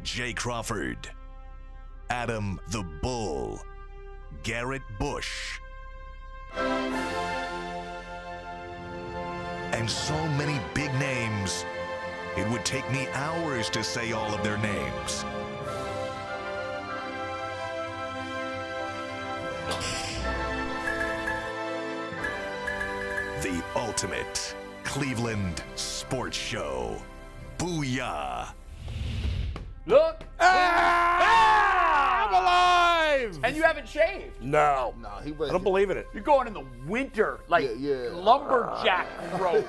Jay Crawford, Adam the Bull, Garrett Bush, and so many big names, it would take me hours to say all of their names. The ultimate Cleveland sports show. Booyah! Look! I'm alive! And you haven't shaved. No. No, he was. I don't believe in it. You're going in the winter, like lumberjack growth.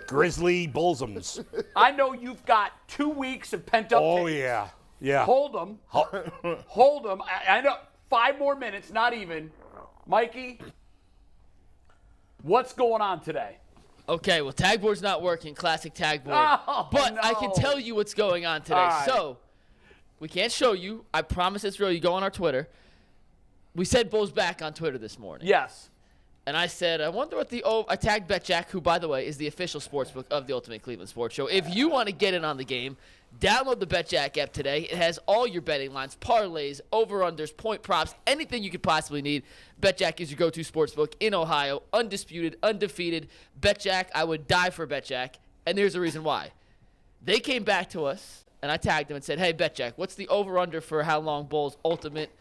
Grizzly Bullsums. I know you've got 2 weeks of pent-up Oh, days. yeah. Yeah. Hold them. Hold them. I know. 5 more minutes, not even. Mikey, what's going on today? Okay, well, tag board's not working, classic tag board. Oh, but no. I can tell you what's going on today. All right. So, we can't show you. I promise it's real. You go on our Twitter. We said Bulls back on Twitter this morning. Yes. And I said, I wonder what I tagged BetJack, who, by the way, is the official sportsbook of the Ultimate Cleveland Sports Show. If you want to get in on the game, download the BetJack app today. It has all your betting lines, parlays, over-unders, point props, anything you could possibly need. BetJack is your go-to sportsbook in Ohio, undisputed, undefeated. BetJack, I would die for BetJack, and there's a reason why. They came back to us, and I tagged them and said, hey, BetJack, what's the over-under for how long Bulls' ultimate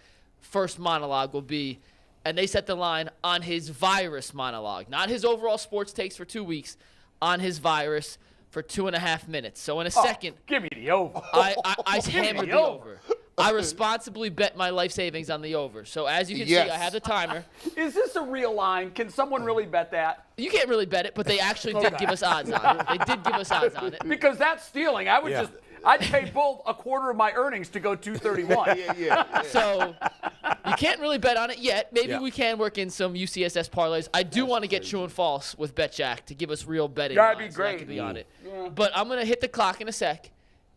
first monologue will be? And they set the line on his virus monologue, not his overall sports takes for 2 weeks, on his virus for 2.5 minutes. So in a second, Give me the over. I hammered the over. I responsibly bet my life savings on the over. So as you can see, I have the timer. Is this a real line? Can someone really bet that? You can't really bet it, but they actually did give us odds on it. They did give us odds on it. Because that's stealing. I'd pay Bull a quarter of my earnings to go 231. Yeah. So you can't really bet on it yet. Maybe we can work in some UCSS parlays. I do want to get true and false with BetJack to give us real betting That'd lines be great. so I can be on it. Yeah. But I'm going to hit the clock in a sec.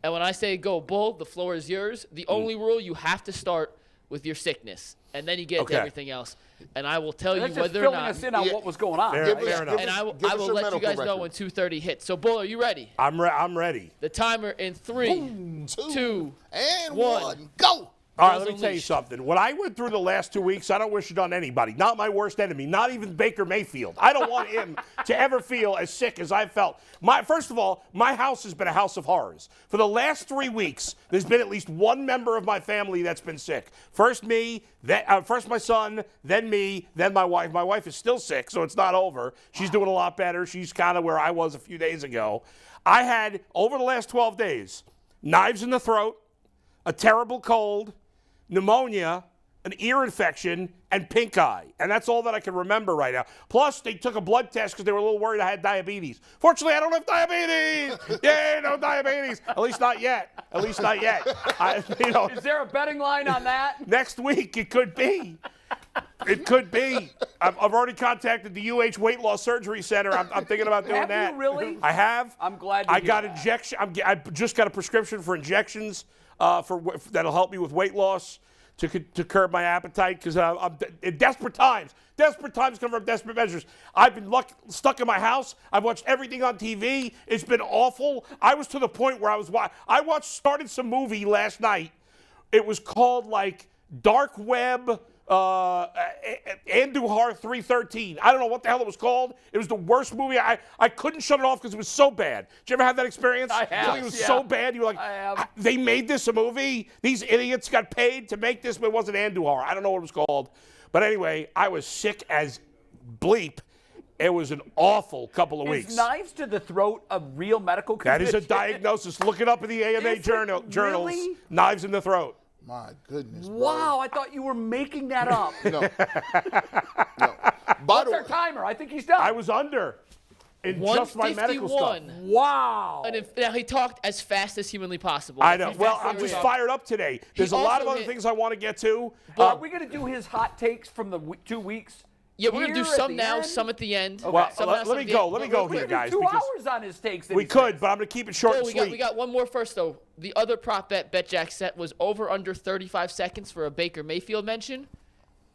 And when I say go Bull, the floor is yours. The only rule, you have to start with your sickness. And then you get to everything else. And I will tell you That's just whether or filling not. us in on what was going on. Fair enough. And I will let you guys know when 2:30 hits. So, Bull, are you ready? I'm ready. The timer in 3, 2, and 1. 1. Go! All right, Bulls let me tell you unleashed. something. What I went through the last 2 weeks, I don't wish it on anybody. Not my worst enemy. Not even Baker Mayfield. I don't want him to ever feel as sick as I've felt. First of all, my house has been a house of horrors. For the last 3 weeks, there's been at least one member of my family that's been sick. First me, first my son, then me, then my wife. My wife is still sick, so it's not over. She's doing a lot better. She's kind of where I was a few days ago. I had, over the last 12 days, knives in the throat, a terrible cold, pneumonia, an ear infection, and pink eye. And that's all that I can remember right now. Plus, they took a blood test because they were a little worried I had diabetes. Fortunately, I don't have diabetes. Yay, no diabetes. At least not yet. Is there a betting line on that? Next week, it could be. It could be. I've already contacted the UH Weight Loss Surgery Center. I'm thinking about doing that. Have you really? I have. I'm glad to I hear got that. injection. I just got a prescription for injections that'll help me with weight loss to curb my appetite because I'm in desperate times. Desperate times come from desperate measures. I've been stuck in my house. I've watched everything on TV. It's been awful. I was to the point where I started some movie last night. It was called like Dark Web. Andujar 313. I don't know what the hell it was called. It was the worst movie. I couldn't shut it off because it was so bad. Did you ever have that experience? I have. Something was so bad. You were like, I have. They made this a movie? These idiots got paid to make this, but it wasn't Andujar. I don't know what it was called. But anyway, I was sick as bleep. It was an awful couple of weeks. Is knives to the throat a real medical That condition? is a diagnosis. Look it up in the AMA Is it journals. really? Knives in the throat. My goodness. bro. Wow, I thought you were making that up. No. By What's the our way, timer? I think he's done. I was under in just my medical stuff. 151. Wow. And now he talked as fast as humanly possible. I know. Well, He I'm just talked. fired up today. There's a lot of also other hit- things I want to get to. Are we going to do his hot takes from the 2 weeks? Yeah, we're going to do here at some the now, end? some at the end. Okay. Well, Some now, let some me at the go. end. Let me go We here, could guys. do 2 because hours on his takes. that we he could, says. but I'm going to keep it short Oh, and sweet. we got one more first, though. The other prop bet BetJack set was over under 35 seconds for a Baker Mayfield mention.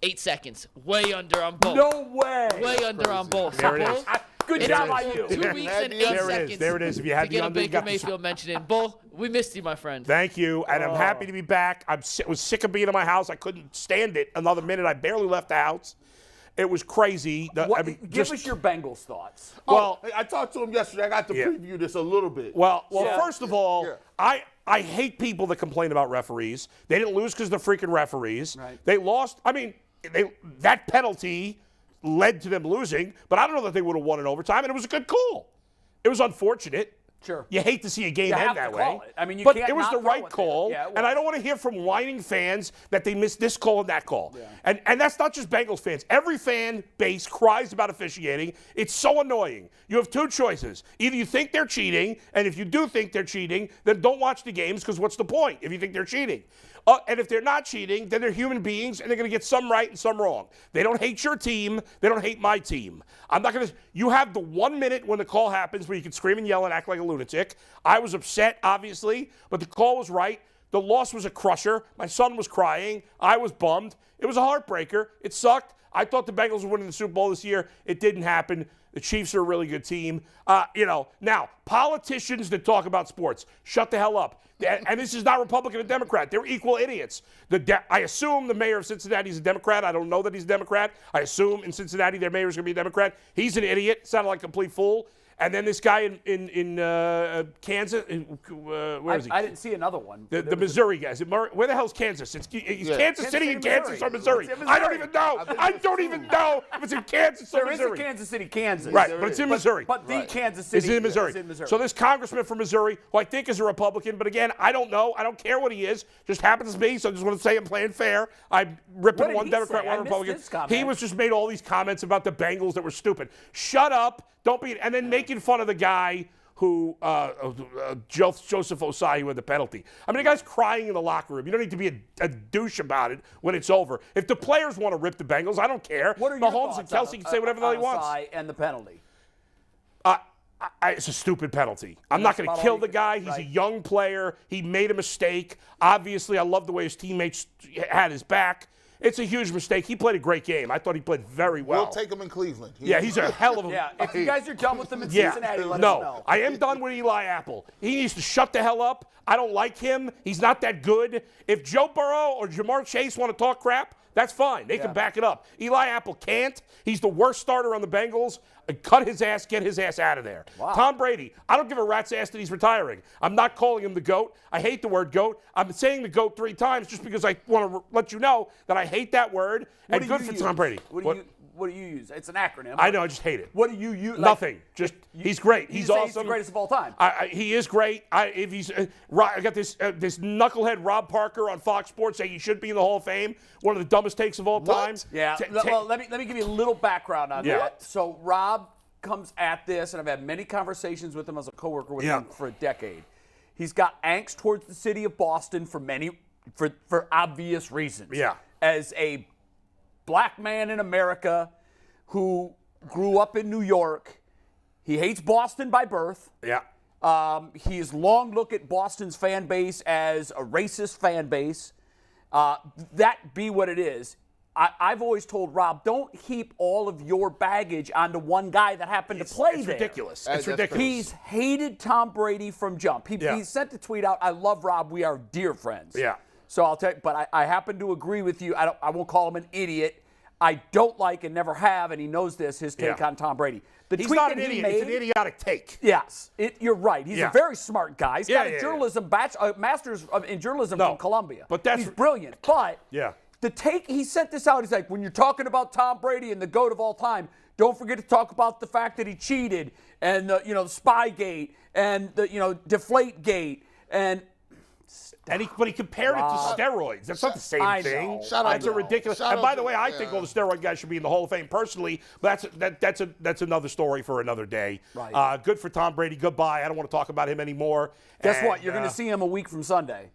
8 seconds. Way under on both. No way. Way under on both. There it is. Good It's job been on you. 2 weeks and 8 There it seconds. is. There it is. If you had to the get a under, you Baker got the Mayfield mention in. Bull, we missed you, my friend. Thank you, and I'm happy to be back. I was sick of being in my house. I couldn't stand it another minute. I barely left the house. It was crazy. Give us your Bengals thoughts. Well, I talked to him yesterday. I got to preview this a little bit. Well, Yeah. first of all, I hate people that complain about referees. They didn't lose because they're freaking referees. Right. They lost. I mean, that penalty led to them losing, but I don't know that they would have won in overtime, and it was a good call. It was unfortunate. Sure. You hate to see a game You end have that to way. call it. I mean, you but can't it was not the throw right it there. call, Yeah, it and I was. don't want to hear from whining fans that they missed this call and that call. Yeah. And that's not just Bengals fans. Every fan base cries about officiating. It's so annoying. You have two choices. Either you think they're cheating, and if you do think they're cheating, then don't watch the games, because what's the point if you think they're cheating? And if they're not cheating, then they're human beings, and they're going to get some right and some wrong. They don't hate your team. They don't hate my team. I'm not going to. You have the 1 minute when the call happens where you can scream and yell and act like a lunatic. I was upset, obviously, but the call was right. The loss was a crusher. My son was crying. I was bummed. It was a heartbreaker. It sucked. I thought the Bengals were winning the Super Bowl this year. It didn't happen. The Chiefs are a really good team. Now, politicians that talk about sports, shut the hell up. And this is not Republican and Democrat. They're equal idiots. I assume the mayor of Cincinnati is a Democrat. I don't know that he's a Democrat. I assume in Cincinnati their mayor is going to be a Democrat. He's an idiot. Sounded like a complete fool. And then this guy in Kansas, where is he? I didn't see another one. The Missouri guys. Where the hell's Kansas? It's Kansas City in Kansas or Missouri? It's in I don't Missouri. even know. I don't even know if it's in Kansas or There is Missouri. a Kansas City, Kansas. Right, but it's in Missouri. But the Kansas City is in Missouri. is in Missouri. So this congressman from Missouri, who I think is a Republican, but again, I don't know. I don't care what he is. Just happens to be. So I just want to say I'm playing fair. I'm What ripping did one he Democrat, say? one I missed Republican. his comment. He was just made all these comments about the Bengals that were stupid. Shut up. Don't be. And then making fun of the guy who Joseph Osai who had the penalty. I mean, the guy's crying in the locker room. You don't need to be a douche about it when it's over. If the players want to rip the Bengals, I don't care. What are your Mahomes thoughts and Kelsey can say whatever the hell he wants. Osai and the penalty. It's a stupid penalty. I'm not going to kill the guy. He's a young player. He made a mistake. Obviously, I love the way his teammates had his back. It's a huge mistake. He played a great game. I thought he played very well. We'll take him in Cleveland. He's a hell of a... Yeah, if you guys are done with them in Cincinnati, let us know. I am done with Eli Apple. He needs to shut the hell up. I don't like him. He's not that good. If Joe Burrow or Jamar Chase want to talk crap, that's fine. They can back it up. Eli Apple can't. He's the worst starter on the Bengals. Cut his ass, get his ass out of there. Wow. Tom Brady, I don't give a rat's ass that he's retiring. I'm not calling him the GOAT. I hate the word GOAT. I'm saying the GOAT 3 times just because I want to let you know that I hate that word. What And do good you for use? Tom Brady. What do you use? It's an acronym. I know, I just hate it. What do you use? Nothing. He's great. He's awesome. He's the greatest of all time. He is great. I got this knucklehead Rob Parker on Fox Sports saying he should be in the Hall of Fame. One of the dumbest takes of all time. Yeah. Well, let me give you a little background on Yeah. that. So Rob comes at this, and I've had many conversations with him as a coworker with him for a decade. He's got angst towards the city of Boston for obvious reasons. Yeah. As a black man in America who grew up in New York, he hates Boston by birth. Yeah. He has long looked at Boston's fan base as a racist fan base. That be what it is. I've always told Rob, don't heap all of your baggage onto one guy that happened to play It's there. ridiculous. That's It's ridiculous. He's hated Tom Brady from jump. He sent the tweet out, I love Rob, we are dear friends. Yeah. So I'll tell you, but I happen to agree with you. I won't call him an idiot. I don't like and never have, and he knows this, his take on Tom Brady. The He's tweet not that an he idiot. It's made- an idiotic take. Yes, you're right. He's a very smart guy. He's got a Yeah. journalism master's in journalism from Columbia. But that's- he's brilliant. But the take, he sent this out. He's like, when you're talking about Tom Brady and the GOAT of all time, don't forget to talk about the fact that he cheated and the Spygate and the Deflategate But he compared it to steroids. That's not the same I thing. know. Shout out That's a to- ridiculous. shout And out by to- the way, I think all the steroid guys should be in the Hall of Fame personally. But that's another story for another day. Right. Good for Tom Brady. Goodbye. I don't want to talk about him anymore. Guess And, what? You're going to see him a week from Sunday.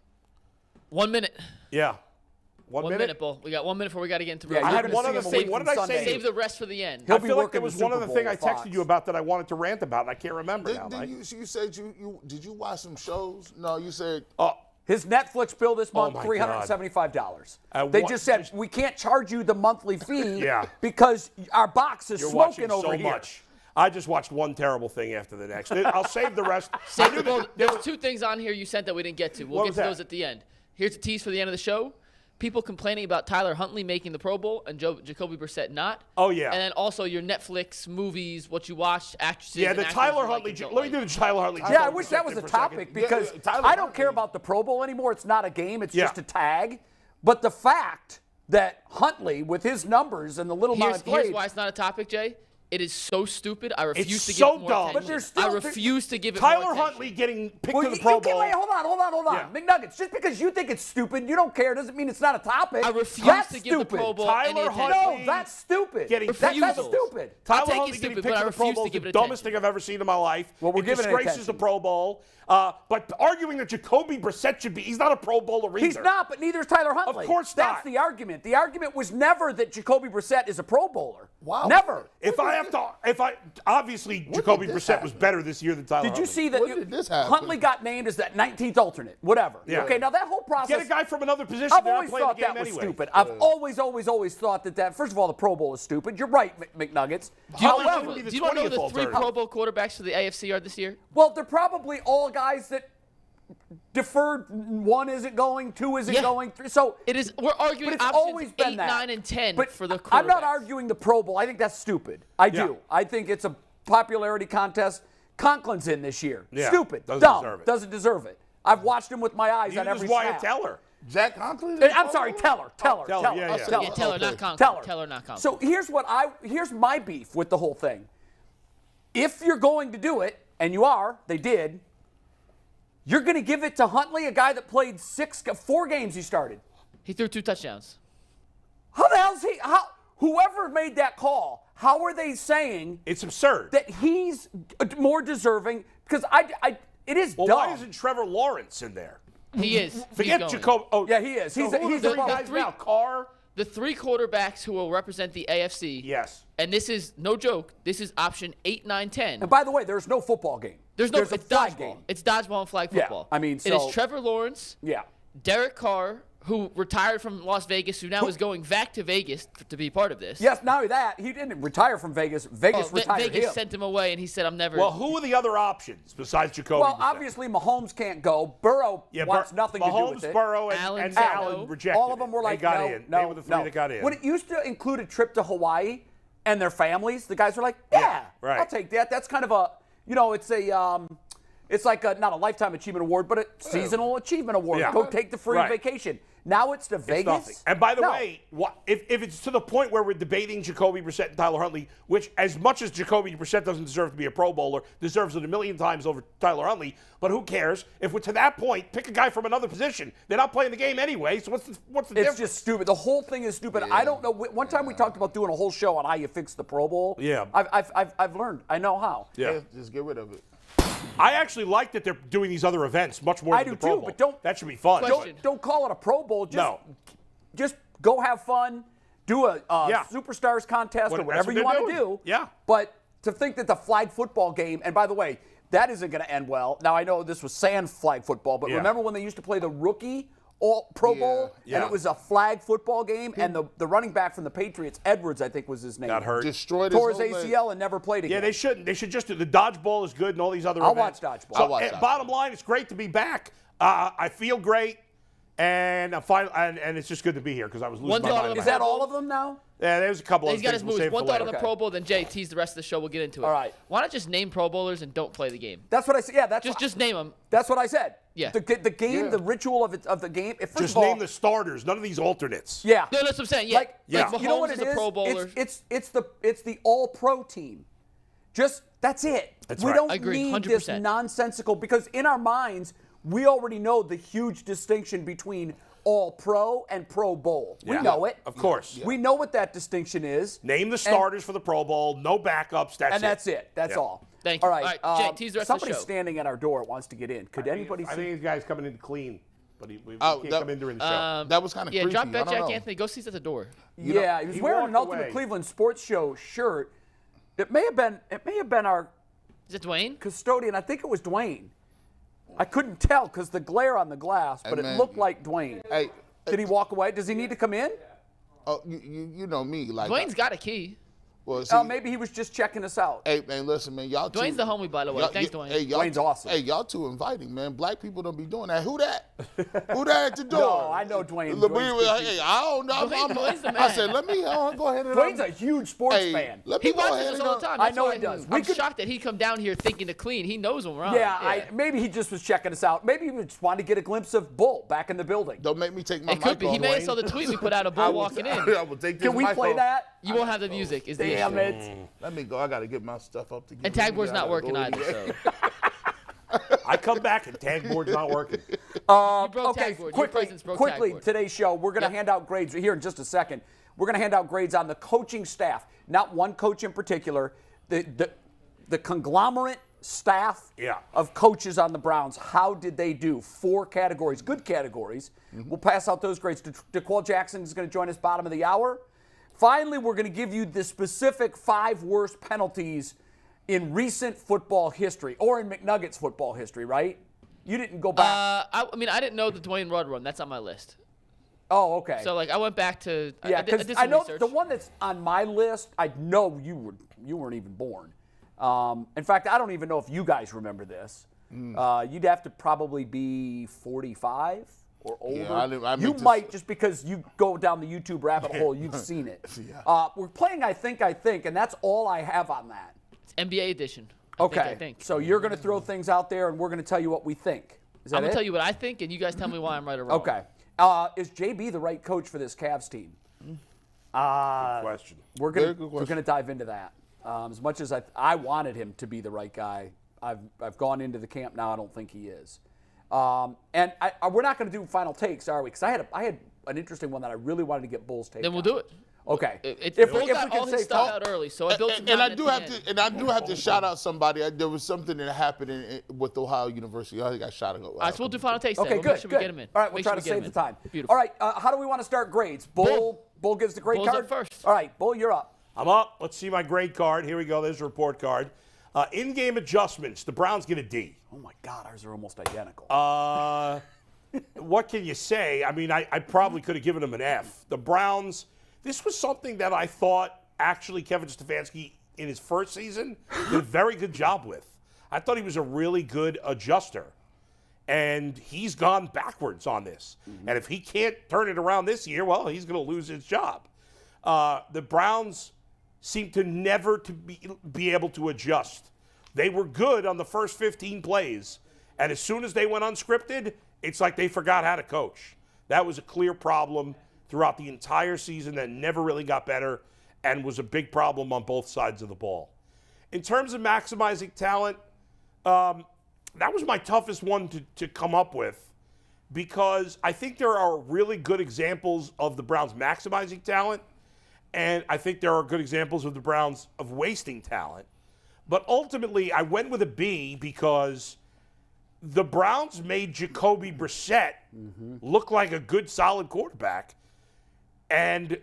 1 minute. Yeah. One minute, Bull. We got 1 minute before we got to get into Yeah, I you're had gonna one see other him a thing. week What from did I Sunday. say? Save the rest for the end. He'll I be feel like working there the was one Super other thing Bowl I with Fox. texted you about that I wanted to rant about, and I can't remember now. Mike. You said did you watch some shows? No, you said His Netflix bill this month, my $375. God. They just said, we can't charge you the monthly fee Yeah. because our box is You're smoking watching over so here. much. I just watched one terrible thing after the next. I'll save the rest. There's 2 things on here you sent that we didn't get to. We'll get to those at the end. Here's a tease for the end of the show. People complaining about Tyler Huntley making the Pro Bowl and Jacoby Brissett not. Oh, yeah. And then also your Netflix movies, what you watched, actresses. Yeah, and the actors Tyler you like Huntley. and don't Let me like. do the Tyler Huntley. Yeah, I wish that was a topic because Tyler I don't care Huntley. about the Pro Bowl anymore. It's not a game. It's just a tag. But the fact that Huntley, with his numbers and the little amount of Here's played, why it's not a topic, Jay. It is so stupid. I refuse It's to give so it more dumb. attention. But there's still- I refuse to give it more Tyler attention. Huntley getting picked well, to the Pro Bowl. Wait, hold on. Yeah. McNuggets, just because you think it's stupid, you don't care, doesn't mean it's not a topic. I refuse That's to give the stupid. Pro Bowl Tyler any attention. Huntley No, that's stupid. getting That's refusals. stupid. I'll Tyler take it Huntley stupid, getting but picked I to the Pro refuse Bowl to is give the it dumbest attention. thing I've ever seen in my life. Well, we're it giving it disgraces attention. the Pro Bowl. But arguing that Jacoby Brissett should be, he's not a Pro Bowler either. He's not, but neither is Tyler Huntley. Of course That's not. the argument. The argument was never that Jacoby Brissett is a Pro Bowler. Wow. Never. Obviously Jacoby did this Brissett was happen? better this year than Tyler Did you Huntley. see that When did this happen? Huntley got named as that 19th alternate? Whatever. Yeah. Okay, now that whole process. Get a guy from another position. I've They're not always playing thought the game that was anyway. stupid. I've always thought that. First of all, the Pro Bowl is stupid. You're right, McNuggets. Do you However, know be the do you want to know 20th the 3 alternative. Pro Bowl quarterbacks for the AFC are this year? Well, they're probably all guys that deferred. 1 isn't going, 2 isn't Yeah. going, 3. So It is. We're arguing but it's options always been 8, that. 9, and 10 But for the quarterbacks. I'm not arguing the Pro Bowl. I think that's stupid. I do. Yeah. I think it's a popularity contest. Conklin's in this year. Yeah. Stupid. Doesn't Dumb. deserve it. Doesn't deserve it. I've watched him with my eyes on Neither every does Wyatt snap. Teller. Jack Conklin? I'm sorry, Teller. Teller, yeah, yeah. Yeah, Teller, Okay. not Conklin. Teller. Teller, not Conklin. So here's my beef with the whole thing. If you're going to do it, and you are, they did, you're going to give it to Huntley, a guy that played 4 games he started. He threw 2 touchdowns. How the hell's he? Whoever made that call, how are they saying It's absurd. that he's more deserving? Because it is Well, dumb. why isn't Trevor Lawrence in there? He is. Forget He's going. Jacoby. Oh, Yeah, he is. So He's who are he's the the three guys three- now? Carr. The 3 quarterbacks who will represent the AFC. Yes. And this is no joke. This is option 8, 9, 10. And by the way, there's no football game. There's a it's flag dodgeball. game. It's dodgeball and flag Yeah, football. I mean, it is so- Trevor Lawrence, Yeah. Derek Carr, who retired from Las Vegas, who now is going back to Vegas to be part of this. Yes, not only that, he didn't retire from Vegas. Vegas retired Vegas him. sent him away, and he said, "I'm never." Well, who are the other options besides Jacoby? Well, Brissett? obviously, Mahomes can't go. Burrow wants nothing to do with Mahomes, it. Burrow, Allen and said Allen no. rejected. All of them were it. like, they got no, in. no, They were the 3 no. that got in. When it used to include a trip to Hawaii and their families, the guys were like, yeah, right. I'll take that. That's kind of a, it's like not a lifetime achievement award, but a seasonal achievement award. Yeah. Go take the free Right. vacation. Now it's to Vegas. Nothing. And by the No. way, if it's to the point where we're debating Jacoby Brissett and Tyler Huntley, which as much as Jacoby Brissett doesn't deserve to be a Pro Bowler, deserves it a million times over Tyler Huntley, but who cares? If we're to that point, pick a guy from another position. They're not playing the game anyway, so what's the It's difference? just stupid. The whole thing is stupid. I don't know. One time we talked about doing a whole show on how you fix the Pro Bowl. Yeah. I've learned. I know how. Yeah. Just get rid of it. I actually like that they're doing these other events much more I than do the Pro too, Bowl. but that should be fun. Question. Don't call it a Pro Bowl. Just go have fun. Do a Yeah. Superstars contest or That's whatever what you they're want to doing. do. Yeah. But to think that the flag football game, and by the way, that isn't going to end well. Now, I know this was sand flag football, but Yeah. remember when they used to play the rookie Pro Bowl? Yeah. And it was a flag football game, and the running back from the Patriots, Edwards, I think was his name. Got hurt. Destroyed Tore his whole leg. ACL and never played again. Yeah, they shouldn't. They should just do the dodgeball is good and all these other I'll events. watch dodgeball. So, I'll watch dodgeball. Bottom line, it's great to be back. I feel great, and and it's just good to be here because I was losing One my thought mind. on the Is that all of them now? Yeah, there's a couple of He's got his things we'll moves. save One for thought later. on the Pro Bowl, then Jay tease the rest of the show. We'll get into it. All right. Why not just name Pro Bowlers and don't play the game? That's what I said. Yeah, that's Just name them. That's what I said. Yeah. The game, Yeah. the ritual of the game. First Just of all, name the starters, none of these alternates. Yeah. No, that's what I'm saying. Yeah. Like Mahomes you know what is it a is? Pro Bowler. It's the all-pro team. Just that's it. That's we right. don't I agree, need this 100%. nonsensical because in our minds we already know the huge distinction between all-pro and Pro Bowl. We Yeah. know it. Of course. We know what that distinction is. Name the starters for the Pro Bowl, no backups, that's it. That's Yeah. all. Thank you. All right. All right, Jay, tease the rest of the somebody's show. standing at our door wants to get in. Could anybody I see? think this guy's coming in clean, but we can't that- come in during the show. That was kind of Yeah, creepy. drop I bet don't Jack know. Anthony. Go see us at the door. Yeah, he was he wearing an walked Ultimate away. Cleveland Sports Show shirt. It may have been our Is it Dwayne? custodian. I think it was Dwayne. I couldn't tell because the glare on the glass, but Hey, it man. looked like Dwayne. Hey, Did he walk away? Does he need to come in? you know me. Like, Dwayne's got a key. Well, see, maybe he was just checking us out. hey, man, listen, man, y'all Dwayne's the homie, by the way. Thanks, Dwayne. Hey, Dwayne's awesome. Hey, y'all too inviting, man. Black people don't be doing that. Who that? Who that at the door? No, I know Dwayne. Hey, I don't know. Dwayne's the man. I said, let me go ahead and. Dwayne's a huge sports fan. Let me He go watches ahead us and. all the time. I That's know why he does. I'm shocked that he come down here thinking to clean. He knows when we're on. Yeah, maybe he just was checking us out. Maybe he just wanted to get a glimpse of Bull back in the building. Don't make me take my It mic could be. off, He may have Dwayne. saw the tweet we put out of Bull walking in. I will take this Can we mic play off. that? You won't have the music. Is the Damn issue. it. Let me go. I got to get my stuff up together. And tag board's not working either. So I come back and tag board's not working. you broke Okay, tag board. Your presence broke tag quickly, board. today's show, we're going to hand out grades here in just a second. We're going to hand out grades on the coaching staff, not one coach in particular, the conglomerate staff of coaches on the Browns. How did they do? 4 categories, good categories. We'll pass out those grades. DeQuell Jackson is going to join us bottom of the hour. Finally, we're going to give you the specific 5 worst penalties in recent football history, or in McNuggets football history, right? You didn't go back. I mean, I didn't know the Dwayne Rudd run. That's on my list. Oh, okay. So, I went back to yeah, I did because some I know research. the one that's on my list, I know you weren't even born. In fact, I don't even know if you guys remember this. You'd have to probably be 45 or older. I you might, just because you go down the YouTube rabbit hole, you've seen it. We're playing I think, and that's all I have on that. It's NBA edition. Okay. I think. So you're going to throw things out there, and we're going to tell you what we think. Is that I'm going it? to tell you what I think, and you guys tell me why I'm right or wrong. Okay. Is JB the right coach for this Cavs team? Question. We're Very going good to question. dive into that. As much as I wanted him to be the right guy, I've gone into the camp now. I don't think he is. And we're not going to do final takes, are we? Because I had an interesting one that I really wanted to get Bull's take. Then we'll do it. Okay. Bull got all his stuff out early, so I built some And I time do at have the to, end. and I do have to shout out somebody. There was something that happened with Ohio University. I think I shot it. All right, so we'll do final takes then. Okay, We'll good. make sure good. we get him in. All right, we'll Make try sure to we get save him the in. time. Beautiful. All right, how do we want to start grades? Bull gives the grade Bull's card? up first. All right, Bull, you're up. I'm up. Let's see my grade card. Here we go. There's a report card. In-game adjustments. The Browns get a D. Oh, my God, ours are almost identical. What can you say? I mean, I probably could have given them an F. The Browns, this was something that I thought actually Kevin Stefanski in his first season did a very good job with. I thought he was a really good adjuster. And he's gone backwards on this. And if he can't turn it around this year, well, he's going to lose his job. The Browns seem to never be able to adjust. They were good on the first 15 plays. And as soon as they went unscripted, it's like they forgot how to coach. That was a clear problem throughout the entire season that never really got better and was a big problem on both sides of the ball. In terms of maximizing talent, that was my toughest one to come up with because I think there are really good examples of the Browns maximizing talent, and I think there are good examples of the Browns of wasting talent. But ultimately, I went with a B because the Browns made Jacoby Brissett look like a good, solid quarterback. And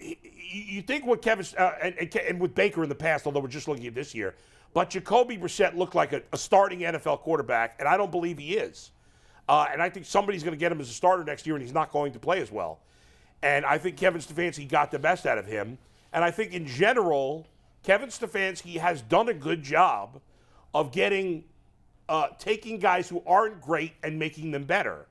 you think what Kevin and with Baker in the past, although we're just looking at this year, but Jacoby Brissett looked like a starting NFL quarterback, and I don't believe he is. And I think somebody's going to get him as a starter next year, and he's not going to play as well. And I think Kevin Stefanski got the best out of him. And I think in general, Kevin Stefanski has done a good job of taking guys who aren't great and making them better.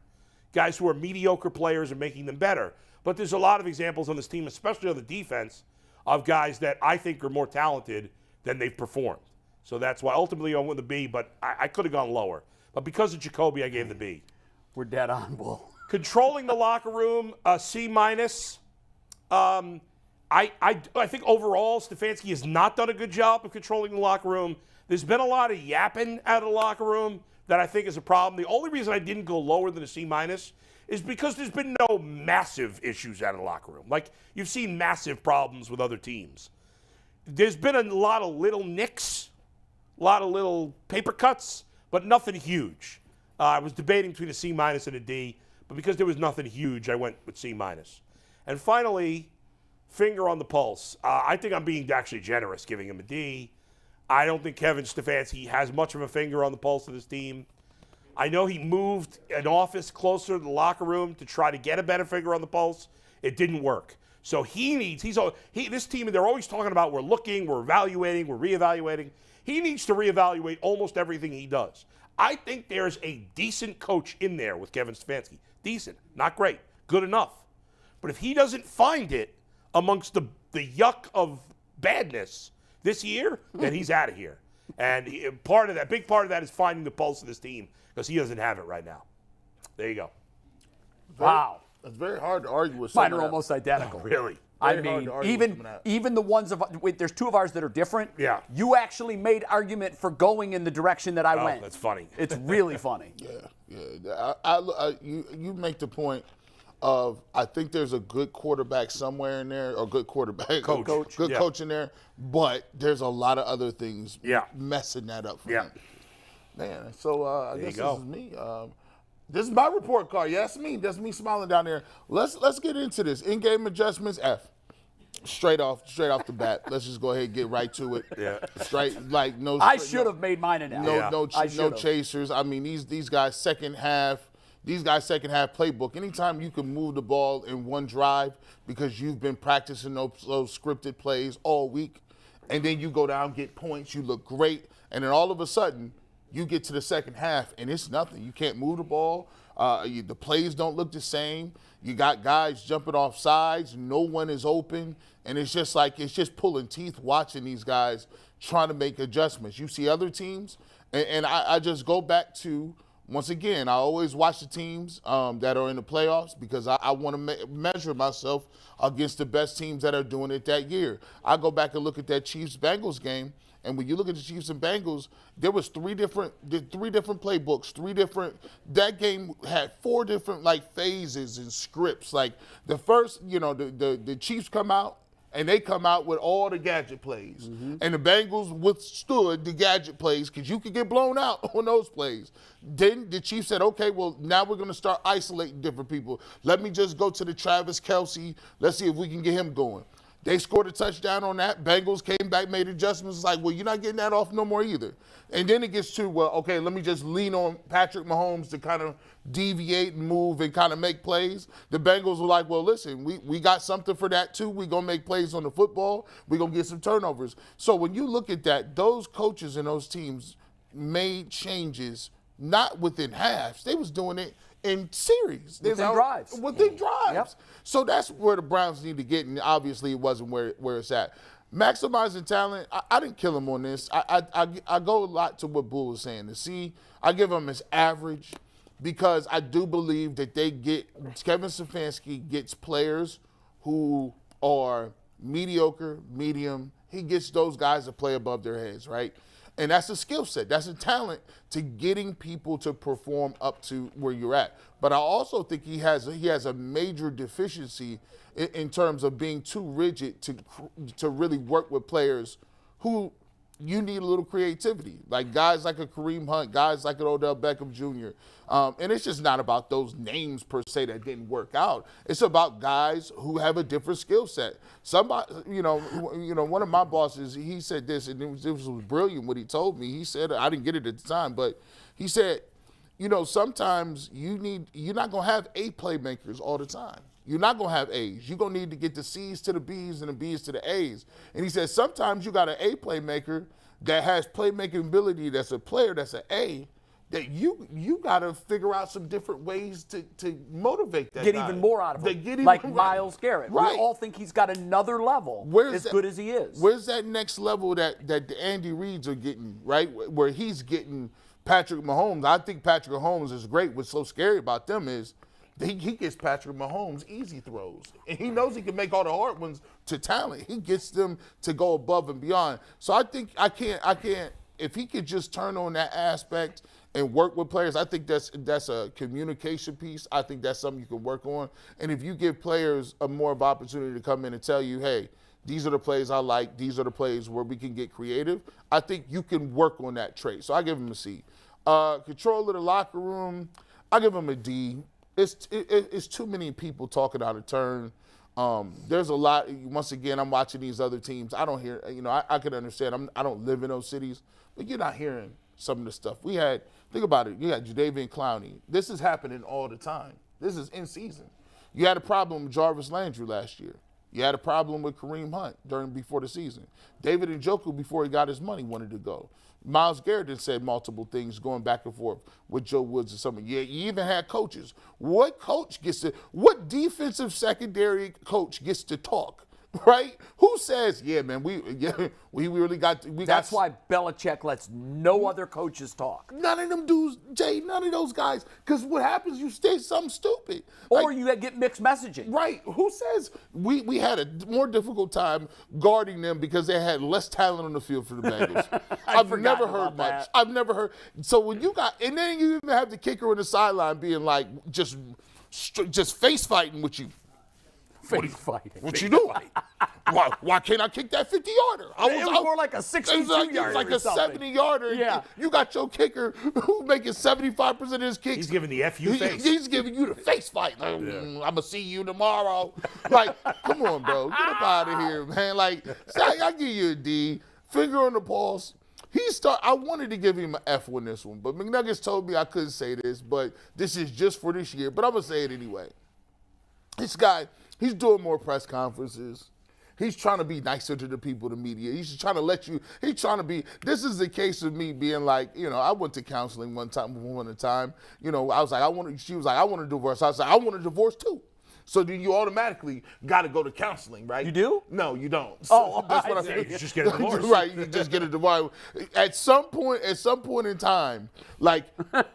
Guys who are mediocre players and making them better. But there's a lot of examples on this team, especially on the defense, of guys that I think are more talented than they've performed. So that's why ultimately I went with the B, but I could have gone lower. But because of Jacoby, I gave the B. We're dead on, Bull. Controlling the locker room, C-. I think overall Stefanski has not done a good job of controlling the locker room. There's been a lot of yapping out of the locker room that I think is a problem. The only reason I didn't go lower than a C- is because there's been no massive issues out of the locker room. Like, you've seen massive problems with other teams. There's been a lot of little nicks, a lot of little paper cuts, but nothing huge. I was debating between a C- and a D, but because there was nothing huge, I went with C-. And finally, finger on the pulse. I think I'm being actually generous giving him a D. I don't think Kevin Stefanski has much of a finger on the pulse of this team. I know he moved an office closer to the locker room to try to get a better finger on the pulse. It didn't work. So this team, they're always talking about we're looking, we're evaluating, we're reevaluating. He needs to reevaluate almost everything he does. I think there's a decent coach in there with Kevin Stefanski. Decent, not great, good enough. But if he doesn't find it amongst the yuck of badness this year, then he's out of here. And big part of that is finding the pulse of this team because he doesn't have it right now. There you go. Wow. It's very hard to argue with Mine someone are else. almost identical. Really? I Very hard mean, to argue with some of that. even the ones there's 2 of ours that are different. Yeah. You actually made argument for going in the direction that I went. That's funny. It's really funny. Yeah. You make the point of I think there's a good quarterback somewhere in there, or good quarterback, Coach. good Yeah. coach in there, but there's a lot of other things Yeah. messing that up for Yeah. him. Man, so I There guess you go. this is me. This is my report card. Yeah, that's me. That's me smiling down there. Let's get into this. In-game adjustments, F. Straight off the bat. Let's just go ahead and get right to it. Yeah. Straight, like no. I should have made mine an F. No chasers. I mean, these guys second half playbook. Anytime you can move the ball in one drive because you've been practicing those scripted plays all week, and then you go down, get points, you look great, and then all of a sudden you get to the second half and it's nothing. You can't move the ball. The plays don't look the same. You got guys jumping off sides. No one is open. And it's just pulling teeth watching these guys trying to make adjustments. You see other teams, and I just go back to, once again, I always watch the teams that are in the playoffs because I want to measure myself against the best teams that are doing it that year. I go back and look at that Chiefs-Bengals game. And when you look at the Chiefs and Bengals, there was three different playbooks, that game had 4 different phases and scripts. Like the first, the Chiefs come out and they come out with all the gadget plays. Mm-hmm. And the Bengals withstood the gadget plays because you could get blown out on those plays. Then the Chiefs said, okay, well, now we're going to start isolating different people. Let me just go to the Travis Kelce. Let's see if we can get him going. They scored a touchdown on that. Bengals came back, made adjustments. It's like, well, you're not getting that off no more either. And then it gets to, well, okay, let me just lean on Patrick Mahomes to kind of deviate and move and kind of make plays. The Bengals were like, well, listen, we got something for that too. We're going to make plays on the football. We're going to get some turnovers. So when you look at that, those coaches and those teams made changes not within halves. They was doing it in series. Within drives. Within drives. Yep. So that's where the Browns need to get, and obviously it wasn't where it's at. Maximizing talent, I didn't kill him on this. I go a lot to what Bull was saying. I give him his average because I do believe that Kevin Stefanski gets players who are mediocre, medium. He gets those guys to play above their heads, right? And that's a skill set. That's a talent to getting people to perform up to where you're at. But I also think he has a major deficiency in terms of being too rigid to really work with players who you need a little creativity, like guys like a Kareem Hunt, guys like an Odell Beckham Jr. And it's just not about those names per se that didn't work out. It's about guys who have a different skill set. Somebody, one of my bosses, he said this, and it was brilliant what he told me. He said, I didn't get it at the time, but he said, sometimes you're not gonna have A playmakers all the time. You're not going to have A's. You're going to need to get the C's to the B's and the B's to the A's. And he says sometimes you got an A playmaker that has playmaking ability, that's a player, that's an A, that you got to figure out some different ways to motivate that Get guy. even more out of him. Like Myles Garrett. Right. We all think he's got another level good as he is. Where's that next level that the Andy Reids are getting, right, where he's getting Patrick Mahomes? I think Patrick Mahomes is great. What's so scary about them is he gets Patrick Mahomes easy throws. And he knows he can make all the hard ones to talent. He gets them to go above and beyond. So I think I can't if he could just turn on that aspect and work with players, I think that's a communication piece. I think that's something you can work on. And if you give players a more of opportunity to come in and tell you, hey, these are the plays I like, these are the plays where we can get creative, I think you can work on that trait. So I give him a C. Control of the locker room, I give him a D. It's too many people talking out of turn. There's a lot. Once again, I'm watching these other teams. I don't hear, I can understand. I don't live in those cities, but you're not hearing some of the stuff. Think about it. You got Jadeveon Clowney. This is happening all the time. This is in season. You had a problem with Jarvis Landry last year. You had a problem with Kareem Hunt before the season. David Njoku, before he got his money, wanted to go. Myles Garrett said multiple things going back and forth with Joe Woods and something. Yeah, you even had coaches. What defensive secondary coach gets to talk? Right? Who says, yeah, man, we really got. That's why Belichick lets no other coaches talk. None of them dudes, Jay. None of those guys. Because what happens? You say something stupid, or you get mixed messaging. Right? Who says we had a more difficult time guarding them because they had less talent on the field for the Bengals? I've never heard much. That. I've never heard. So when you got, and then you even have the kicker on the sideline being like just face fighting with you. What you doing? Why can't I kick that 50-yarder? It was more like a 62-yarder. It was like a 70-yarder. Yeah. You got your kicker who's making 75% of his kicks. He's giving the FU face. He's giving you the face fight. I'm going to see you tomorrow. Like, come on, bro. Get up out of here, man. Like, I give you a D. Finger on the pulse. I wanted to give him an F on this one, but McNuggets told me I couldn't say this, but this is just for this year. But I'm going to say it anyway. This guy, he's doing more press conferences. He's trying to be nicer to the people, the media. He's trying to this is the case of me being like, I went to counseling one time. I was like, she was like, I want a divorce. I was like, I want a divorce too. So then you automatically got to go to counseling, right? You do? No, you don't. So that's what I said. You just get a divorce. Right, you just get a divorce. At some point in time, like,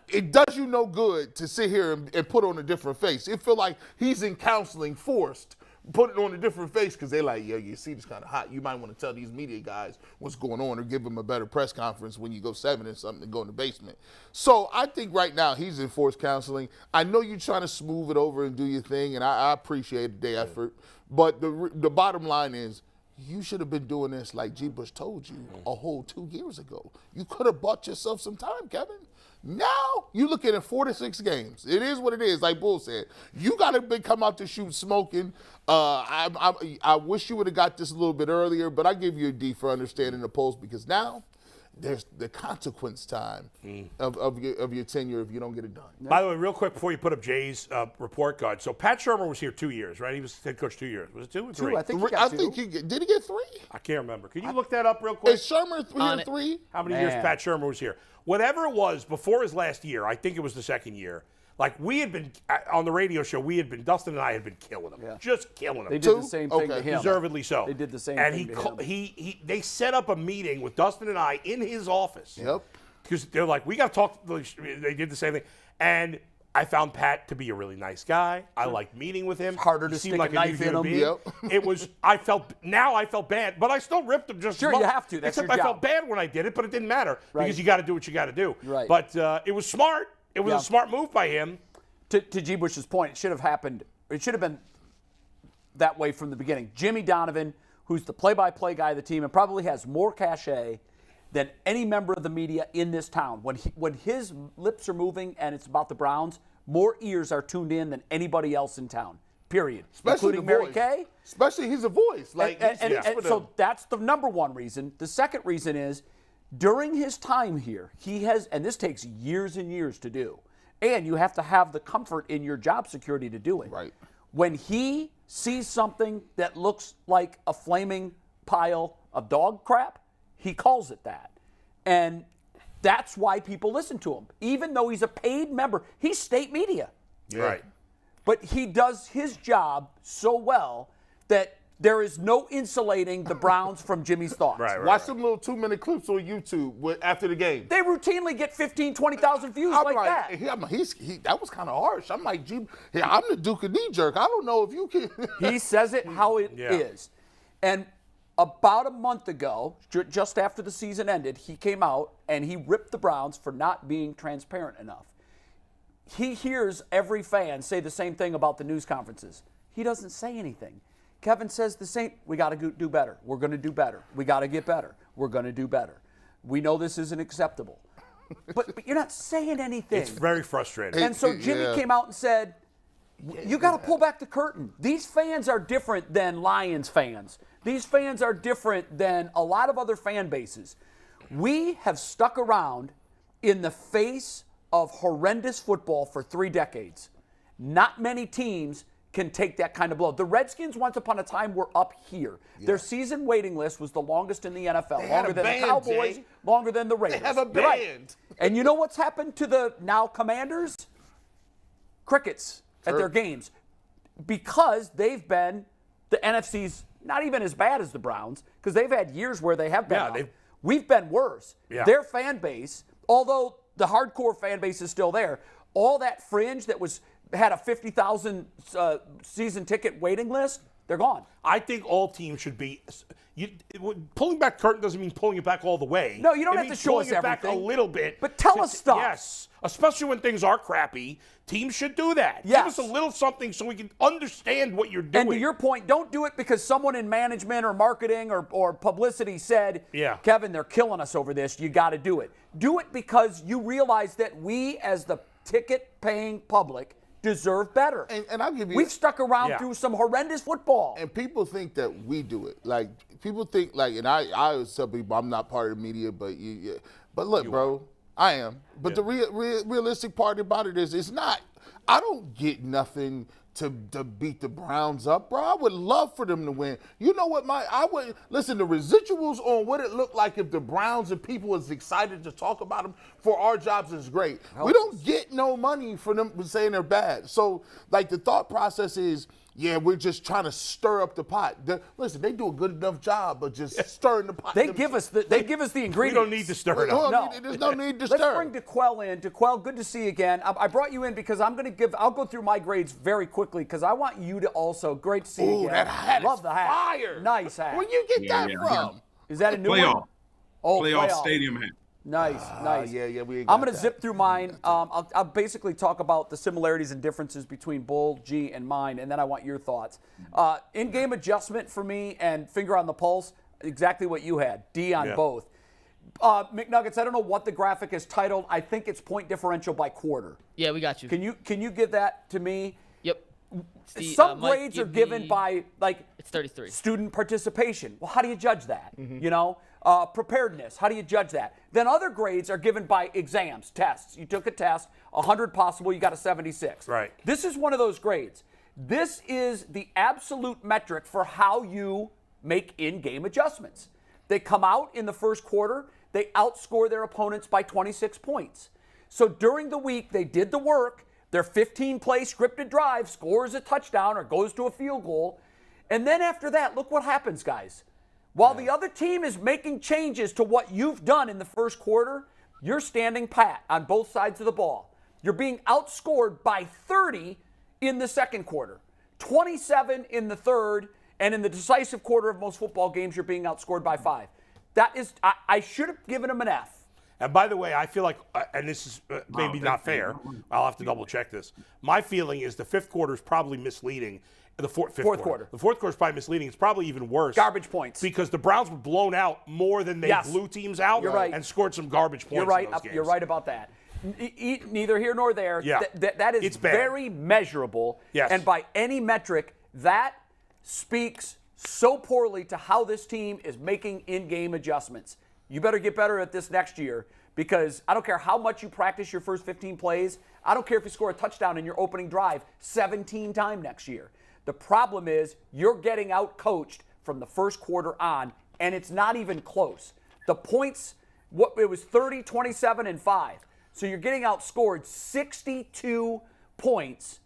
it does you no good to sit here and put on a different face. It feel like he's in counseling forced. Put it on a different face because they're like, yeah, you see this kind of hot. You might want to tell these media guys what's going on or give them a better press conference when you go 7 and something and go in the basement. So I think right now he's in forced counseling. I know you're trying to smooth it over and do your thing, and I appreciate the effort. But the bottom line is you should have been doing this like G. Bush told you a whole 2 years ago. You could have bought yourself some time, Kevin. Now you looking at 4 to 6 games. It is what it is, like Bull said. You got to come out to shoot smoking. I wish you would have got this a little bit earlier, but I give you a D for understanding the polls because now there's the consequence time of your tenure if you don't get it done. By the way, real quick before you put up Jay's report card. So Pat Shermer was here 2 years, right? He was head coach 2 years. Was it 2 or 3? I think he got 2. Did he get 3? I can't remember. Can you look that up real quick? Is Shermer 3? How many years Pat Shermer was here? Whatever it was before his last year, I think it was the second year. Like we had been on the radio show, Dustin and I had been killing him, just killing him. They did the same thing to him. Deservedly so. They did the same and thing to him. They set up a meeting with Dustin and I in his office. Yep. Because they're like, we got to talk. They did the same thing, and I found Pat to be a really nice guy. I liked meeting with him. It's harder to stick a knife in him. Yep. It was. I felt bad, but I still ripped him just. Sure, you have to. That's except your I job. felt bad when I did it, but it didn't matter because you got to do what you got to do. Right. But it was smart. It was a smart move by him. To G. Bush's point, it should have happened. It should have been that way from the beginning. Jimmy Donovan, who's the play-by-play guy of the team and probably has more cachet than any member of the media in this town. When his lips are moving and it's about the Browns, more ears are tuned in than anybody else in town. Period. Especially including Mary Kay. Especially he's a voice. Like and so that's the number one reason. The second reason is during his time here, he has, and this takes years and years to do, and you have to have the comfort in your job security to do it. Right. When he sees something that looks like a flaming pile of dog crap, he calls it that. And that's why people listen to him. Even though he's a paid member, he's state media. Yeah. Right. But he does his job so well that there is no insulating the Browns from Jimmy's thoughts. Right. Watch some little 2-minute clips on YouTube after the game. They routinely get 15, 20,000 views like that. That was kind of harsh. I'm like, I'm the Duke of knee jerk. I don't know if you can. He says it how it is. And about a month ago, just after the season ended, he came out and he ripped the Browns for not being transparent enough. He hears every fan say the same thing about the news conferences. He doesn't say anything. Kevin says the same. We got to do better. We're going to do better. We got to get better. We're going to do better. We know this isn't acceptable. But you're not saying anything. It's very frustrating. And so Jimmy came out and said, you got to pull back the curtain. These fans are different than Lions fans. These fans are different than a lot of other fan bases. We have stuck around in the face of horrendous football for 3 decades. Not many teams can take that kind of blow. The Redskins, once upon a time, were up here. Yeah. Their season waiting list was the longest in the NFL. Longer than the Cowboys, Jay. Longer than the Raiders. They have a band. Right. And you know what's happened to the now Commanders? Crickets at their games. Because they've been, the NFC's not even as bad as the Browns, because they've had years where they have been We've been worse. Yeah. Their fan base, although the hardcore fan base is still there, all that fringe that had a 50,000 season ticket waiting list, they're gone. I think all teams should be. Pulling back curtain doesn't mean pulling it back all the way. No, you don't have to show us everything. Pulling it back a little bit. But tell us stuff. Yes, especially when things are crappy, teams should do that. Yes. Give us a little something so we can understand what you're doing. And to your point, don't do it because someone in management or marketing or publicity said, Kevin, they're killing us over this. You got to do it. Do it because you realize that we, as the ticket-paying public, deserve better. And I'll give you. We've stuck around through some horrendous football. And people think that we do it. Like people think and I always tell people I'm not part of the media, but but look, bro, I am. But the realistic part about it is it's not. I don't get nothing to beat the Browns up, bro. I would love for them to win. You know what, listen, the residuals on what it looked like if the Browns and people was excited to talk about them for our jobs is great. We don't get no money for them saying they're bad. So, like, the thought process is, we're just trying to stir up the pot. Listen, they do a good enough job of just stirring the pot. They give us the ingredients. We don't need to stir it up. No. There's no need to stir. Let's bring DeQuell in. DeQuell, good to see you again. I brought you in because I'll go through my grades very quickly because I want you to also. Great to see you again. That hat Love is the hat. fire. Nice hat. Where'd you get that from? Is that a new one? Playoff stadium hat. Nice. We I'm going to zip through mine. I'll basically talk about the similarities and differences between Bull, G, and mine, and then I want your thoughts. In-game adjustment for me and finger on the pulse, exactly what you had. D on both. McNuggets, I don't know what the graphic is titled. I think it's point differential by quarter. Yeah, we got you. Can you give that to me? Yep. Some grades are given by it's 33. Student participation. Well, how do you judge that? You know, preparedness. How do you judge that? Then other grades are given by exams, tests. You took a test, 100 possible, you got a 76. Right. This is one of those grades. This is the absolute metric for how you make in-game adjustments. They come out in the first quarter. They outscore their opponents by 26 points. So during the week, they did the work. Their 15-play scripted drive scores a touchdown or goes to a field goal. And then after that, look what happens, guys. While the other team is making changes to what you've done in the first quarter, you're standing pat on both sides of the ball. You're being outscored by 30 in the second quarter, 27 in the third, and in the decisive quarter of most football games, you're being outscored by 5. That is, I should have given him an F. And by the way, I feel like, and this is maybe not fair, I'll have to double check this. My feeling is the fifth quarter is probably misleading. The fourth quarter. The fourth quarter is probably misleading. It's probably even worse. Garbage points. Because the Browns were blown out more than they blew teams out. You're right. And scored some garbage points You're right. in those games. You're right about that. Neither here nor there. Yeah. That is very measurable. Yes. And by any metric, that speaks so poorly to how this team is making in-game adjustments. You better get better at this next year because I don't care how much you practice your first 15 plays. I don't care if you score a touchdown in your opening drive 17 times next year. The problem is you're getting out-coached from the first quarter on, and it's not even close. The points, it was 30, 27, and 5. So you're getting outscored 62 points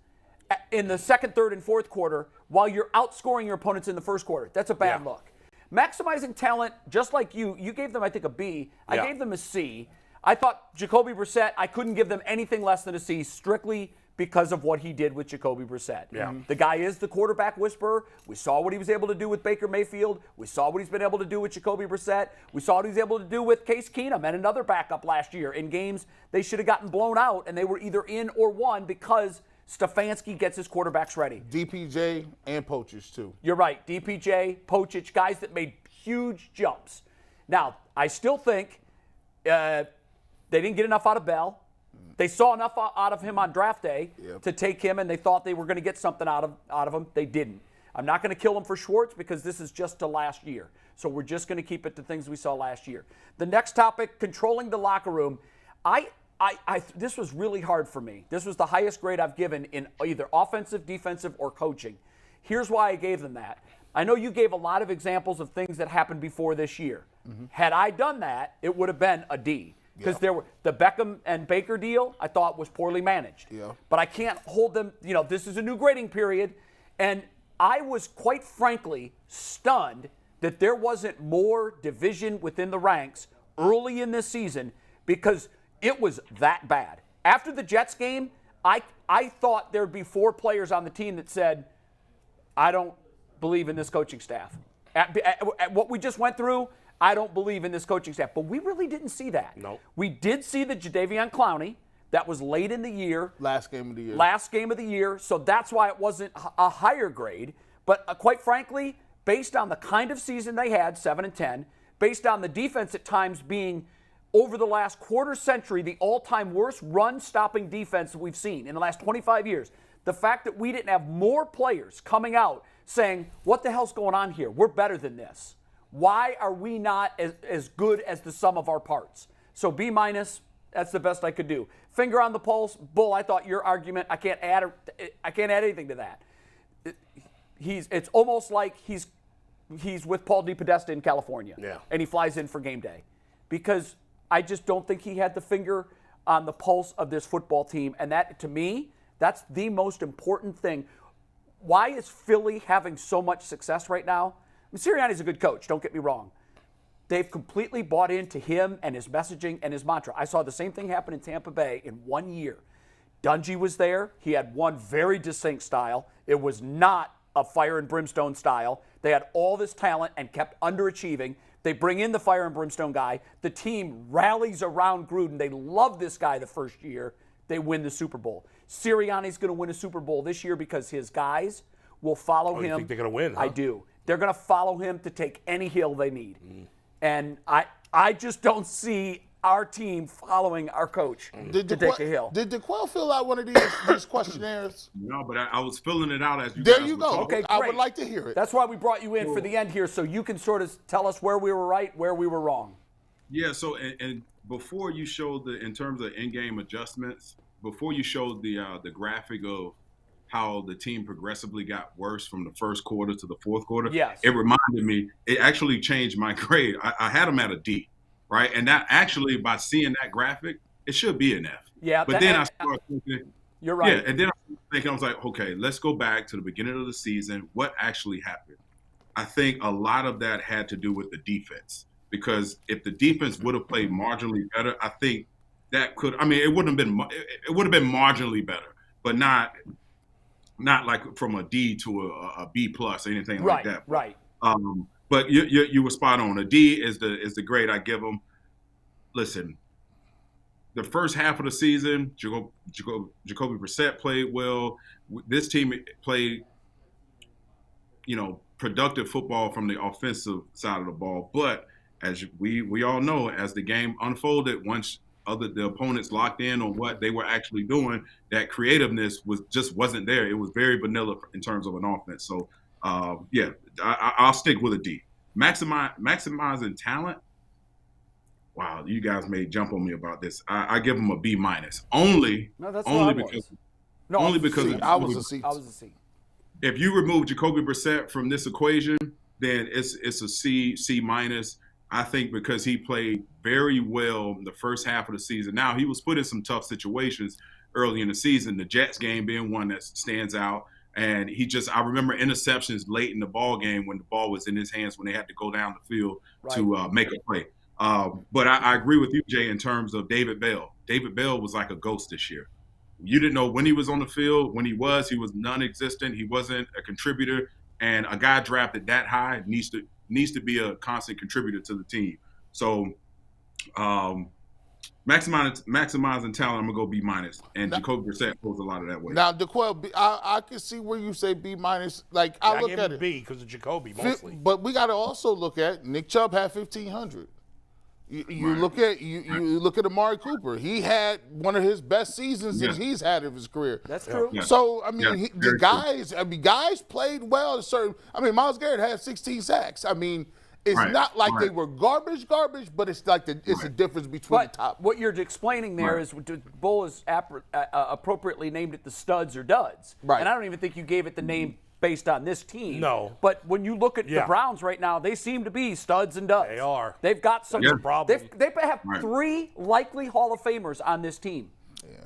in the second, third, and fourth quarter while you're outscoring your opponents in the first quarter. That's a bad look. Maximizing talent, just like you gave them, I think, a B. I gave them a C. I thought Jacoby Brissett, I couldn't give them anything less than a C strictly because of what he did with Jacoby Brissett. Yeah. The guy is the quarterback whisperer. We saw what he was able to do with Baker Mayfield. We saw what he's been able to do with Jacoby Brissett. We saw what he was able to do with Case Keenum and another backup last year in games they should have gotten blown out, and they were either in or won because Stefanski gets his quarterbacks ready. DPJ and Poachers, too. You're right. DPJ, Pochich, guys that made huge jumps. Now, I still think they didn't get enough out of Bell. They saw enough out of him on draft day to take him, and they thought they were going to get something out of him. They didn't. I'm not going to kill him for Schwartz because this is just to last year. So we're just going to keep it to things we saw last year. The next topic, controlling the locker room. this was really hard for me. This was the highest grade I've given in either offensive, defensive, or coaching. Here's why I gave them that. I know you gave a lot of examples of things that happened before this year. Mm-hmm. Had I done that, it would have been a D. Because there were the Beckham and Baker deal, I thought was poorly managed. Yeah. But I can't hold them. This is a new grading period, and I was quite frankly stunned that there wasn't more division within the ranks early in this season because it was that bad. After the Jets game, I thought there'd be 4 players on the team that said, I don't believe in this coaching staff. At what we just went through, I don't believe in this coaching staff. But we really didn't see that. No. We did see the Jadeveon Clowney. That was late in the year. Last game of the year. So that's why it wasn't a higher grade. But quite frankly, based on the kind of season they had, 7-10, based on the defense at times being over the last quarter century, the all-time worst run-stopping defense we've seen in the last 25 years, the fact that we didn't have more players coming out saying, what the hell's going on here? We're better than this. Why are we not as good as the sum of our parts? So B-, that's the best I could do. Finger on the pulse, Bull, I thought your argument, I can't add anything to that. It's almost like he's with Paul DePodesta in California. Yeah. And he flies in for game day. Because I just don't think he had the finger on the pulse of this football team. And that, to me, that's the most important thing. Why is Philly having so much success right now? I mean, Sirianni's a good coach, don't get me wrong. They've completely bought into him and his messaging and his mantra. I saw the same thing happen in Tampa Bay in 1 year. Dungy was there. He had one very distinct style. It was not a fire and brimstone style. They had all this talent and kept underachieving. They bring in the fire and brimstone guy. The team rallies around Gruden. They love this guy the first year. They win the Super Bowl. Sirianni's going to win a Super Bowl this year because his guys will follow him. You think they're going to win, huh? I do. They're going to follow him to take any hill they need. And I just don't see our team following our coach to take a hill. Did DeQuell fill out one of these questionnaires? No, but I was filling it out as you There guys you were go. talking. Okay, great. I would like to hear it. That's why we brought you in for the end here, so you can sort of tell us where we were right, where we were wrong. Yeah, so and before you showed in terms of in-game adjustments, before you showed the graphic of how the team progressively got worse from the first quarter to the fourth quarter, yes, it reminded me, it actually changed my grade. I had them at a D, right? And that actually, by seeing that graphic, it should be an F. Yeah, but then I started thinking, you're right. Yeah, and then I was like, okay, let's go back to the beginning of the season. What actually happened? I think a lot of that had to do with the defense, because if the defense would have played marginally better, I think that could. I mean, it would have been marginally better, but not like from a D to a B plus or anything like that. Right. But you were spot on. A D is the grade I give them. Listen, the first half of the season, Jacoby Brissett played well. This team played, productive football from the offensive side of the ball. But as we all know, as the game unfolded, once the opponents locked in on what they were actually doing, that creativeness wasn't there. It was very vanilla in terms of an offense. So, I'll stick with a D. Maximizing talent. Wow, you guys may jump on me about this. I give them a B minus. Only because I was a C. If you remove Jacoby Brissett from this equation, then it's a C minus. I think because he played very well in the first half of the season. Now, he was put in some tough situations early in the season, the Jets game being one that stands out. And I remember interceptions late in the ball game when the ball was in his hands when they had to go down the field to make a play. But I agree with you, Jay, in terms of David Bell. David Bell was like a ghost this year. You didn't know when he was on the field. When he was non-existent. He wasn't a contributor. And a guy drafted that high needs to be a constant contributor to the team. So maximizing talent, I'm going to go B minus. And Jacoby Brissett goes a lot of that way. Now, DeQuell, I can see where you say B minus. Like, I look at it. B because of Jacoby mostly. But we got to also look at Nick Chubb had 1,500. You look at Amari Cooper. He had one of his best seasons that he's had of his career. That's true. Yeah. So I mean, guys played well. Miles Garrett had 16 sacks. I mean, It's Right, not like right. they were garbage, but it's like it's a difference between But the top. what you're explaining there Right. is Bull has appropriately named it the studs or duds. Right. And I don't even think you gave it the name based on this team. No. But when you look at Yeah. the Browns right now, they seem to be studs and duds. They are. They've got some Yeah. Problem. They have Right. 3 likely Hall of Famers on this team.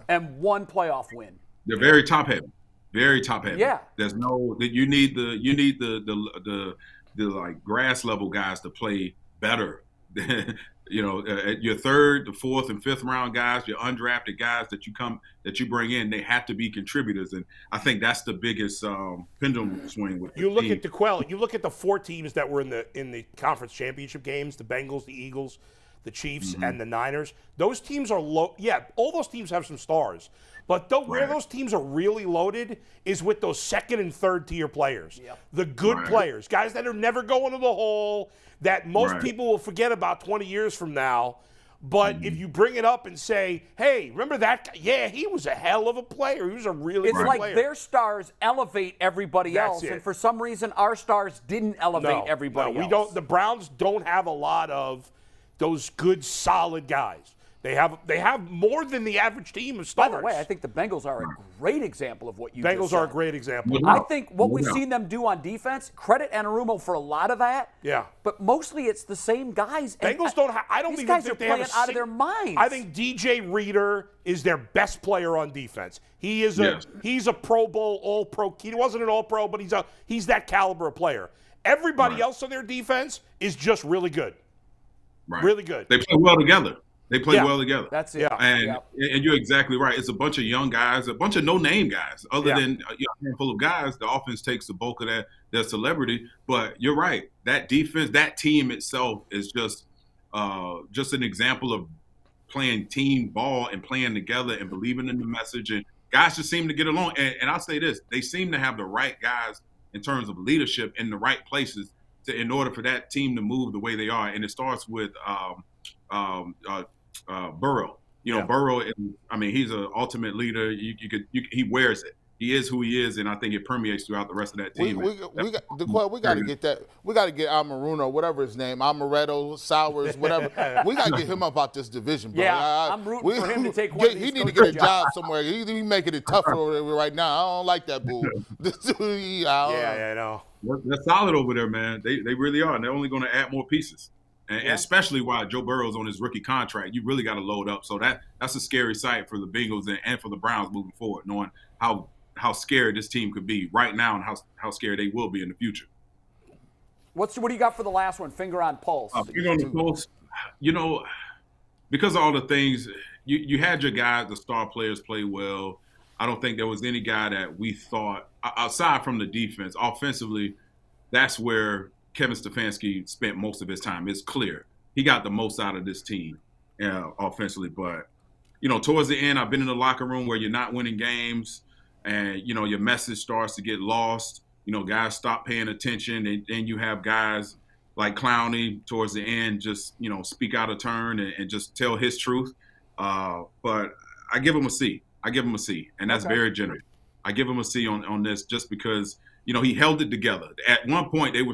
And 1 playoff win. They're very top heavy. Very top heavy. Yeah. There's no that you need the like grass level guys to play better. At your 3rd, the 4th, and 5th round guys, your undrafted guys that you bring in, they have to be contributors, and I think that's the biggest pendulum swing with You the look team. at DeQuell. You look at the 4 teams that were in the conference championship games: the Bengals, the Eagles, the Chiefs, and the Niners. Those teams are low. Yeah, all those teams have some stars, but where those teams are really loaded is with those 2nd and 3rd tier players, the good Right. players, guys that are never going to the hole, that most Right. people will forget about 20 years from now. But if you bring it up and say, hey, remember that guy? Yeah, he was a hell of a player. He was a really It's good like player. their stars elevate everybody That's else, it. and for some reason our stars didn't elevate everybody we else. don't. The Browns don't have a lot of those good, solid guys. They have more than the average team of By stars. the way, I think the Bengals are a great example of what you Bengals just are a said. great example. No I doubt. think what No we've doubt. seen them do on defense, credit Anarumo for a lot of that. Yeah. But mostly it's the same guys. And Bengals don't have. I don't these even guys think are they have playing a out of their minds. I think DJ Reader is their best player on defense. He is Yes. he's a Pro Bowl, All Pro. He wasn't an All Pro, but he's that caliber of player. Everybody Right. else on their defense is just really good. Right. Really good. They play well together. They play Yeah. well together. That's it. Yeah. And you're exactly right. It's a bunch of young guys, a bunch of no-name guys. Other Yeah. than a handful of guys, the offense takes the bulk of their celebrity. But you're right. That defense, that team itself is just an example of playing team ball and playing together and believing in the message. And guys just seem to get along. And I'll say this: they seem to have the right guys in terms of leadership in the right places in order for that team to move the way they are. And it starts with Burrow. Burrow is, he's an ultimate leader. He wears it. He is who he is, and I think it permeates throughout the rest of that team. We got to get that. We got to get Amaruno, whatever his name, Amaretto, Sowers, whatever. We got to get him up out this division, bro. Yeah, I'm rooting for him to take one of these He need to coaching get a job somewhere. He making it tougher over there right now. I don't like that bull. I know. They're solid over there, man. They really are, and they're only going to add more pieces. And especially while Joe Burrow's on his rookie contract, you really got to load up. So that's a scary sight for the Bengals and for the Browns moving forward, knowing how scary this team could be right now and how scary they will be in the future. What do you got for the last one? Finger on pulse. Finger on the pulse. Because of all the things, you had your guys, the star players play well. I don't think there was any guy that we thought, aside from the defense, offensively, that's where Kevin Stefanski spent most of his time. It's clear. He got the most out of this team offensively. But, towards the end, I've been in the locker room where you're not winning games and, your message starts to get lost. Guys stop paying attention. And then you have guys like Clowney towards the end just, speak out of turn and just tell his truth. But I give him a C. And that's very generous. I give him a C on this just because – he held it together. At one point, we were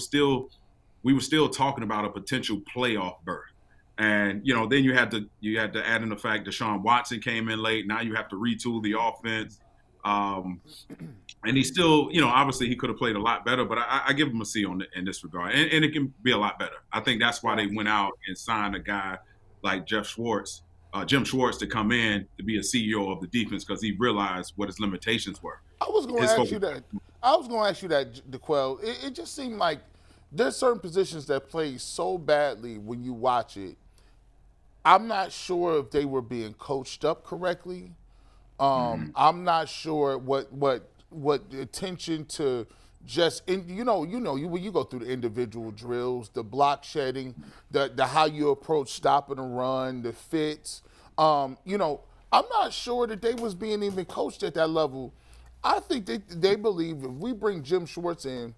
still talking about a potential playoff berth, and then you had to add in the fact that Deshaun Watson came in late. Now you have to retool the offense, and he still, obviously he could have played a lot better. But I give him a C in this regard, and it can be a lot better. I think that's why they went out and signed a guy like Jim Schwartz, to come in to be a CEO of the defense because he realized what his limitations were. I was going to ask you that, DeQuell. It just seemed like there's certain positions that play so badly when you watch it. I'm not sure if they were being coached up correctly. I'm not sure what attention to just when you go through the individual drills, the block shedding, the how you approach stopping a run, the fits. I'm not sure that they was being even coached at that level. I think they believe if we bring Jim Schwartz in,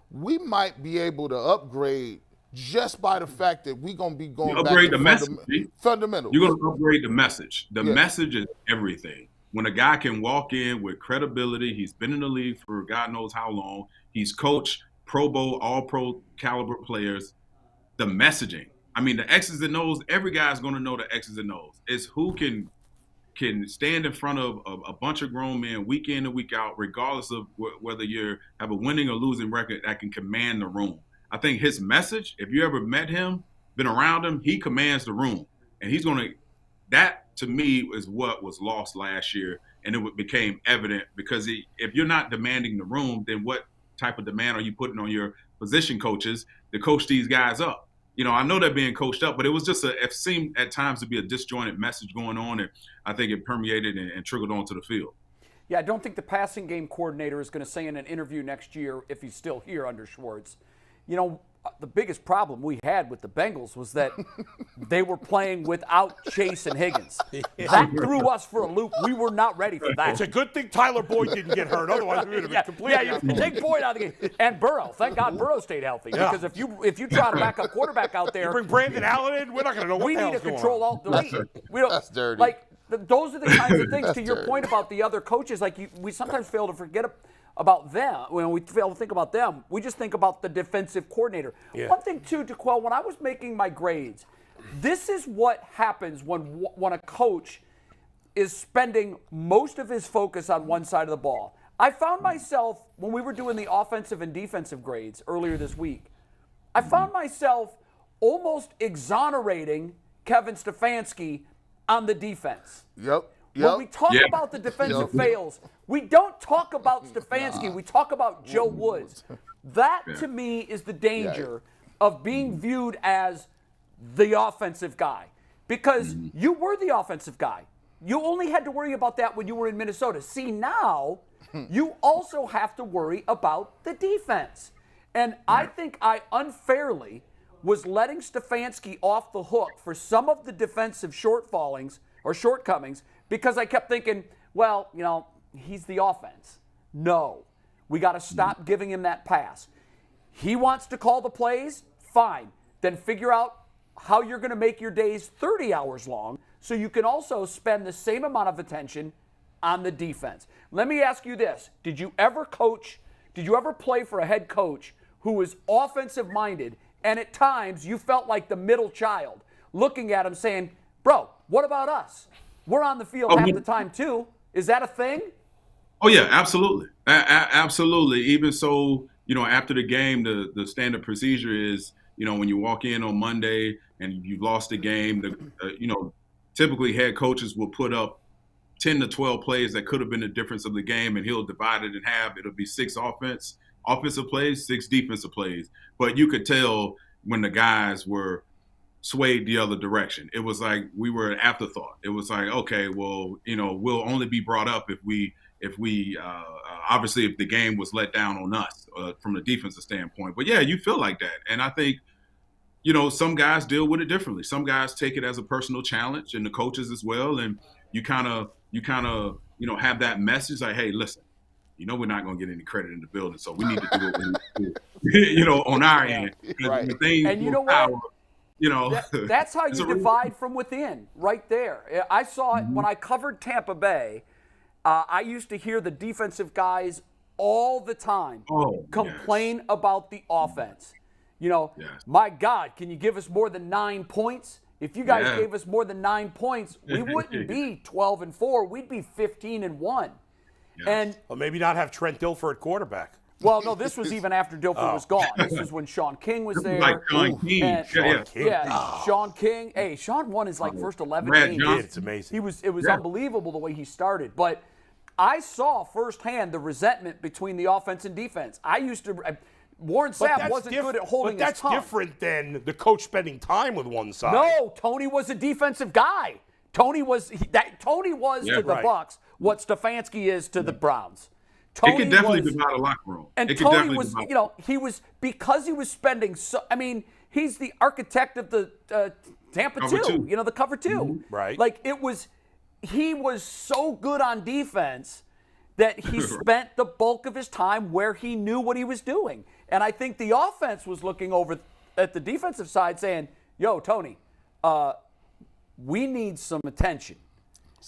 we might be able to upgrade just by the fact that we're going to be going back to fundamentals. You're going to upgrade the message. The message is everything. When a guy can walk in with credibility, he's been in the league for God knows how long, he's coached Pro Bowl, All-Pro caliber players, the messaging. I mean, the X's and O's, every guy's going to know the X's and O's. It's who can stand in front of a bunch of grown men week in and week out, regardless of whether you have a winning or losing record, that can command the room. I think his message, if you ever met him, been around him, he commands the room. And he's going to – that, to me, is what was lost last year. And it became evident because if you're not demanding the room, then what type of demand are you putting on your position coaches to coach these guys up? You know, I know they're being coached up, but it was just it seemed at times to be a disjointed message going on, and I think it permeated and trickled onto the field. Yeah, I don't think the passing game coordinator is going to say in an interview next year, if he's still here under Schwartz, you know, the biggest problem we had with the Bengals was that they were playing without Chase and Higgins. That threw us for a loop. We were not ready for that. It's a good thing Tyler Boyd didn't get hurt. Otherwise, we would have been completely Yeah, you take Boyd out of the game. And Burrow. Thank God Burrow stayed healthy. Yeah. Because if you try to back up quarterback out there, You bring Brandon Allen in, we're not going to know what we the need a hell's going control on. alt delete. We don't, That's dirty. Like, those are the kinds of things, That's to your dirty. point about the other coaches, like we sometimes fail to forget about them. When we fail to think about them, we just think about the defensive coordinator. Yeah. One thing, too, DeQuell, when I was making my grades, this is what happens when a coach is spending most of his focus on one side of the ball. I found myself, when we were doing the offensive and defensive grades earlier this week, I found myself almost exonerating Kevin Stefanski on the defense. Yep. When we talk about the defensive fails, we don't talk about Stefanski. We talk about Joe Woods. That, to me, is the danger of being viewed as the offensive guy. Because you were the offensive guy. You only had to worry about that when you were in Minnesota. See, now you also have to worry about the defense. And I think I unfairly was letting Stefanski off the hook for some of the defensive shortcomings because I kept thinking, well, you know, he's the offense. No, we got to stop giving him that pass. He wants to call the plays, fine. Then figure out how you're going to make your days 30 hours long so you can also spend the same amount of attention on the defense. Let me ask you this. Did you ever play for a head coach who was offensive-minded, and at times you felt like the middle child looking at him saying, bro, what about us? We're on the field half the time too. Is that a thing? Oh, yeah, absolutely. Absolutely. Even so, you know, after the game, the standard procedure is, you know, when you walk in on Monday and you've lost the game, you know, typically head coaches will put up 10 to 12 plays that could have been the difference of the game, and he'll divide it in half. It'll be 6 offensive plays, 6 defensive plays. But you could tell when the guys were swayed the other direction. It was like we were an afterthought. It was like, okay, well, you know, we'll only be brought up if we obviously if the game was let down on us from the defensive standpoint. But yeah, you feel like that. And I think, you know, some guys deal with it differently. Some guys take it as a personal challenge, and the coaches as well. And you kind of, you know, have that message like, hey, listen, you know, we're not going to get any credit in the building, so we need to do what we need to do, you know, on our end. Right. And you know what? You know, that's how you divide from within, right there. I saw it when I covered Tampa Bay. I used to hear the defensive guys all the time complain about the offense. You know, my God, can you give us more than 9 points? If you guys gave us more than 9 points, we wouldn't be 12-4. We'd be 15-1. And Well, maybe not have Trent Dilfer at quarterback. well, no, this was even after Dilfer was gone. This was when Sean King was there. like Sean King. And, Sean King. Hey, Sean won his first 11 games. It's amazing. It was unbelievable the way he started. But I saw firsthand the resentment between the offense and defense. Warren Sapp wasn't good at holding his tongue. But that's different than the coach spending time with one side. No, Tony was a defensive guy. Tony was to the Bucks what Stefanski is to the Browns. It can definitely divide a locker room. And Tony was, you know, because he was spending he's the architect of the Tampa Cover 2. You know, the cover 2. Mm-hmm. Right. Like he was so good on defense that he spent the bulk of his time where he knew what he was doing. And I think the offense was looking over at the defensive side saying, yo, Tony, we need some attention.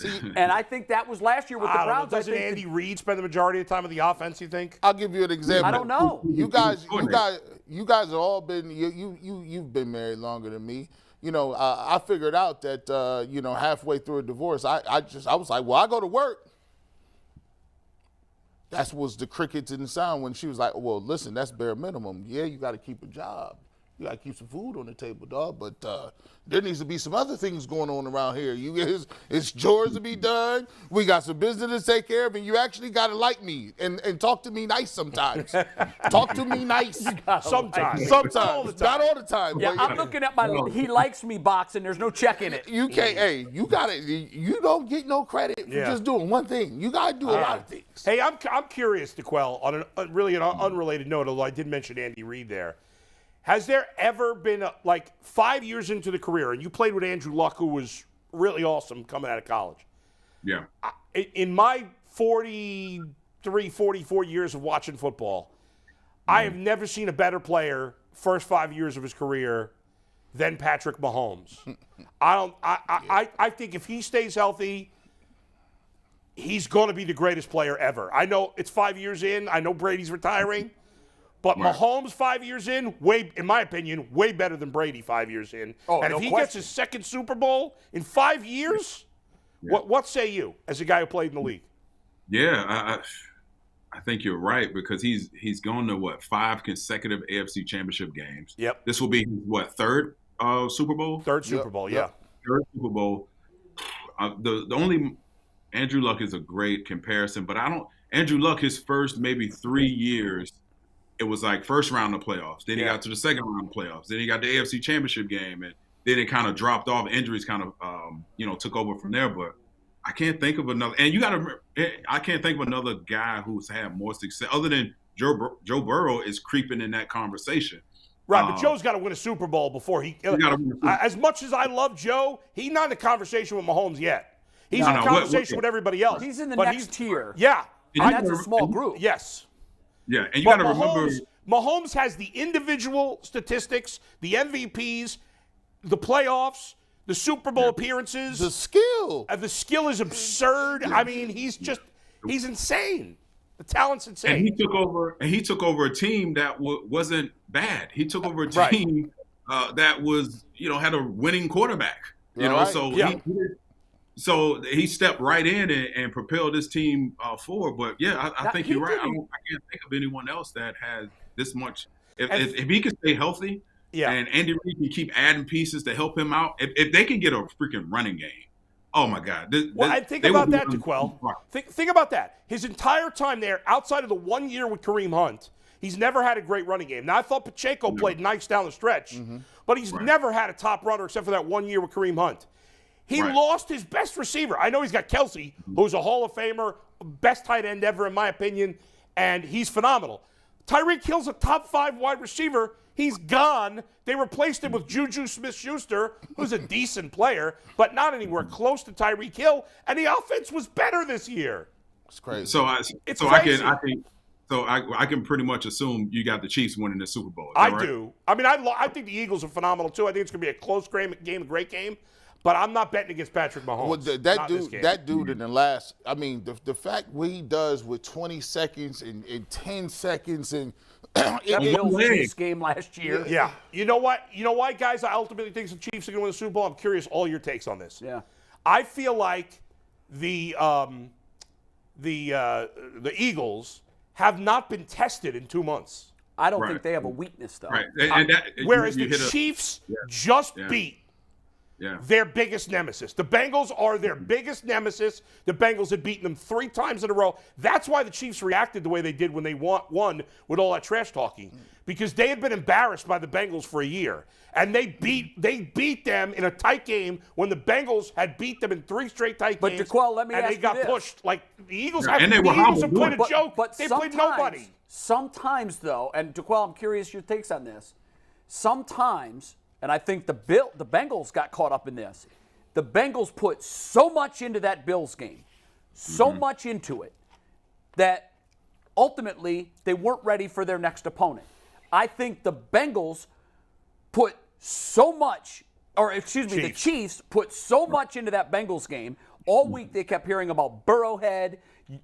And I think that was last year with the Browns. Doesn't Andy Reid spend the majority of the time of the offense, you think? I'll give you an example. I don't know. You guys have all been you've been married longer than me. You know, I figured out that you know, halfway through a divorce, I was like, well, I go to work. That was the crickets in the sound when she was like, well, listen, that's bare minimum. Yeah, you got to keep a job. You got to keep some food on the table, dog. But there needs to be some other things going on around here. It's chores to be done. We got some business to take care of, and you actually got to like me and talk to me nice sometimes. Talk to me nice sometimes. Sometimes. Not all the time. Yeah, I'm looking at my he likes me box, and there's no check in it. You can't. Hey, you got it. You don't get no credit for just doing one thing. You got to do a lot of things. Hey, I'm curious, DeQuell, on an unrelated note, although I did mention Andy Reid there. Has there ever been, 5 years into the career, and you played with Andrew Luck, who was really awesome coming out of college. Yeah. In my 43, 44 years of watching football, I have never seen a better player first 5 years of his career than Patrick Mahomes. I think if he stays healthy, he's going to be the greatest player ever. I know it's 5 years in. I know Brady's retiring. But Mahomes 5 years in, in my opinion, way better than Brady 5 years in. Oh, and if he gets his second Super Bowl in 5 years, what say you as a guy who played in the league? Yeah, I think you're right because he's gone to 5 consecutive AFC Championship games. Yep. This will be his third Super Bowl? Third Super Bowl, yeah. Third Super Bowl. The only Andrew Luck is a great comparison, but Andrew Luck his first maybe 3 years. It was like first round of playoffs. Then he got to the second round of playoffs. Then he got the AFC Championship game, and then it kind of dropped off. Injuries kind of, took over from there. But I can't think of another. And you got to remember, I can't think of another guy who's had more success other than Joe Burrow is creeping in that conversation. Right, but Joe's got to win a Super Bowl before he. As much as I love Joe, he's not in the conversation with Mahomes yet. He's in the conversation with everybody else. He's in the next tier. Yeah, and that's a small group. Yes. Yeah, and you got to remember, Mahomes has the individual statistics, the MVPs, the playoffs, the Super Bowl appearances. The skill. The skill is absurd. I mean, he's insane. The talent's insane. And he took over a team that wasn't bad. He took over a team that was, had a winning quarterback. So he stepped right in and propelled this team forward. But, I think you're right. I can't think of anyone else that has this much. If he can stay healthy and Andy Reid can keep adding pieces to help him out, if they can get a freaking running game, oh, my God. Think about that, DeQuell. Think about that. His entire time there, outside of the 1 year with Kareem Hunt, he's never had a great running game. Now, I thought Pacheco played nice down the stretch, but he's never had a top runner except for that 1 year with Kareem Hunt. He lost his best receiver. I know he's got Kelsey, who's a Hall of Famer, best tight end ever, in my opinion, and he's phenomenal. Tyreek Hill's a top 5 wide receiver. He's gone. They replaced him with Juju Smith-Schuster, who's a decent player, but not anywhere close to Tyreek Hill, and the offense was better this year. It's crazy. So I can pretty much assume you got the Chiefs winning the Super Bowl. I do. I mean, I think the Eagles are phenomenal, too. I think it's going to be a close game, a great game. But I'm not betting against Patrick Mahomes. Well, that dude in the last, I mean, the fact what he does with 20 seconds and 10 seconds and Bills game last year. Yeah. You know what? You know why, guys? I ultimately think the Chiefs are going to win the Super Bowl. I'm curious all your takes on this. Yeah. I feel like the Eagles have not been tested in 2 months. I don't think they have a weakness, though. Right. Whereas the Chiefs just beat their biggest nemesis. The Bengals are their biggest nemesis. The Bengals had beaten them 3 times in a row. That's why the Chiefs reacted the way they did when they won with all that trash talking, because they had been embarrassed by the Bengals for a year, and they beat them in a tight game when the Bengals had beat them in 3 straight tight games. But DeQuell, let me ask you and they got this. pushed. Like the Eagles, have played a joke, but they played nobody. Sometimes, though, and DeQuell, I'm curious your takes on this. Sometimes. And I think the Bengals got caught up in this. The Bengals put so much into that Bills game, so much into it, that ultimately they weren't ready for their next opponent. I think the Bengals put so much, the Chiefs put so much into that Bengals game, All week they kept hearing about Burrowhead.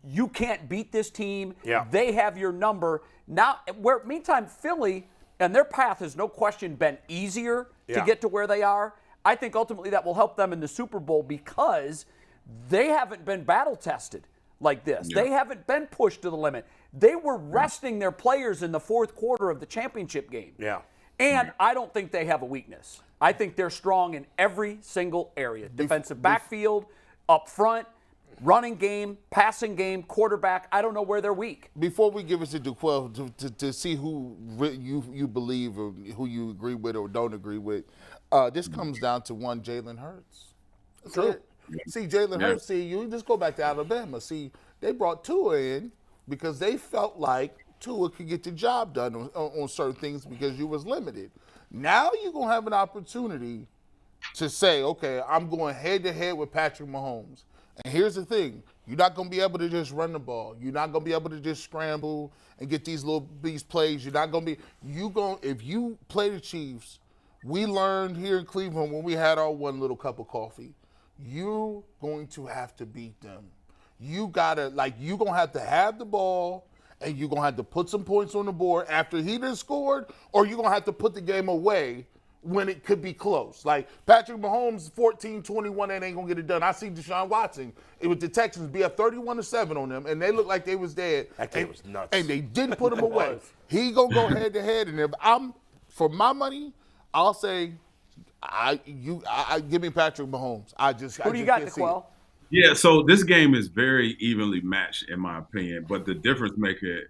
You can't beat this team. Yeah. They have your number. Now, meantime, Philly, and their path has no question been easier to get to where they are. I think ultimately that will help them in the Super Bowl because they haven't been battle tested like this. Yeah. They haven't been pushed to the limit. They were resting their players in the fourth quarter of the championship game. Yeah. And I don't think they have a weakness. I think they're strong in every single area. Defensive backfield, up front, running game, passing game, quarterback. I don't know where they're weak. Before we give it to DeQuell to see who you believe or who you agree with or don't agree with, this comes down to one Jalen Hurts. True. See, Jalen Hurts, you just go back to Alabama. See, they brought Tua in because they felt like Tua could get the job done on certain things because you was limited. Now you're going to have an opportunity to say, okay, I'm going head-to-head with Patrick Mahomes. And here's the thing. You're not going to be able to just run the ball. You're not going to be able to just scramble and get these plays. You're not going to be – if you play the Chiefs, we learned here in Cleveland when we had our one little cup of coffee, you're going to have to beat them. You're going to have the ball, and you're going to have to put some points on the board after he done scored, or you're going to have to put the game away when it could be close. Like Patrick Mahomes, 14-21, they ain't going to get it done. I see Deshaun Watson with the Texans be up 31-7 on them, and they look like they was dead. That game was nuts. And they didn't put him away. He going to go head-to-head, and if for my money, I'll say, give me Patrick Mahomes. Who do you got, DeQuell? Yeah, so this game is very evenly matched, in my opinion. But the difference maker,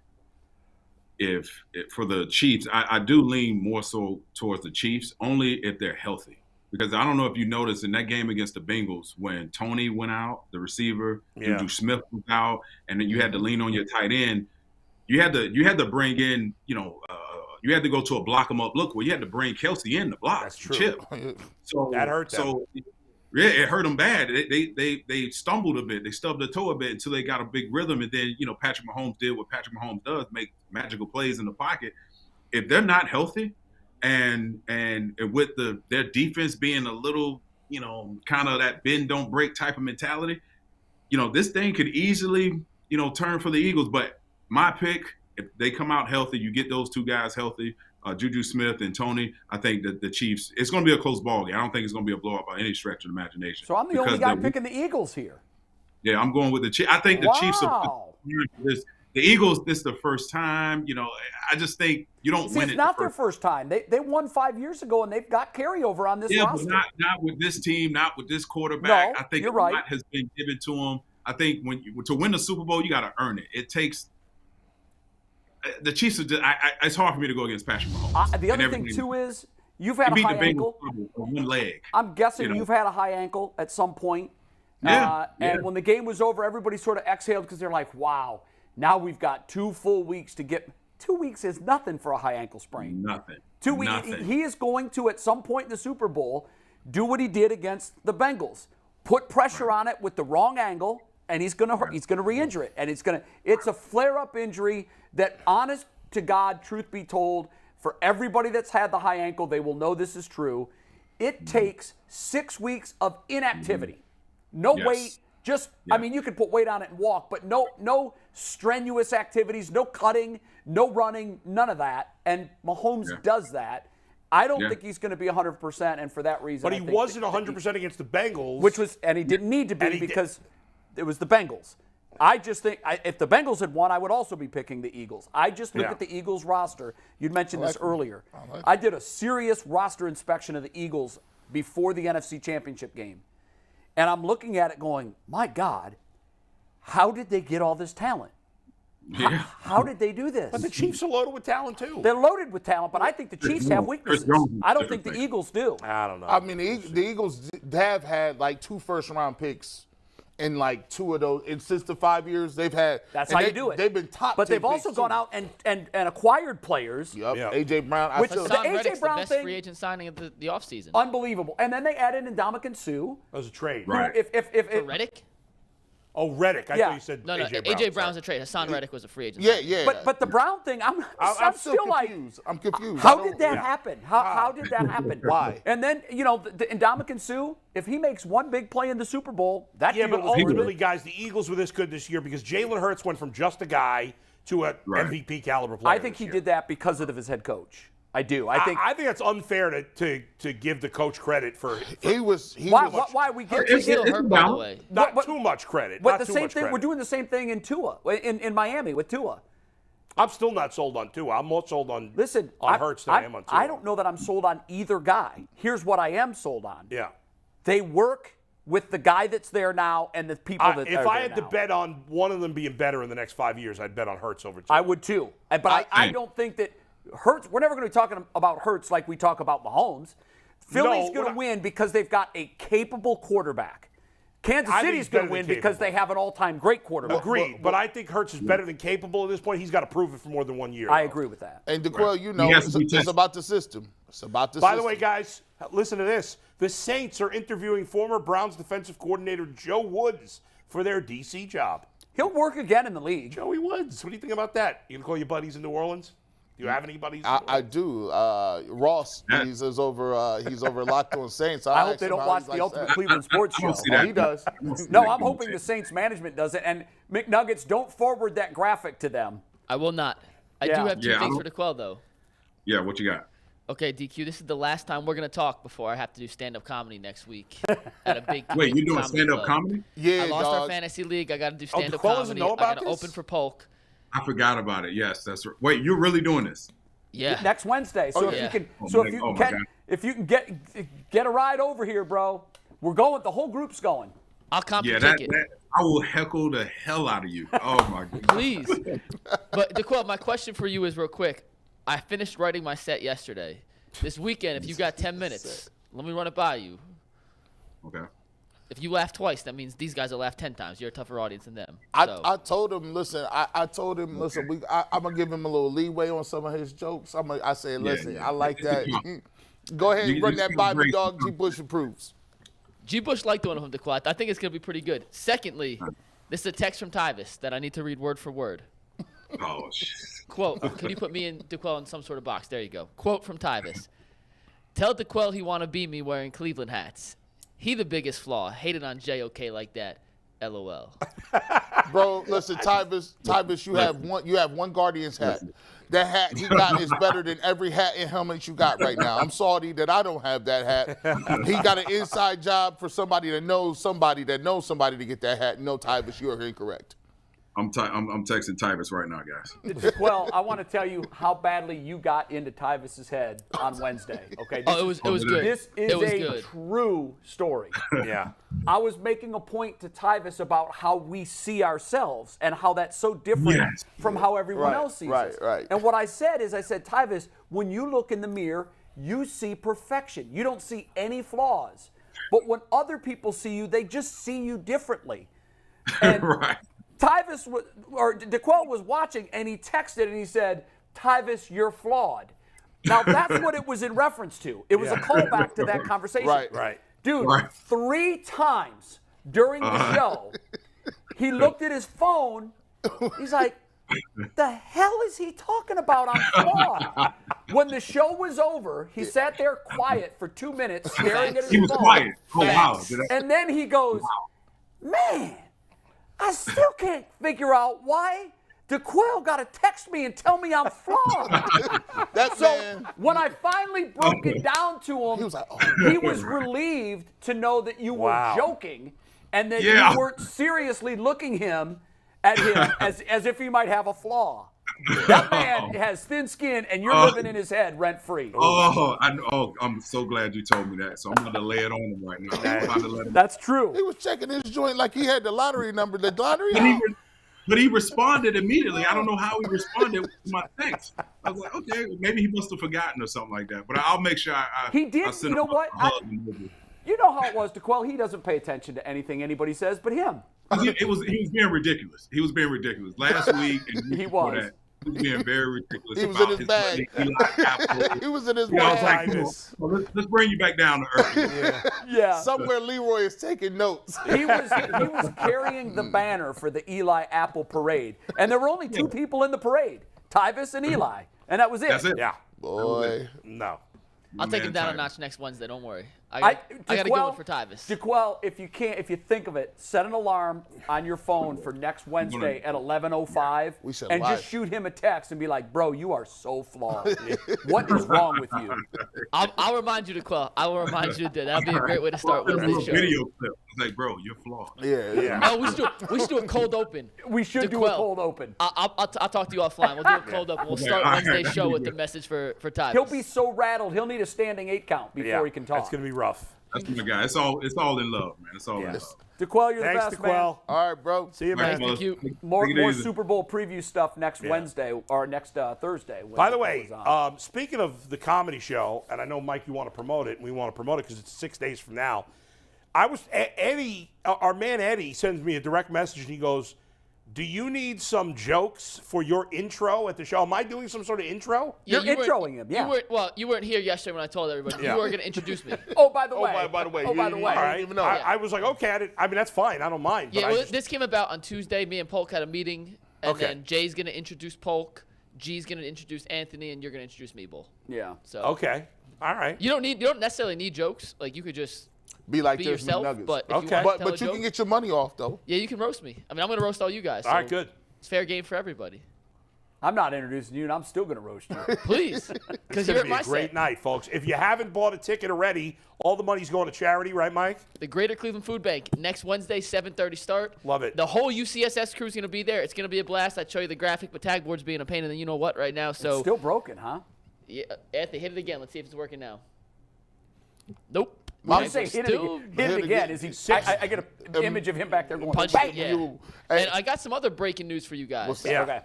for the Chiefs, I do lean more so towards the Chiefs, only if they're healthy. Because I don't know if you noticed in that game against the Bengals, when Tony went out, the receiver, Juju Smith was out, and then you had to lean on your tight end. You had to bring in, you had to go to a block 'em up look where you had to bring Kelsey in to block. That's true. Chip. So that hurt them. So yeah, it hurt them bad. They stumbled a bit. They stubbed their toe a bit until they got a big rhythm. And then, Patrick Mahomes did what Patrick Mahomes does, make magical plays in the pocket. If they're not healthy and with their defense being a little, kind of that bend don't break type of mentality, this thing could easily, turn for the Eagles. But my pick, if they come out healthy, you get those two guys healthy, Juju Smith and Tony, I think that the Chiefs, it's going to be a close ball game. I don't think it's going to be a blowout by any stretch of the imagination. So I'm the only guy picking the Eagles here. Yeah, I'm going with the Chiefs. I think the Chiefs are the Eagles, this is the first time. I just think you don't win it. It's not their first time. They won 5 years ago, and they've got carryover on this roster. But not with this team, not with this quarterback. No, I think you're a lot has been given to them. I think to win the Super Bowl, you got to earn it. It takes – the Chiefs are just, it's hard for me to go against Patrick Mahomes. The other thing, too, is you've had a high ankle. One leg. I'm guessing you've had a high ankle at some point. And when the game was over, everybody sort of exhaled because they're like, wow, now we've got 2 full weeks to get. 2 weeks is nothing for a high ankle sprain. Nothing. 2 weeks. He is going to, at some point in the Super Bowl, do what he did against the Bengals. Put pressure on it with the wrong angle, and he's going to re-injure it. And it's a flare-up injury that, honest to God, truth be told, for everybody that's had the high ankle, they will know this is true. It takes 6 weeks of inactivity. No weight, I mean, you can put weight on it and walk, but no strenuous activities, no cutting, no running, none of that. And Mahomes does that. I don't think he's going to be 100%, and for that reason, but he wasn't 100% against the Bengals, and he didn't need to be because it was the Bengals. I just think if the Bengals had won, I would also be picking the Eagles. I just look at the Eagles roster. You'd mentioned this earlier. I did a serious roster inspection of the Eagles before the NFC Championship game. And I'm looking at it going, my God, how did they get all this talent? Yeah. How did they do this? But the Chiefs are loaded with talent, too. They're loaded with talent, but I think the Chiefs have weaknesses. I don't think the Eagles do. I don't know. I mean, the Eagles have had like 2 first-round picks in like 2 of those. And since the 5 years they've had. That's how you do it. They've been top. But they've also gone out and acquired players. Yep. A.J. Brown. Which the A.J. Brown best thing, free agent signing of the offseason. Unbelievable. And then they added in Ndamukong Suh. That was a trade. Right. If For Reddick? Oh, Reddick. I thought you said No, A.J. Brown. A.J. Brown's a trade. Hassan Reddick was a free agent. Yeah. But the Brown thing, I'm still like, confused. I'm confused. how did that happen? How did that happen? Why? And then, Ndamukong Suh, if he makes one big play in the Super Bowl, that Yeah, deal but was worth ultimately, it. guys, the Eagles were this good this year because Jalen Hurts went from just a guy to a MVP caliber player. I think he did that because of his head coach. I do. I think that's unfair to give the coach credit for. He was. why we get Hurt, by the way. Not too much credit. But Not the too same much thing, credit. we're doing the same thing in Tua, in Miami with Tua. I'm still not sold on Tua. I'm more sold on Hurts than I am on Tua. I don't know that I'm sold on either guy. Here's what I am sold on. Yeah. They work with the guy that's there now and the people that are there If I had to now. bet on one of them being better in the next 5 years, I'd bet on Hurts over Tua. I would too. But I don't think that Hurts, we're never going to be talking about Hurts like we talk about Mahomes. Philly's going to win because they've got a capable quarterback. Kansas City's going to win because they have an all-time great quarterback. Agreed, but I think Hurts is better than capable at this point. He's got to prove it for more than 1 year. I agree with that. And DeQuell, it's about the system. It's about the system. By the way, guys, listen to this. The Saints are interviewing former Browns defensive coordinator Joe Woods for their D.C. job. He'll work again in the league. Joey Woods, what do you think about that? You going to call your buddies in New Orleans? Do you have any buddies? I do. Ross, he's over Locked On Saints. I hope they don't watch the Ultimate Cleveland Sports Show. Oh, he does. No, I'm hoping the Saints management does it. And McNuggets, don't forward that graphic to them. I will not. I do have two things for DeQuell, though. Yeah, what you got? Okay, DQ, this is the last time we're going to talk before I have to do stand-up comedy next week at a big Wait, you're doing stand-up club. comedy? Yeah, I lost dog. our fantasy league. I got to do stand-up DeQuell doesn't comedy. know I about got to this? open for Polk. I forgot about it. Yes, that's right. Wait, you're really doing this? Yeah. Next Wednesday. So if yeah. you can, God. if you can get a ride over here, bro, we're going. The whole group's going. I'll comp Yeah, your that ticket. I will heckle the hell out of you. Oh my god. Please. But DeQuell, my question for you is real quick. I finished writing my set yesterday. This weekend, if you got 10 minutes, let me run it by you. Okay. If you laugh twice, that means these guys will laugh 10 times. You're a tougher audience than them. I told him, listen, I'm going to give him a little leeway on some of his jokes. I said, listen, I like that. Go ahead and run that by me, dog. G. Bush approves. G. Bush liked one of them, DeQuell. I think it's going to be pretty good. Secondly, this is a text from Tyvis that I need to read word for word. Oh shit. Quote, can you put me and DeQuell in some sort of box? There you go. Quote from Tyvis. Tell DeQuell he want to be me wearing Cleveland hats. He the biggest flaw. Hated on JOK like that. LOL. Bro, listen, Tyvis, you have one Guardians hat. That hat he got is better than every hat and helmet you got right now. I'm sorry that I don't have that hat. He got an inside job for somebody that knows somebody to get that hat. No, Tyvis, you are incorrect. I'm texting Tyvis right now, guys. Well, I want to tell you how badly you got into Tyvis's head on Wednesday. Okay. It was good. This is it was a good. true story. Yeah. I was making a point to Tyvis about how we see ourselves and how that's so different from how everyone else sees us. Right. And what I said, Tyvis, when you look in the mirror, you see perfection. You don't see any flaws. But when other people see you, they just see you differently. And Right. DeQuell was watching, and he texted and he said, Tyvis, you're flawed. Now, that's what it was in reference to. It was a callback to that conversation. Right. Dude, 3 times during the show, he looked at his phone. He's like, the hell is he talking about? I'm flawed. When the show was over, he sat there quiet for 2 minutes staring at his phone. He was quiet. Oh wow. And then he goes, man, I still can't figure out why DeQuell got to text me and tell me I'm flawed. When I finally broke it down to him, he was relieved to know that you were joking and that you weren't seriously looking at him as if he might have a flaw. That man has thin skin, and you're living in his head rent-free. I'm so glad you told me that. So I'm going to lay it on him right now. That's true. He was checking his joint like he had the lottery number. The lottery. But he responded immediately. I don't know how he responded to my text. I was like, okay, maybe he must have forgotten or something like that. But I'll make sure He did. I send You know him what? You know how it was, DeQuell. He doesn't pay attention to anything anybody says but him. He was being ridiculous. He was being ridiculous last week. And He was. was being very ridiculous. He was about in his bag. Eli Apple. He was in his You know, I was bag. like, come on, let's bring you back down to earth. Yeah. Somewhere Leroy is taking notes. He was carrying the banner for the Eli Apple parade, and there were only 2 people in the parade, Tyvis and Eli, and that was it. That's it. Yeah. Boy. No. I'll take Man, him down a Tyvis. notch next Wednesday. Don't worry. I got a good one for Tyvis. Jaquel, if you think of it, set an alarm on your phone for next Wednesday at 11:05, We said and live. just shoot him a text and be like, "Bro, you are so flawed. What is wrong with you?" I'll remind you to Quell. I will remind you to do that. That'd be a great way to start That was Wednesday's a show. video clip. It's like, bro, you're flawed. Yeah. Oh, we should do a cold open. We should do a Quell. cold open. I'll talk to you offline. We'll do a cold open. We'll start all right. Wednesday's show with the message for Tyvis. He'll be so rattled, he'll need a standing 8 count before he can talk. That's going to be rough. That's my guy. It's all in love, man. It's all in love. Jaquel, you're Thanks, the best, DeQuell. All right, bro. See you, man. Thank you. man. More Take it easy. Super Bowl preview stuff next Wednesday or next Thursday. when By the it way, goes on. speaking of the comedy show, and I know, Mike, you want to promote it, and we want to promote it because it's 6 days from now. Eddie, our man Eddie, sends me a direct message, and he goes, "Do you need some jokes for your intro at the show?" Am I doing some sort of intro? You're you weren't- introing him, yeah. You weren't here yesterday when I told everybody. Yeah. You were going to introduce me. Oh, by the Oh, way. by the way. Oh, by the way. All right. even know. I was like, okay, I mean, that's fine. I don't mind. Yeah, but I well, just- this came about on Tuesday. Me and Polk had a meeting, and Okay. then Jay's going to introduce Polk, G's going to introduce Anthony, and you're going to introduce me, Bull. Yeah. So okay. All right. you don't necessarily need jokes. Like you could just Be like be this yourself. McNuggets. But if Okay. you want to tell But a you joke, can get your money off, though. yeah, you can roast me. I mean, I'm going to roast all you guys. All right, so good. It's fair game for everybody. I'm not introducing you, and I'm still going to roast you. Please, because It's you're going at to be my a great set. night, folks. If you haven't bought a ticket already, all the money's going to charity, right, Mike? The Greater Cleveland Food Bank next Wednesday, 7:30 start. Love it. The whole UCSS crew is going to be there. It's going to be a blast. I'd show you the graphic, but tag board's being a pain in the you know what right now. So Still broken, huh? yeah, Anthony, hit it again. Let's see if it's working now. Nope. When you Mine's say hit still it again, is he? I get an image of him back there going, punching bang. it, yeah. You- And I got some other breaking news for you guys. What's that? Yeah. Okay.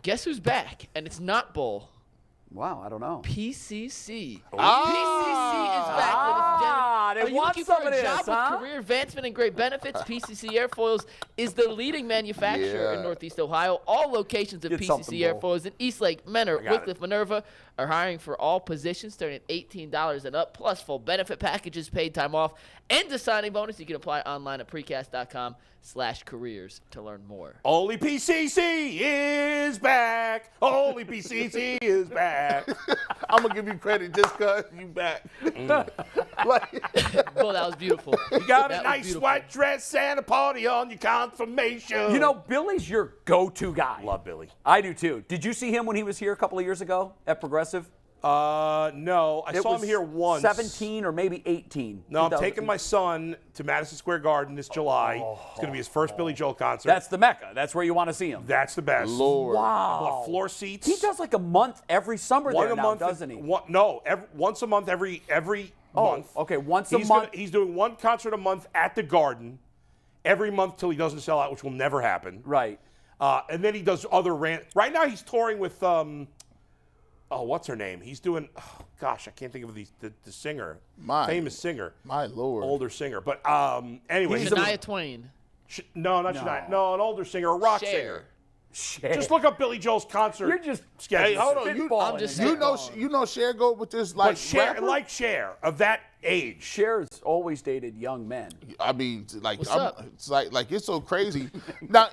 Guess who's back? And it's not Bull. Wow, I don't know. PCC. Ah. PCC is back, ladies and gentlemen. they Are you want looking some for of a this, job huh? with career advancement and great benefits? PCC Airfoils is the leading manufacturer in Yeah. Northeast Ohio. All locations of Get something, PCC Bull. Airfoils in Eastlake, Menor, got Wickliffe, Minerva are hiring for all positions starting at $18 and up, plus full benefit packages, paid time off, and a signing bonus. You can apply online at precast.com/careers to learn more. Only PCC is back. Only PCC is back. I'm going to give you credit just because you back. Like, Well, that was beautiful. You got a That was nice beautiful. white dress and a party on your confirmation. You know, Billy's your go-to guy. love Billy. I do too. Did you see him when he was here a couple of years ago at Progressive? No, I It saw him was here once. 17 or maybe 18. No, I'm 2000. taking my son to Madison Square Garden this July. It's going to be his first Billy Joel concert. That's the Mecca. That's where you want to see him. That's the best. Lord. Bought floor seats. He does like a month every summer one there a now, month, doesn't he? once a month every month. Okay, once a He's month. he's doing one concert a month at the Garden, every month till he doesn't sell out, which will never happen. Right. And then he does other Right now he's touring with what's her name? He's doing. Oh, gosh, I can't think of the singer, famous singer, my Lord. older singer. But anyway, he's Shania Twain. no, not Shania. No, an older singer, a rock Cher. singer. Just look up Billy Joel's concert. You're just schedule. Hey, hold on. spitballing I'm just it. You know Cher go with this, But like, Cher, rapper? like Cher, of that age. Cher's always dated young men. I mean, like, What's up? it's like it's so crazy. now,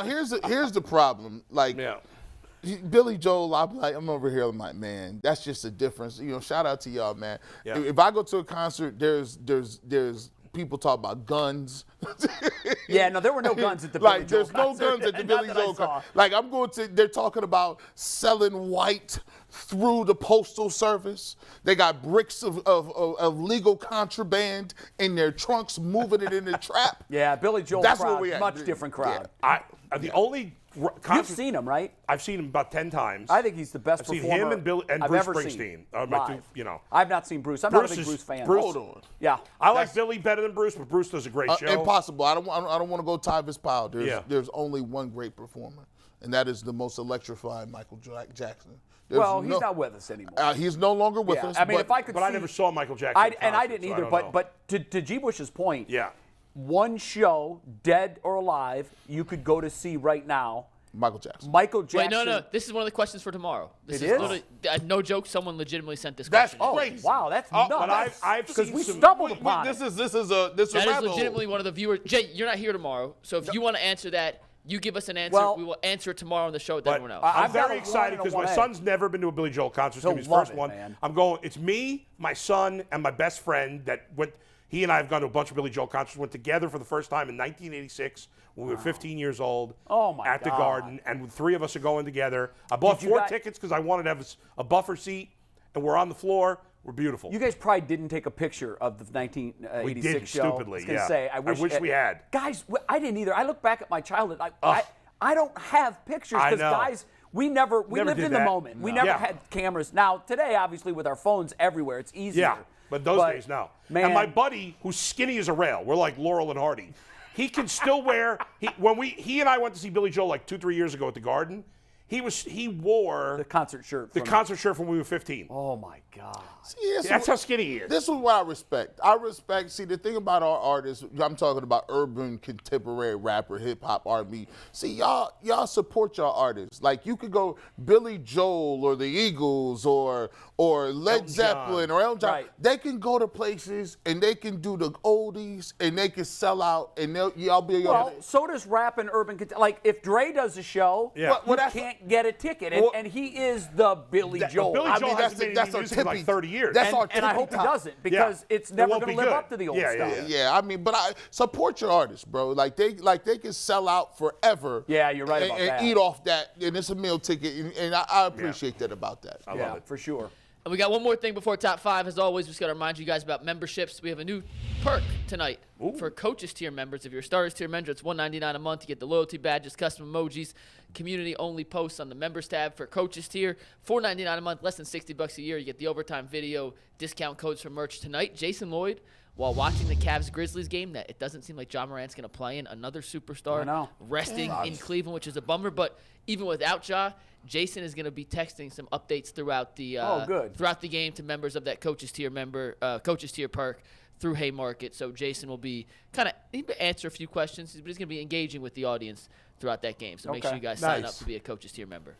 here's the problem. Like, Yeah. Billy Joel, I'm over here. I'm like, man, that's just a difference. You know, shout out to y'all, man. Yeah. If I go to a concert, there's people talk about guns. Yeah, no, there were no guns at the Like, Billy Joel there's no concert. guns at the Not Billy that I Joel saw. concert. Like, I'm going to, they're talking about selling white through the postal service. They got bricks of legal contraband in their trunks, moving it in the trap. Yeah, Billy Joel That's where crowd, we at. much different crowd. The only You've concert seen him, right? I've seen him about 10 times. I think he's the best I've seen performer him and I've Bruce ever Springsteen. seen. My two, live. you know. I've not seen Bruce. I'm not a big is- Bruce fan. Bruce- Hold on. Yeah. I like Billy better than Bruce, but Bruce does a great show. Impossible. I don't want to go Tyvis Powell. Yeah. There's only one great performer, and that is the most electrifying Michael Jackson. There's Well, he's not with us anymore. He's no longer with Yeah, us. I mean, but if I could But see, I never saw Michael Jackson. I in concert, didn't so I either. don't know. But to G. Bush's point, Yeah. one show, dead or alive, you could go to see right now, Michael Jackson. Michael Jackson. Wait, no. This is one of the questions for tomorrow. This It is is? literally, no joke. Someone legitimately sent this That's question. crazy. Wow, that's Oh, nuts. but I've because seen we some- stumbled upon This it. is a That is rabbit hole. legitimately one of the viewers. Jay, you're not here tomorrow, so if you want to answer that, you give us an answer. Well, we will answer it tomorrow on the show with But everyone else. I'm I've got very a excited 1 and a because my 1A. son's never been to a Billy Joel concert. It's He'll gonna be his first love it, one. man. I'm going. It's me, my son, and my best friend that went. He and I have gone to a bunch of Billy Joel concerts. Went together for the first time in 1986 when we were 15 years old. Oh, my At the God. Garden, and the 3 of us are going together. I bought Did you 4 guys- tickets because I wanted to have a buffer seat, and we're on the floor. We're beautiful. You guys probably didn't take a picture of the 1986 We did, show. stupidly, I was gonna yeah. say, I wish we had. Guys, I didn't either. I look back at my childhood. I don't have pictures I because know. guys, we Never lived did in the that. moment. We No. never Yeah. had cameras. Now today, obviously, with our phones everywhere, it's easier. Yeah, but those days, no. Man, And my buddy, who's skinny as a rail, we're like Laurel and Hardy. He can still wear. He and I went to see Billy Joel like 2-3 years ago at the Garden. He wore the concert shirt. the concert shirt from when we were 15. Oh my God. See, That's how skinny he is. This is what I respect. See, the thing about our artists, I'm talking about urban, contemporary rapper, hip hop, R&B. See, y'all support your artists. Like you could go Billy Joel or the Eagles or Led Elton Zeppelin John. or Elton John. Right. They can go to places and they can do the oldies and they can sell out and y'all be Well, so does rap and urban. Like if Dre does a show, Yeah. you can't get a ticket, and he is the Billy Joel. Billy I Joel mean, hasn't made that's any our music in like tippy- 30 years. That's our and I tippy hope he top. doesn't because it's never won't going be to live good. up to the old Yeah, stuff. Yeah, I mean, but I support your artists, bro. Like they can sell out forever. Yeah, you're right and, about and that. eat off that, and it's a meal ticket, and I appreciate that about that. I love Yeah, it. for sure. And we got one more thing before top 5. As always, we just got to remind you guys about memberships. We have a new perk tonight for coaches tier members. If you're a starters tier member, it's $199 a month. You get the loyalty badges, custom emojis, community-only posts on the members tab. For coaches tier, $4.99 a month, less than $60 a year. You get the overtime video, discount codes for merch tonight. Jason Lloyd, while watching the Cavs-Grizzlies game, that it doesn't seem like John Morant's going to play in. Another superstar I know. resting in Cleveland, which is a bummer. But even without Ja, Jason is going to be texting some updates throughout the throughout the game to members of that coaches tier perk through Haymarket. So Jason will be he may answer a few questions, but he's going to be engaging with the audience throughout that game. So make sure you guys sign up to be a coaches tier member.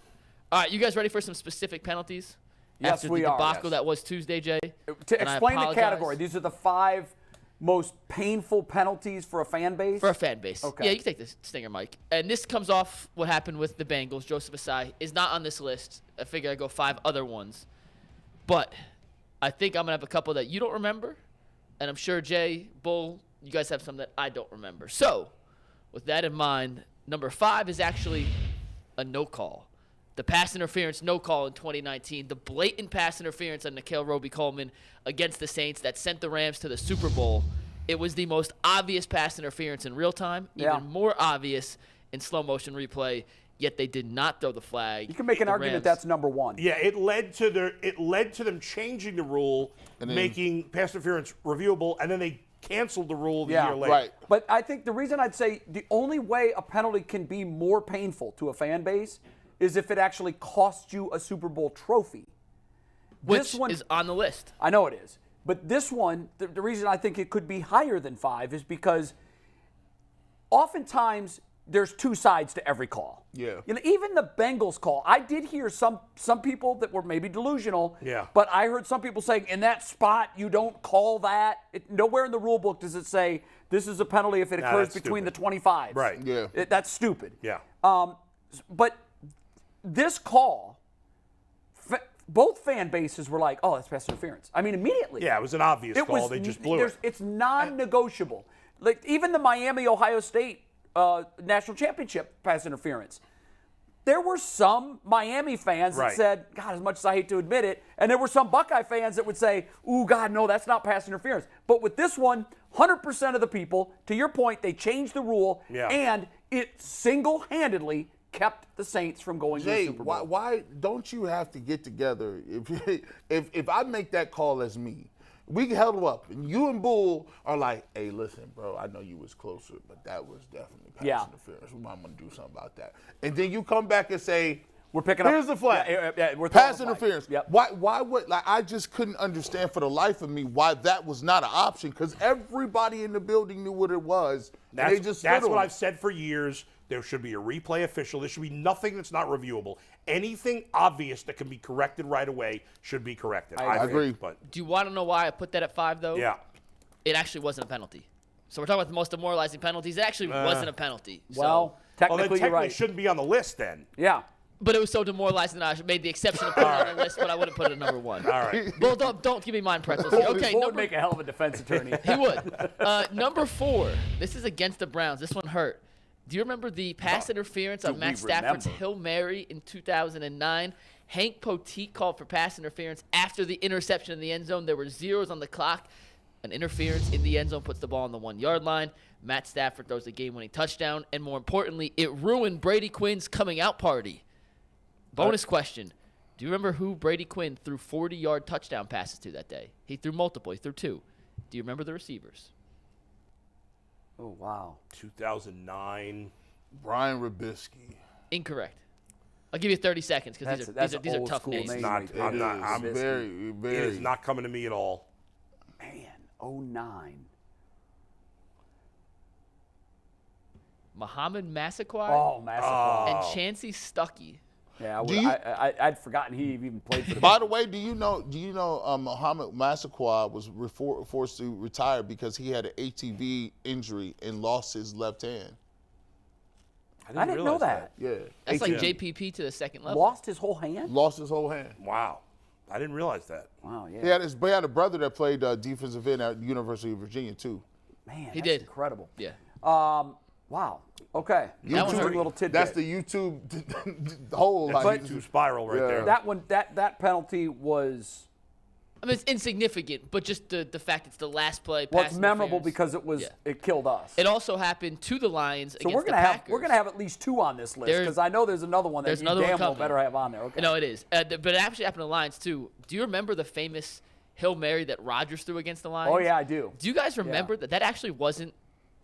All right, you guys ready for some specific penalties? Yes, After we the are, debacle yes. that was Tuesday, Jay. To And I explain the apologize. category, these are the 5 most painful penalties for a fan base. For a fan base. Okay. Yeah, you can take this stinger, Mike. And this comes off what happened with the Bengals. Joseph Asai is not on this list. I figure I go 5 other ones. But I think I'm going to have a couple that you don't remember. And I'm sure Jay, Bull, you guys have some that I don't remember. So, with that in mind, number 5 is actually a no call. The pass interference no call in 2019. The blatant pass interference on Nikhil Roby-Coleman against the Saints that sent the Rams to the Super Bowl. It was the most obvious pass interference in real time, even more obvious in slow motion replay, yet they did not throw the flag. You can make an The argument Rams- that's number 1. Yeah, it led to them changing the rule, making pass interference reviewable, and then they canceled the rule the year later. Right. But I think the reason I'd say the only way a penalty can be more painful to a fan base is if it actually costs you a Super Bowl trophy. Which This one is on the list. I know it is. But this one, the reason I think it could be higher than 5 is because oftentimes there's 2 sides to every call. Yeah. You know, even the Bengals call, I did hear some people that were maybe delusional. Yeah. But I heard some people saying, in that spot, you don't call that. Nowhere in the rule book does it say this is a penalty if it occurs that's between stupid. the 25s. Right. Yeah. That's stupid. Yeah. But this call, both fan bases were like, oh, that's pass interference. I mean, immediately. Yeah, it was an obvious call. They just blew it. It's non-negotiable. Like even the Miami-Ohio State national championship pass interference. There were some Miami fans that Right. said, God, as much as I hate to admit it, and there were some Buckeye fans that would say, ooh, God, no, that's not pass interference. But with this one, 100% of the people, to your point, they changed the rule, and it single-handedly kept the Saints from going to the Jay, Super Bowl. why don't you have to get together? If I make that call as me, we can huddle up, and you and Bull are like, hey, listen, bro, I know you was closer, but that was definitely pass interference. We might want to do something about that. And then you come back and say, we're picking up. Here's the flag. We're pass throwing a flag. interference. Yep. Why would, I just couldn't understand for the life of me why that was not an option, because everybody in the building knew what it was. And they just That's stood what on I've said for years. There should be a replay official. There should be nothing that's not reviewable. Anything obvious that can be corrected right away should be corrected. I agree. But Do you want to know why I put that at 5, though? yeah. It actually wasn't a penalty. So we're talking about the most demoralizing penalties. It actually wasn't a penalty. So, Well, technically, Well, then you're technically right. shouldn't be on the list then. Yeah. but it was so demoralizing that I made the exception to put it on the list, but I wouldn't put it at number 1. All right. Well, don't give me mind pretzels here. Okay, Bull would make a hell of a defense attorney. he would. Number 4. This is against the Browns. This one hurt. Do you remember the pass interference on do Matt we Stafford's remember? Hail Mary in 2009? Hank Poteet called for pass interference after the interception in the end zone. There were zeros on the clock. An interference in the end zone puts the ball on the 1-yard line. Matt Stafford throws the game-winning touchdown. And more importantly, it ruined Brady Quinn's coming out party. Bonus question. Do you remember who Brady Quinn threw 40-yard touchdown passes to that day? He threw multiple. He threw 2. Do you remember the receivers? Oh, wow. 2009. Brian Rabisky. Incorrect. I'll give you 30 seconds because That's these are old tough school names. name Not- right there. I'm not- It I'm is very, It very. is not coming to me at all. Man, 09. Muhammad Massaquoi Oh, Massaquoi. and Chancey Stuckey. Yeah, Do you- I'd forgotten he even played for the By the way, do you know Muhammad Massaquoi was forced to retire because he had an ATV injury and lost his left hand? I didn't know realize that. Yeah. That's like ATV. JPP to the second level. Lost his whole hand? Lost his whole hand. Wow. I didn't realize that. Wow, yeah. He had a brother that played defensive end at University of Virginia too. Man, He that's did. incredible. Yeah. Wow. Okay. That one Just a hurt. little tidbit. That's the YouTube hole. That's Like, YouTube spiral right Yeah. there. that one. That penalty was I mean, it's insignificant, but just the fact it's the last play. well, pass it's memorable interference. because Yeah. it killed us. It also happened to the Lions So against we're the gonna Packers. have at least 2 on this list There's- because I know there's another one that there's you another one damn well coming. better have on there. Okay. No, it is. But it actually happened to the Lions, too. Do you remember the famous Hail Mary that Rodgers threw against the Lions? Oh yeah, I do. Do you guys remember that that actually wasn't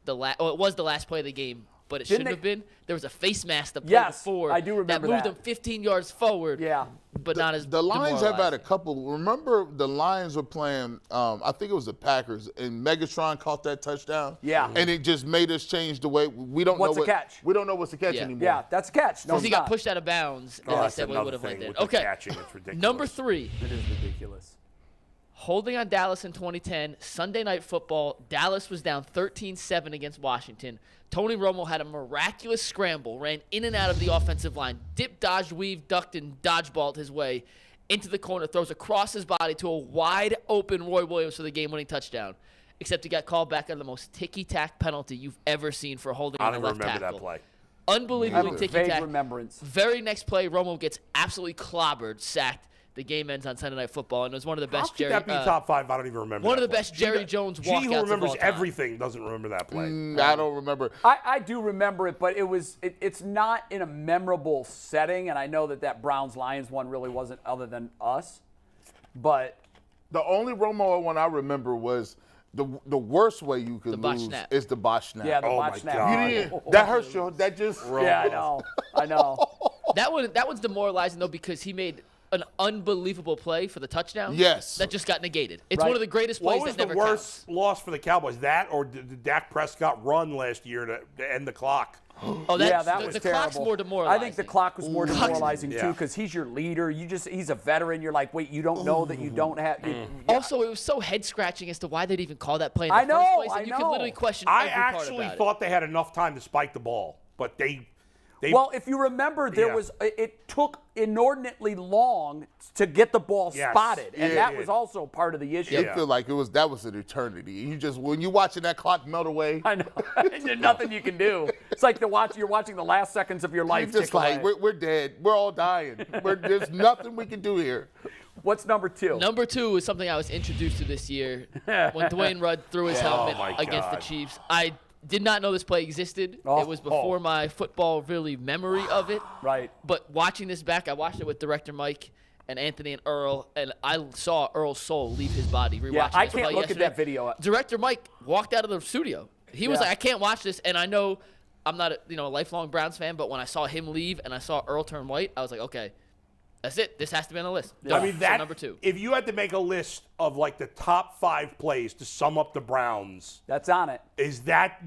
the last? Oh, it was the last play of the game, but it shouldn't they- have been. There was a face mask the play Yes, before I do remember that moved that. them 15 yards forward. Yeah. but not as the Lions have had a demoralizing. couple. Remember, the Lions were playing. I think it was the Packers, and Megatron caught that touchdown. Yeah. and it just made us change the way we don't What's know the catch? We don't know what's the catch Yeah. anymore. Yeah, that's a catch. No, Because he it's got not. pushed out of bounds, and they that's said we another would have went thing in. with the Okay, catching. It's ridiculous. number 3. It is ridiculous. Holding on Dallas in 2010, Sunday Night Football. Dallas was down 13-7 against Washington. Tony Romo had a miraculous scramble, ran in and out of the offensive line, dipped, dodged, weaved, ducked, and dodgeballed his way into the corner, throws across his body to a wide-open Roy Williams for the game-winning touchdown. Except he got called back on the most ticky-tack penalty you've ever seen for holding I on don't the even left remember tackle. that play. Unbelievably Vague ticky-tack. remembrance. Very next play, Romo gets absolutely clobbered, sacked. The game ends on Sunday Night Football, and it was one of the How best could Jerry. that be top 5? I don't even remember. one of that the play. best Jerry Jones G, walkouts who remembers of all time. everything, doesn't remember that play. I don't remember. I do remember it, but it's not in a memorable setting, and I know that Browns Lions one really wasn't other than us, but The only Romo one I remember was the worst way you could The botch lose snap. is the botch snap. yeah, the Oh, botch my snap. God. You didn't, that hurts you. That just Yeah, I know. That one's demoralizing though because he made an unbelievable play for the touchdown. Yes. that just got negated. It's Right. one of the greatest plays What was that the never worst loss for the Cowboys? That or did Dak Prescott run last year to end the clock? counts. Oh, Yeah, that's, that the was clock's terrible. more demoralizing. I think the clock was more demoralizing Yeah. too because he's your leader. He's a veteran. You're like, wait, you don't know that you don't have. Yeah. Also, it was so head scratching as to why they'd even call that play in the I know, first place. And I you could know. literally question I every part actually about thought they had enough time to spike the ball, but they Well, if you remember, Yeah. it took inordinately long to get the ball Yes. spotted, and Yeah, that it was did. also part of the issue. It feel like that was an eternity. You just when you're watching that clock melt away, I know. There's nothing you can do. It's like you're watching the last seconds of your you're life. just tick like away. we're dead. We're all dying. There's nothing we can do here. What's number 2? Number 2 is something I was introduced to this year when Dwayne Rudd threw his helmet my against the God. Chiefs. I did not know this play existed. Oh. It was before my football really memory of it. Right. But watching this back, I watched it with director Mike and Anthony and Earl, and I saw Earl's soul leave his body. Rewatching Yeah, I this can't play look at yesterday. that video. Director Mike walked out of the studio. He was Yeah. like, I can't watch this, and I know I'm not a lifelong Browns fan, but when I saw him leave and I saw Earl turn white, I was like, okay, That's it. This has to be on the list. I mean, that number 2. If you had to make a list of like the top 5 plays to sum up the Browns, That's on it. is that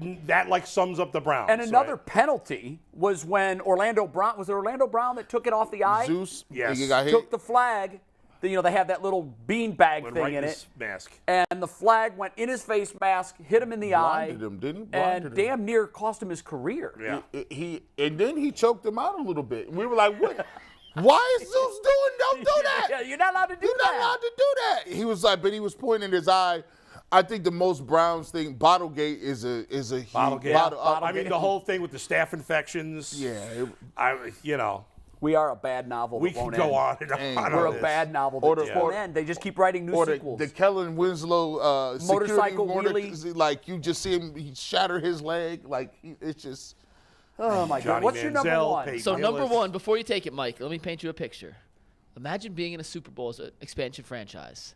like sums up the Browns? And another right? penalty was when Orlando Brown, was it Orlando Brown that took it off the eye? Zeus, Yes. he got hit. Took the flag. They have that little beanbag Went thing right in his it. mask. And the flag went in his face mask, hit him in the eye. Blinded him, didn't he? And Blinded him. damn near cost him his career. Yeah. And then he choked him out a little bit. And we were like, what? Why is Zeus doing? Don't do that. Yeah, you're not allowed to do You're that. not allowed to do that. He was like, but he was pointing his eye. I think the most Browns thing, Bottlegate is a huge Bottlegate. Bottlegate. I mean, the whole thing with the staph infections. Yeah. We are a bad novel We that can won't go end. on and on. We're on a this. bad novel Or that the- just won't or- end. They just keep writing new Or sequels. the Kellen Winslow Motorcycle security wheelie. like you just see him, he shatter his leg. Like, it's just. Oh, my God. Johnny What's your number Manziel, one? Peyton So number Hillis. 1, before you take it, Mike, let me paint you a picture. Imagine being in a Super Bowl as an expansion franchise.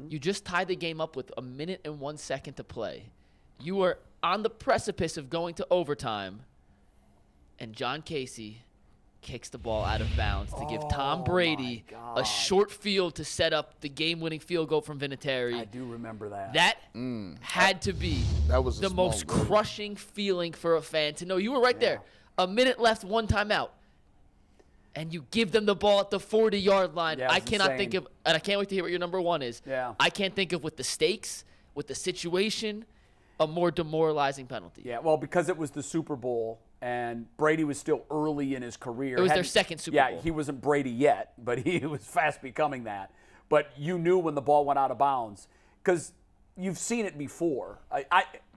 You just tied the game up with 1 minute and 1 second to play. You are on the precipice of going to overtime, and John Casey kicks the ball out of bounds to give Tom Brady a short field to set up the game-winning field goal from Vinatieri. I do remember that. That had to be That was a the small most win. crushing feeling for a fan to know you were right there. 1 minute left, 1 timeout. And you give them the ball at the 40-yard line. Yeah, it I was cannot insane. think of, and I can't wait to hear what your number 1 is. Yeah. I can't think of, with the stakes, with the situation, a more demoralizing penalty. Yeah, well, because it was the Super Bowl and Brady was still early in his career. It was their Hadn't- second Super Yeah, Bowl. he wasn't Brady yet, but he was fast becoming that. But you knew when the ball went out of bounds because you've seen it before.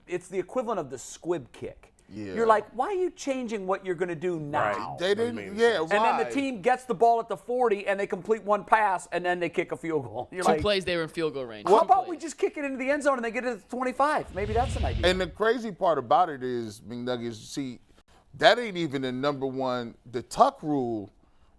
It's the equivalent of the squib kick. Yeah. You're like, why are you changing what you're going to do now? They Doesn't didn't. make Yeah. sense. And why? then the team gets the ball at the 40 and they complete one pass and then they kick a field goal. You're 2 like, plays, they were in field goal range. how 2 about plays. we just kick it into the end zone and they get it at the 25? Maybe that's an idea. And the crazy part about it is, McNuggets, see, that ain't even the number 1. The tuck rule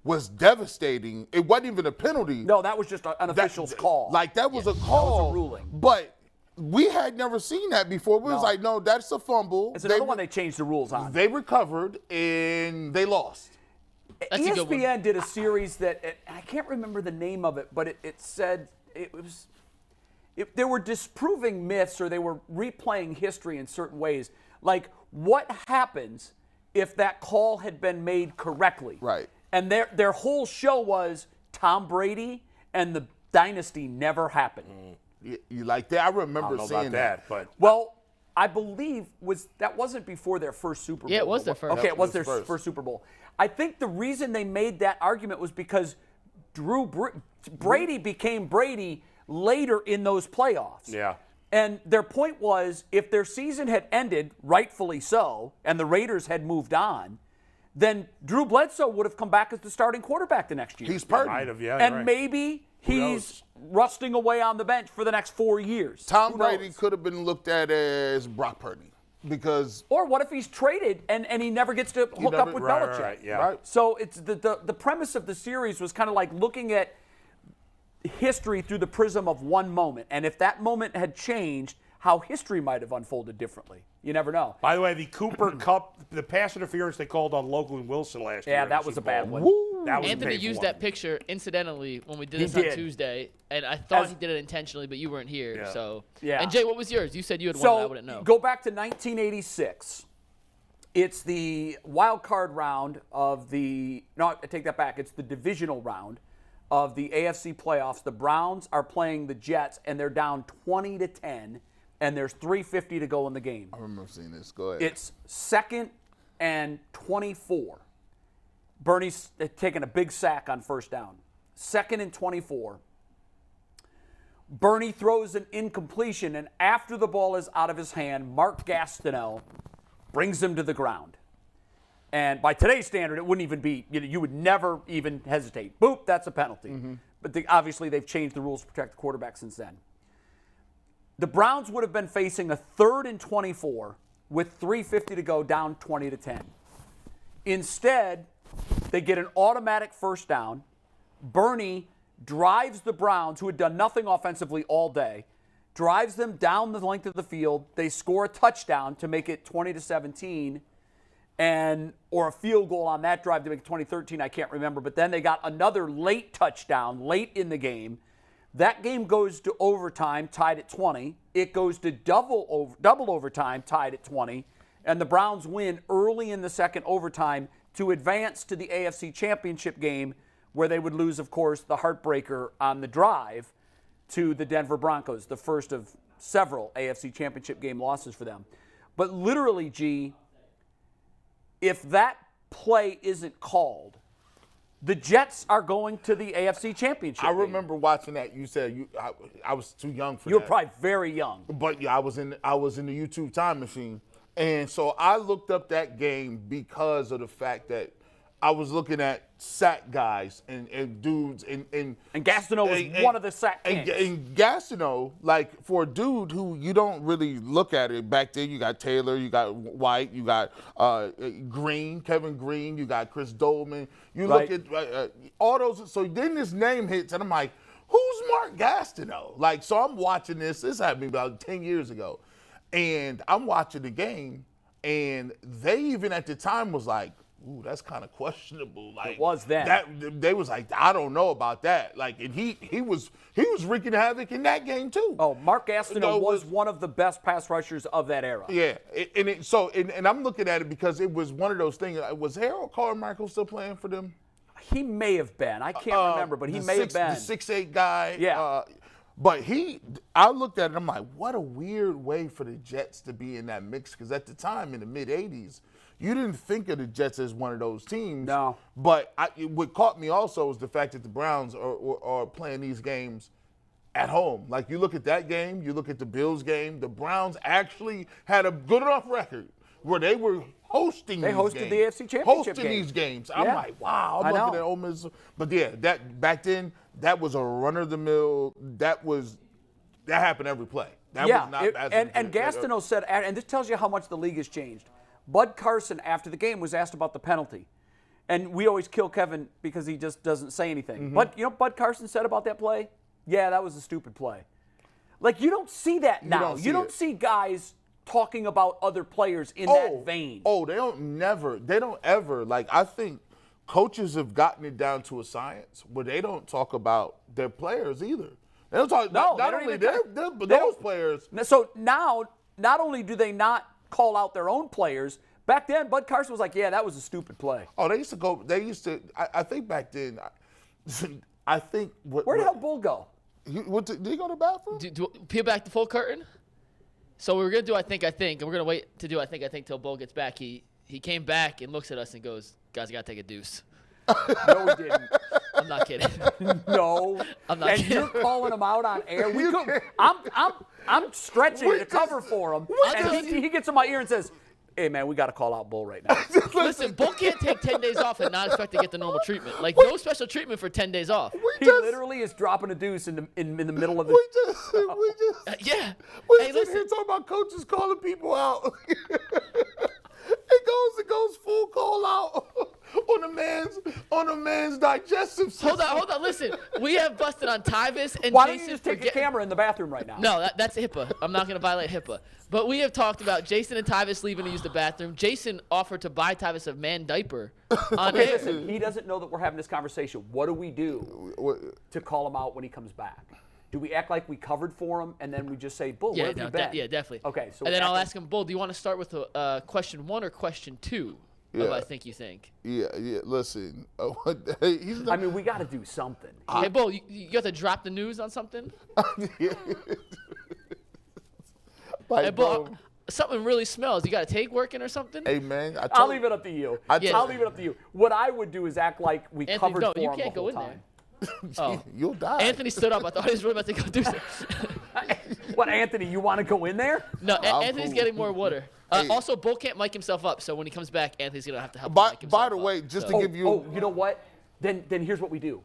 was devastating. It wasn't even a penalty. No, that was just an That- official's call. Like, that was a call. That was a ruling. But we had never seen that before. We was No. like, no, that's a fumble. It's another one they changed the rules on. They recovered, and they lost. That's a good one. ESPN did a series that I can't remember the name of it, but it said they were disproving myths or they were replaying history in certain ways. Like, what happens if that call had been made correctly? Right. And their whole show was Tom Brady and the dynasty never happened. You like that? I I remember don't know seeing about that, but Well, I believe that wasn't before their first Super Bowl. Yeah, it was their first. Okay, Yep, it was it their was first. first Super Bowl. I think the reason they made that argument was because Brady became Brady later in those playoffs. yeah. And their point was if their season had ended, rightfully so, and the Raiders had moved on, then Drew Bledsoe would have come back as the starting quarterback the next year. He's Purdy. Might have, yeah. and right. maybe he's knows? rusting away on the bench for the next 4 years. Tom Who Brady knows? could have been looked at as Brock Purdy because Or what if he's traded and he never gets to hook up never- with right, Belichick? right, yeah. Right. So it's the premise of the series was kind of like looking at history through the prism of one moment. And if that moment had changed, how history might have unfolded differently. You never know. By the way, the Cooper Cup, the pass interference they called on Logan Wilson last year. Yeah, in that the was a Super bad Bowl. one. That was a Anthony painful used one. that picture incidentally when we did He this on did. Tuesday, and I thought As- he did it intentionally, but you weren't here. Yeah. So Yeah. And Jay, what was yours? You said you had one that I So wouldn't know. go back to 1986. It's the wild card round of the – no, I take that back. It's the divisional round of the AFC playoffs. The Browns are playing the Jets, and they're down 20-10, and there's 3:50 to go in the game. I remember seeing this. Go ahead. It's 2nd and 24. Bernie's taking a big sack on first down. 2nd and 24. Bernie throws an incompletion, and after the ball is out of his hand, Mark Gastineau brings him to the ground. And by today's standard, it wouldn't even be, you would never even hesitate. Boop, that's a penalty. But obviously, they've changed the rules to protect the quarterback since then. The Browns would have been facing a 3rd and 24 with 3:50 to go, down 20-10. Instead, they get an automatic first down. Bernie drives the Browns, who had done nothing offensively all day, drives them down the length of the field. They score a touchdown to make it 20-17. or a field goal on that drive to make it 2013, I can't remember. But then they got another late touchdown late in the game. That game goes to overtime, tied at 20. It goes to double overtime, tied at 20. And the Browns win early in the second overtime to advance to the AFC Championship game, where they would lose, of course, the heartbreaker on the drive to the Denver Broncos, the first of several AFC Championship game losses for them. But literally, G, if that play isn't called, the Jets are going to the AFC Championship I game. remember watching that. You said I was too young for that. You were probably very young. But yeah, I was in the YouTube time machine. And so I looked up that game because of the fact that I was looking at sack guys and dudes and Gastineau was one of the sack kings. And Gastineau, like for a dude who you don't really look at it back then, you got Taylor, you got White, you got Green, Kevin Green, you got Chris Dolman. You look at all those. So then this name hits, and I'm like, who's Mark Gastineau? Like, so I'm watching this. This happened about 10 years ago. And I'm watching the game, and they even at the time was like, ooh, that's kind of questionable. Like, it was then. They was like, I don't know about that. Like, and he was wreaking havoc in that game too. Oh, Mark Gastineau was one of the best pass rushers of that era. Yeah, and I'm looking at it because it was one of those things. Was Harold Carmichael still playing for them? He may have been. I can't remember, but he may have been. The 6'8" guy. Yeah. But I looked at it, I'm like, what a weird way for the Jets to be in that mix. Because at the time, in the mid-'80s, you didn't think of the Jets as one of those teams. No. But what caught me also was the fact that the Browns are playing these games at home. Like, you look at that game, you look at the Bills game, the Browns actually had a good enough record where they were hosting They these hosted games. the AFC Championship Hosting game. these games. Yeah. I'm like, wow. I'm looking at Ole Miss. But yeah, that back then, that was a run-of-the-mill. That happened every play. That was not and Gastineau said, and this tells you how much the league has changed. Bud Carson, after the game, was asked about the penalty. And we always kill Kevin because he just doesn't say anything. Mm-hmm. But you know what Bud Carson said about that play? Yeah, that was a stupid play. Like, you don't see that now. You don't see guys talking about other players in that vein. Oh, they don't ever, like, I think coaches have gotten it down to a science where they don't talk about their players either. They don't talk, not only those players. So now, not only do they not call out their own players, back then, Bud Carson was like, yeah, that was a stupid play. Oh, I think back then, I think. Where the hell Bull go? Did he go to the bathroom? Do peel back the full curtain? So we're going to do I think, and we're going to wait to do I think till Bull gets back. He came back and looks at us and goes, guys, I got to take a deuce. No, he didn't. I'm not kidding. No. I'm not and kidding. You're calling him out on air. I'm stretching to cover for him. And he gets in my ear and says, hey, man, we got to call out Bull right now. Listen, Bull can't take 10 days off and not expect to get the normal treatment. Like, no special treatment for 10 days off. He literally is dropping a deuce in the middle of the Yeah. We're Hey, sitting here listen. talking about coaches calling people out. It goes full call out on a man's digestive system. Hold on. Listen, we have busted on Tyvis and Why don't Jason you just take for a camera in the bathroom right now? No, that's HIPAA. I'm not going to violate HIPAA. But we have talked about Jason and Tyvis leaving to use the bathroom. Jason offered to buy Tyvis a man diaper on Okay, air. listen, he doesn't know that we're having this conversation. What do we do to call him out when he comes back? Do we act like we covered for him and then we just say, Bull, where have you been? Yeah, definitely. Okay, so and then I'll ask him, Bull, do you want to start with question 1 or question 2 of I think you think? Yeah. Listen, I mean, we got to do something. Hey, Bull, you got to drop the news on something? Hey, Bull, something really smells. You got a take working or something? Hey, man. I'll leave it up to you. I'll leave it up to you. What I would do is act like we Anthony, covered no, for you him can't the go whole in time. there. Oh. You'll die. Anthony stood up. I thought he was really about to go do something. What, Anthony, you want to go in there? No, Anthony's cool. getting more water. Hey. Also, Bull can't mic himself up, so when he comes back, Anthony's going to have to help him mic himself By the up. way, just So- to give you. Oh, you know what? Then here's what we do.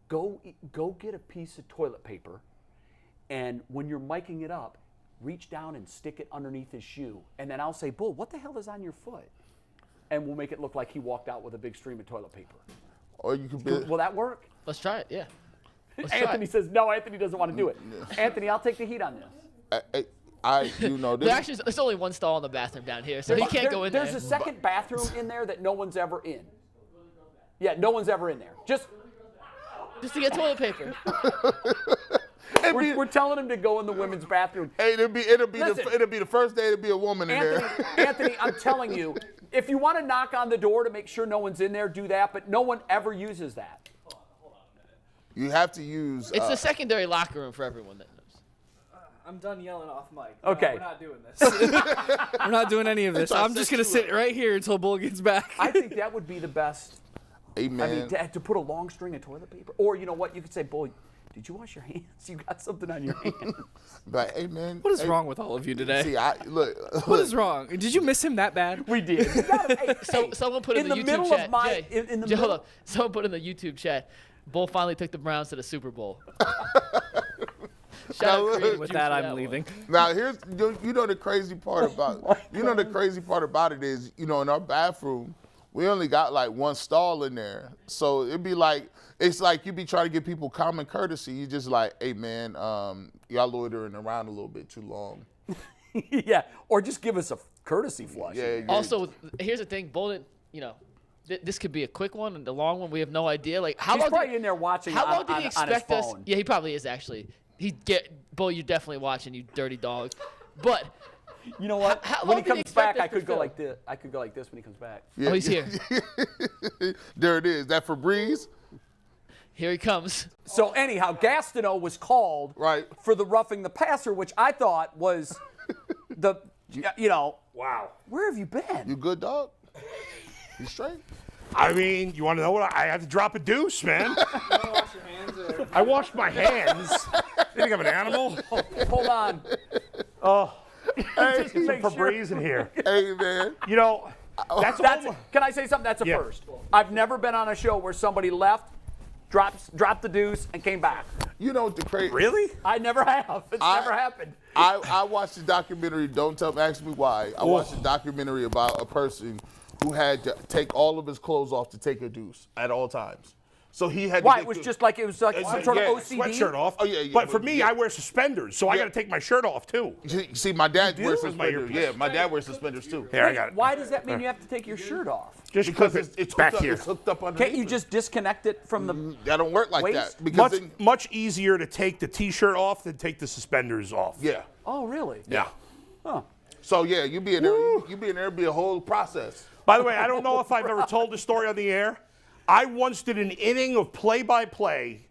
Go get a piece of toilet paper, and when you're miking it up, reach down and stick it underneath his shoe, and then I'll say, Bull, what the hell is on your foot? And we'll make it look like he walked out with a big stream of toilet paper. Or you could be. Will that work? Let's try it, yeah. Let's try Anthony it. says, no, Anthony doesn't want to do it. Anthony, I'll take the heat on this. There's only one stall in the bathroom down here, so he can't go in there. There's a second bathroom in there that no one's ever in. Yeah, no one's ever in there. Just to get toilet paper. we're telling him to go in the women's bathroom. Hey, it'll be the first day to be a woman in there. Anthony, I'm telling you, if you want to knock on the door to make sure no one's in there, do that. But no one ever uses that. You have to use. It's the secondary locker room for everyone that knows. I'm done yelling off mic. Okay. We're not doing this. We're not doing any of this. I'm just going to sit right here until Bull gets back. I think that would be the best. Amen. I mean, to put a long string of toilet paper. Or you know what? You could say, Bull, did you wash your hands? You got something on your hands. But, hey, man. What is wrong with all of you today? See, look. What is wrong? Did you miss him that bad? We did. Someone put in the YouTube chat. Hold up. Someone put in the YouTube chat. Bull finally took the Browns to the Super Bowl. With that, I'm leaving. Now, you know the crazy part about it is, in our bathroom, we only got like one stall in there. So it's like you be trying to give people common courtesy. You just like, hey man, y'all loitering around a little bit too long. Yeah, or just give us a courtesy flush. Yeah. Also, here's the thing, Bolden, this could be a quick one and the long one. We have no idea. Like He's probably in there watching. How long did he expect us? Phone. Yeah, he probably is actually. Bull, you're definitely watching, you dirty dog. But you know what? When he comes back, I could go like this. I could go like this when he comes back. Yeah. Oh, he's here. There it is. That Febreze. Here he comes. So anyhow, Gastineau was called for the roughing the passer, which I thought was Wow. Where have you been? You good, dog? You straight? I mean, you want to know what? I had to drop a deuce, man. Wash your hands. I washed my hands. You think I'm an animal? Hold on. Oh. Hey, Some Febreze in here. Hey, man. That's can I say something? That's a Yeah. first. I've never been on a show where somebody left, dropped the deuce, and came back. You know what the crazy? Really? I never have. It's never happened. I watched the documentary. Ask me why. I watched a documentary about a person who had to take all of his clothes off to take a deuce at all times. So he had. Why? It was like some sort of OCD. Sweatshirt off. Oh yeah. But for me, I wear suspenders, so I got to take my shirt off too. See, my dad wears Where's my suspenders. earpiece? Yeah, my dad wears suspenders too. Here, I got it. Why does that mean you have to take your shirt off? Just Because clip it's back hooked here. It's hooked up underneath. Can't you just disconnect it from the? That don't work like waist? that. Because Much easier to take the T-shirt off than take the suspenders off. yeah. Oh, really? Yeah. Huh. So yeah, you be in there. You be in there. It'd be a whole process. By the way, I don't know if I've ever told this story on the air. I once did an inning of play-by-play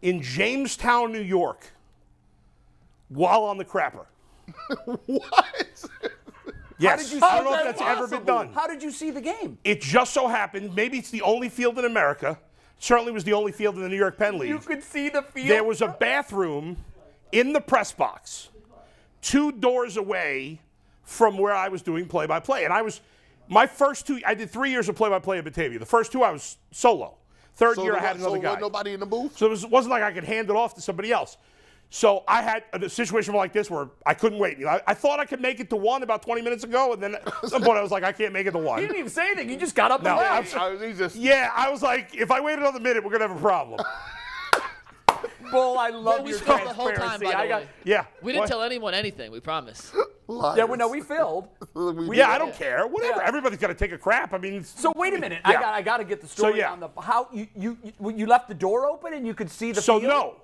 in Jamestown, New York, while on the crapper. What? Yes. did you I don't see know if that that's ever been done. How did you see the game? It just so happened, maybe it's the only field in America, certainly was the only field in the New York Penn League. You could see the field. There was a bathroom in the press box 2 doors away from where I was doing play-by-play. And my first 2, I did 3 years of play-by-play at Batavia. The first 2 I was solo. Third year I had another guy. So nobody in the booth? So it wasn't like I could hand it off to somebody else. So I had a situation like this where I couldn't wait. I thought I could make it to 1 about 20 minutes ago, and then at some point I was like, I can't make it to 1. You didn't even say anything. You just got up and No, left. I was like, if I wait another minute, we're going to have a problem. Bull, I love We your filmed the whole time, transparency. by the way. Yeah. We didn't tell anyone anything, we promise. Yeah, well, no, we filled. Yeah, I don't care. Whatever. Yeah. Everybody's got to take a crap. I mean, So wait a minute. Yeah. I got to get the story So, yeah. on the how you left the door open and you could see the So field? no,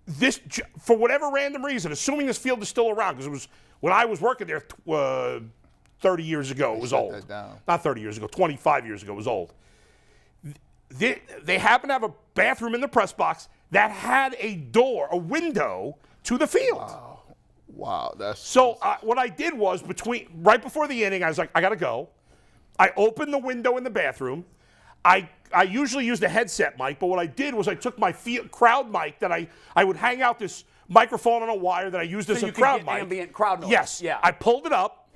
this for whatever random reason, assuming this field is still around, because it was when I was working there 30 years ago, it was old. that down. Not 30 years ago, 25 years ago, it was old. They happened to have a bathroom in the press box that had a window to the field. Wow, that's So what I did was right before the inning, I was like, I gotta go. I opened the window in the bathroom. I usually use the headset mic, but what I did was I took my crowd mic that I would hang out this microphone on a wire that I used as So a you could crowd get mic. ambient crowd noise. Yes. Yeah. I pulled it up.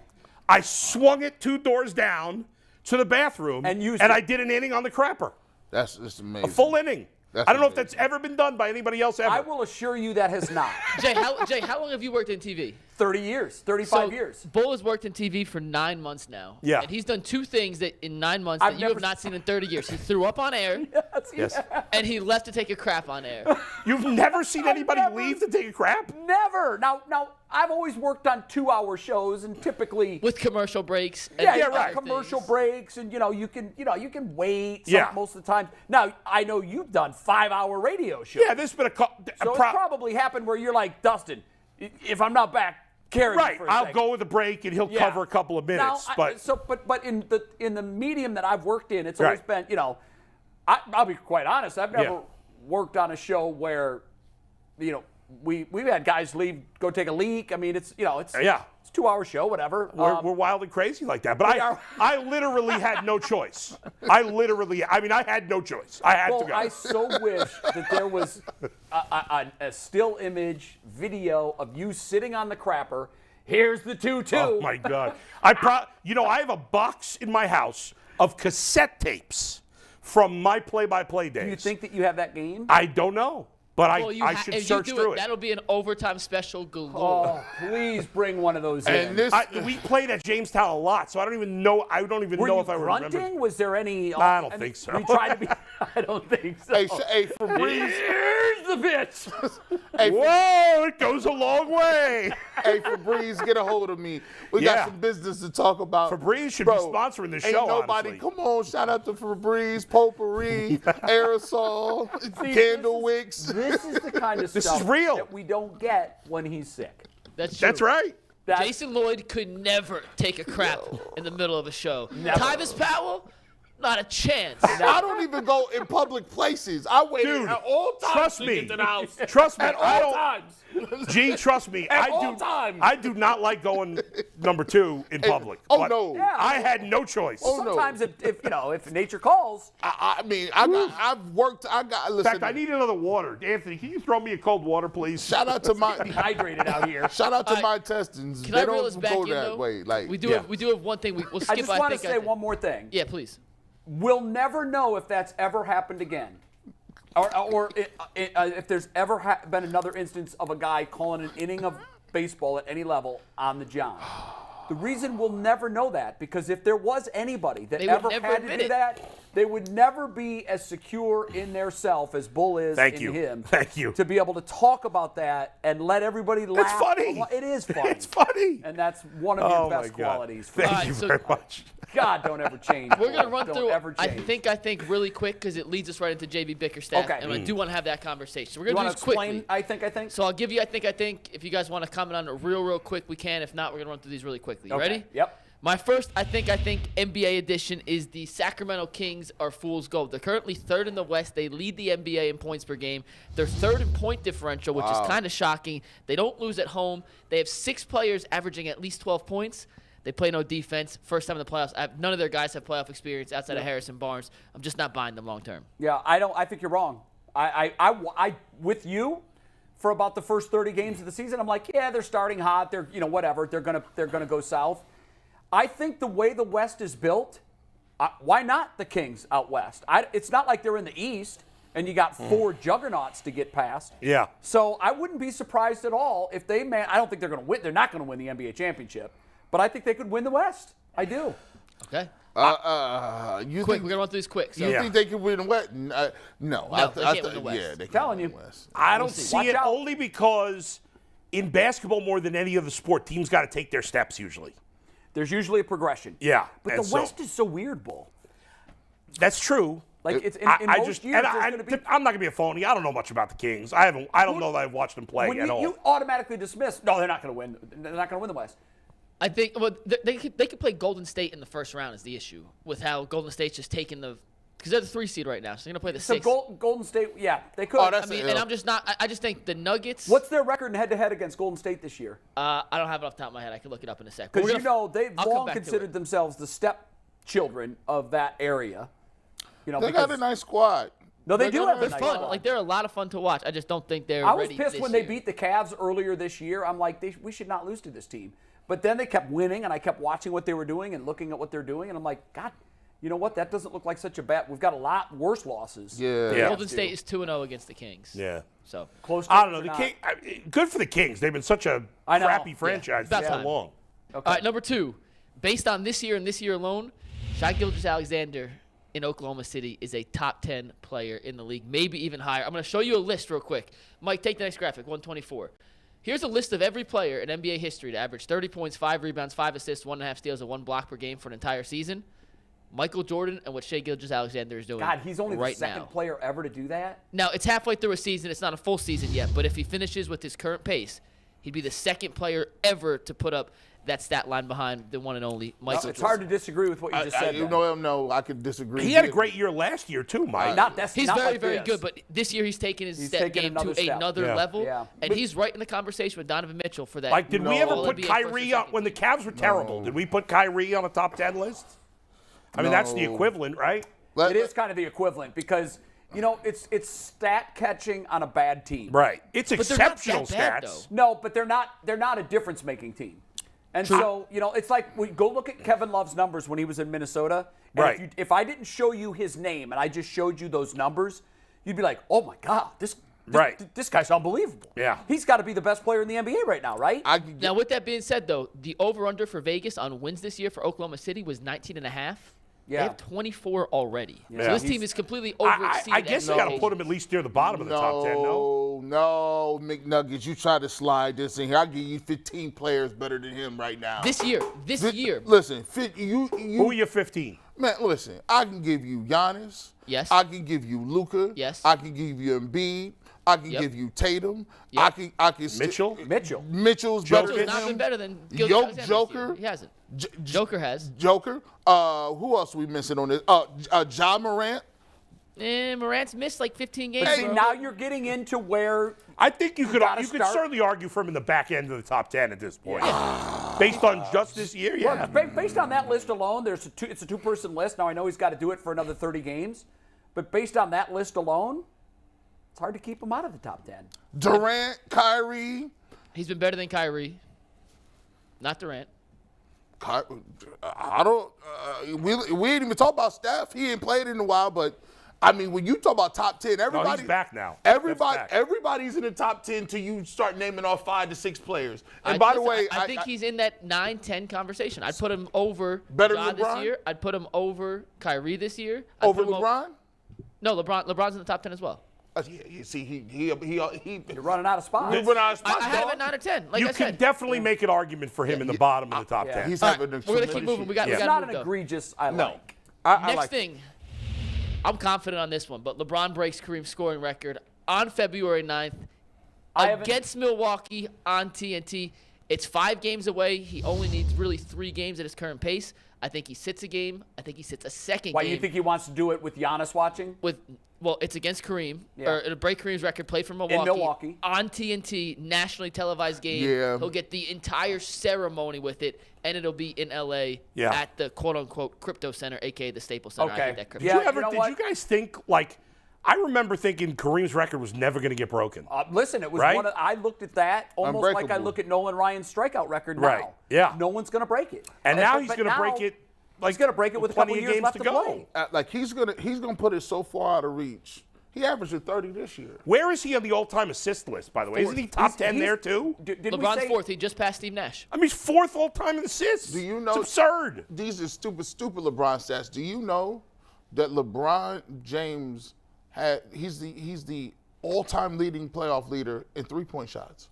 I swung it 2 doors down to the bathroom, And used I it. did an inning on the crapper, that's amazing. a full inning. That's I don't know if amazing. that's ever been done by anybody else ever. I will assure you that has not. Jay, how long have you worked in TV? 30 years, 35 years. Bull has worked in TV for 9 months now. Yeah. And he's done 2 things that in 9 months I've that you have never not seen in 30 years. He threw up on air, Yes. and he left to take a crap on air. You've never seen anybody never- leave to take a crap? Never. Now, I've always worked on 2-hour shows, and typically with commercial breaks. And yeah, other commercial things. breaks, and you can wait Yeah. most of the time. Now I know you've done 5-hour radio shows. Yeah, there's been so it's probably happened where you're like, Dustin, if I'm not back, carry me right. for a I'll second. go with a break, and he'll cover a couple of minutes. Now, but in the medium that I've worked in, it's always been, I'll be quite honest. I've never worked on a show where, we've had guys leave, go take a leak. I mean, it's it's a 2-hour show, whatever. We're wild and crazy like that. But I literally had no choice. I had no choice. I had to go. I so wish that there was a still image video of you sitting on the crapper. Here's the 2-2. Oh, my God. I have a box in my house of cassette tapes from my play-by-play days. Do you think that you have that game? I don't know. But Well, I should search through it. That'll be an overtime special galore. Oh, please bring one of those in. And we played at Jamestown a lot, so I don't even know. I don't even Were know you if I grunting? remember. Was there any? I don't think so. We tried to be. I don't think so. Hey, Febreze. Here's the bitch. Hey, Whoa! It goes a long way. Hey, Febreze, get a hold of me. We Yeah. got some business to talk about. Febreze should Bro, be sponsoring the Ain't show. nobody. honestly. Come on, shout out to Febreze, Potpourri, Aerosol, Candle Wicks. This is the kind of This stuff is real. that we don't get when he's sick. That's true. That's right. Jason Lloyd could never take a crap in the middle of a show. Never. Tyvis Powell, not a chance. I don't even go in public places. I wait Dude, at all times trust to me. get to the house. Trust me. At I all don't. times. Gee, trust me. At all times. I do not like going number 2 in public. Oh, but no. Yeah. I had no choice. Oh, no. Sometimes if nature calls, I've worked. Listen. In fact, I need another water. Anthony, can you throw me a cold water, please? Shout out to my. hydrated out here. Shout out to All right. my intestines. Can They I reel don't us back go in, that though? way. Like We do have one thing. We'll skip. I just want to say one more thing. Yeah, please. We'll never know if that's ever happened again. Or if there's ever been another instance of a guy calling an inning of baseball at any level on the job. The reason we'll never know that, because if there was anybody that They would ever never had to admit do it. that, they would never be as secure in their self as Bull is Thank in you. him. Thank you. To be able to talk about that and let everybody laugh. It's funny. It is funny. It's funny. And that's one of your Oh, my best God. qualities. Thank All right, you so- very much. God, don't ever change. We're gonna Bull. run Don't through. ever I change. think really quick because it leads us right into JB Bickerstaff, Okay. and I do want to have that conversation. So we're You gonna want do to this quickly. explain? I think. So I'll give you. I think. If you guys want to comment on it real quick, we can. If not, we're gonna run through these really quickly. You Okay. ready? Yep. My first, I think NBA edition is the Sacramento Kings are fool's gold. They're currently 3rd in the West. They lead the NBA in points per game. They're 3rd in point differential, which is kind of shocking. They don't lose at home. They have 6 players averaging at least 12 points. They play no defense. First time in the playoffs. None of their guys have playoff experience outside of Harrison Barnes. I'm just not buying them long term. Yeah, I think you're wrong. I with you for about the first 30 games of the season. I'm like, yeah, they're starting hot. They're whatever. They're gonna go south. I think the way the West is built, why not the Kings out west? It's not like they're in the East and you got 4 juggernauts to get past. Yeah. So I wouldn't be surprised at all if they I don't think they're going to win. They're not going to win the NBA championship, but I think they could win the West. I do. Okay. You Quick, think, we're gonna run through this quick. So you Yeah. think they can win the West? No. they can't win the West. Yeah, they can't Telling win you. the West. I don't see. see Watch it out. only because in basketball more than any other sport, teams got to take their steps usually. There's usually a progression. Yeah, But and the so- West is so weird, Bull. That's true. Like it's in I most just, years, and there's I, going to be. I'm not gonna be a phony. I don't know much about the Kings. I don't know that I've watched them play When at all. you automatically dismiss, no, they're not going to win. They're not going to win the West. I think they could play Golden State in the first round is the issue with how Golden State's just taking because they're the 3 seed right now, so they're gonna play the So 6. Golden State, yeah, they could. Oh, that's I mean, an and L. I'm just not. I just think the Nuggets. What's their record in head-to-head against Golden State this year? I don't have it off the top of my head. I can look it up in a sec. But Because they've I'll come long back to considered it. themselves the stepchildren of that area. They got a nice squad. No, they do got have a a They're nice fun. squad. Like they're a lot of fun to watch. I just don't think they're I was ready pissed this when they year. beat the Cavs earlier this year. I'm like, we should not lose to this team. But then they kept winning, and I kept watching what they were doing and looking at what they're doing, and I'm like, God, you know what? That doesn't look like such a bad. We've got a lot worse losses. Yeah. Golden State is 2-0 against the Kings. yeah. So Close. I don't know. games The or King, good for the Kings. They've been such a I know. crappy Yeah. franchise About for so time. long. not. all right, number 2, based on this year and this year alone, Shai Gilgeous-Alexander in Oklahoma City is a top 10 player in the league, maybe even higher. I'm going to show you a list real quick. Mike, take the next graphic, 124. Here's a list of every player in NBA history to average 30 points, 5 rebounds, 5 assists, 1.5 steals, and 1 block per game for an entire season. Michael Jordan and what Shai Gilgeous-Alexander is doing God, he's only right the second player ever to do that? Now, it's halfway through a season. It's not a full season yet. But if he finishes with his current pace, he'd be the second player ever to put up that stat line behind the one and only Michael Jordan. It's hard to disagree with what you just said. No, I could disagree. He had a great year last year, too, Mike. He's very, very good, but this year he's taken his step game to another level, and he's right in the conversation with Donovan Mitchell for that. Like, did we ever put Kyrie on when the Cavs were terrible? Did we put Kyrie on a top 10 list? I mean, that's the equivalent, right? It is kind of the equivalent because, you know, it's stat catching on a bad team. Right. It's exceptional stats. No, but they're not a difference-making team. And so, you know, it's like go look at Kevin Love's numbers when he was in Minnesota. And right. If I didn't show you his name and I just showed you those numbers, you'd be like, oh, my God, this guy's unbelievable. Yeah. He's got to be the best player in the NBA right now, right? Now, with that being said, though, the over-under for Vegas on wins this year for Oklahoma City was 19.5. Yeah. They have 24 already. Yeah. So this team is completely overexceeded. I guess you got to put him at least near the bottom of the top 10, no? No, McNuggets, you try to slide this in here. I'll give you 15 players better than him right now. This year. Listen, who are your 15? Man, listen, I can give you Giannis. Yes. I can give you Luka. Yes. I can give you Embiid. I can give you Tatum. Yep. I can Mitchell's better than him. Not been better than Joker. He hasn't. Joker has. Joker. Who else are we missing on this? Ja Morant. Morant's missed like 15 games. But see, now you're getting into where I think you could certainly argue for him in the back end of the top 10 at this point. Based on just this year, yeah. Well, based on that list alone, it's a two-person list. Now, I know he's got to do it for another 30 games. But based on that list alone, it's hard to keep him out of the top 10. Durant, Kyrie. He's been better than Kyrie. Not Durant. I don't. We ain't even talk about Steph. He ain't played in a while, but I mean, when you talk about top 10, everybody. No, he's back now. Everybody's in the top 10 till you start naming off 5 to 6 players. And by the way, I think he's in that 9-10 conversation. I'd put him over better Ja than LeBron this year. I'd put him over Kyrie this year. Over LeBron? No, LeBron's in the top 10 as well. You see, You're running out of spots. I have it 9 or 10. Like you I said, can definitely make an argument for him in the bottom of the top 10. He's right, having we're gonna keep moving. We got It's to not move, an though. egregious. I No. like. Next thing, I'm confident on this one, but LeBron breaks Kareem's scoring record on February 9th against Milwaukee on TNT. It's 5 games away. He only needs really 3 games at his current pace. I think he sits a game. I think he sits a second game. Why, you think he wants to do it with Giannis watching? Well, it's against Kareem. Yeah. Or it'll break Kareem's record, play for Milwaukee. In Milwaukee. On TNT, nationally televised game. Yeah. He'll get the entire ceremony with it, and it'll be in L.A. At the quote-unquote Crypto Center, a.k.a. the Staples Center. Okay. I hate that crypto. Did you guys think, like, I remember thinking Kareem's record was never going to get broken. Listen, it was right? I looked at that almost like I Unbreakable. look at Nolan Ryan's strikeout record now. Right. Yeah. No one's going to break it. And now he's going to break it. Like, he's going to break it with a couple years left to play. Like he's gonna put it so far out of reach. He averaged 30 this year. Where is he on the all-time assist list, by the way? Isn't he top 10 there, too? LeBron's 4th. He just passed Steve Nash. I mean, he's 4th all-time in assists. Do you know? It's absurd. These are stupid LeBron stats. Do you know that LeBron James he's the all-time leading playoff leader in 3-point shots?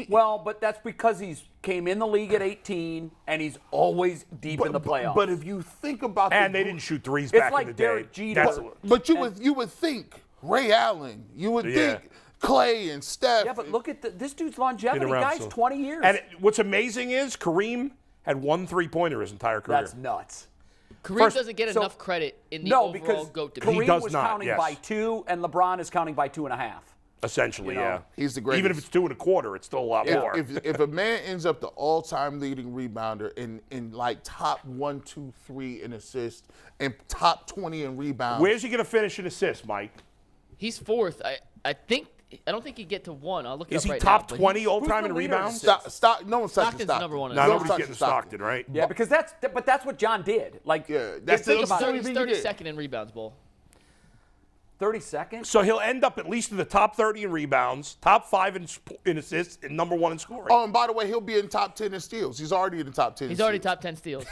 Well, but that's because he's came in the league at 18 and he's always deep in the playoffs. But if you think about they didn't shoot threes it's back like in the day. Derek Jeter. But you would think Ray Allen, you would think Clay and Steph. Yeah, but look at this dude's longevity. Been around, Guy's so. 20 years. And what's amazing is Kareem had 1 3-pointer his entire career. That's nuts. Kareem doesn't get enough credit in the overall GOAT debate. Kareem does was not, counting yes. by 2, and LeBron is counting by 2.5. Essentially, yeah. He's the greatest. Even if it's 2 1/4, it's still a lot more. If a man ends up the all-time leading rebounder in like top 1, 2, 3 in assists and top 20 in rebounds. Where's he going to finish in assists, Mike? He's 4th. I don't think he'd get to 1. I'll look it Is up he right top now, 20 all-time Who's in the leader in rebounds? assists? No one's touching Stockton's Stockton. number 1 in No, assists. nobody's getting Stockton, right? Yeah, because that's what John did. Like, that's think the about only it. He's thing he did. 32nd in rebounds, Bull. 32nd. So he'll end up at least in the top 30 in rebounds, top 5 in assists, and number 1 in scoring. Oh, and by the way, he'll be in top 10 in steals. He's already in the top 10. He's already top 10 steals.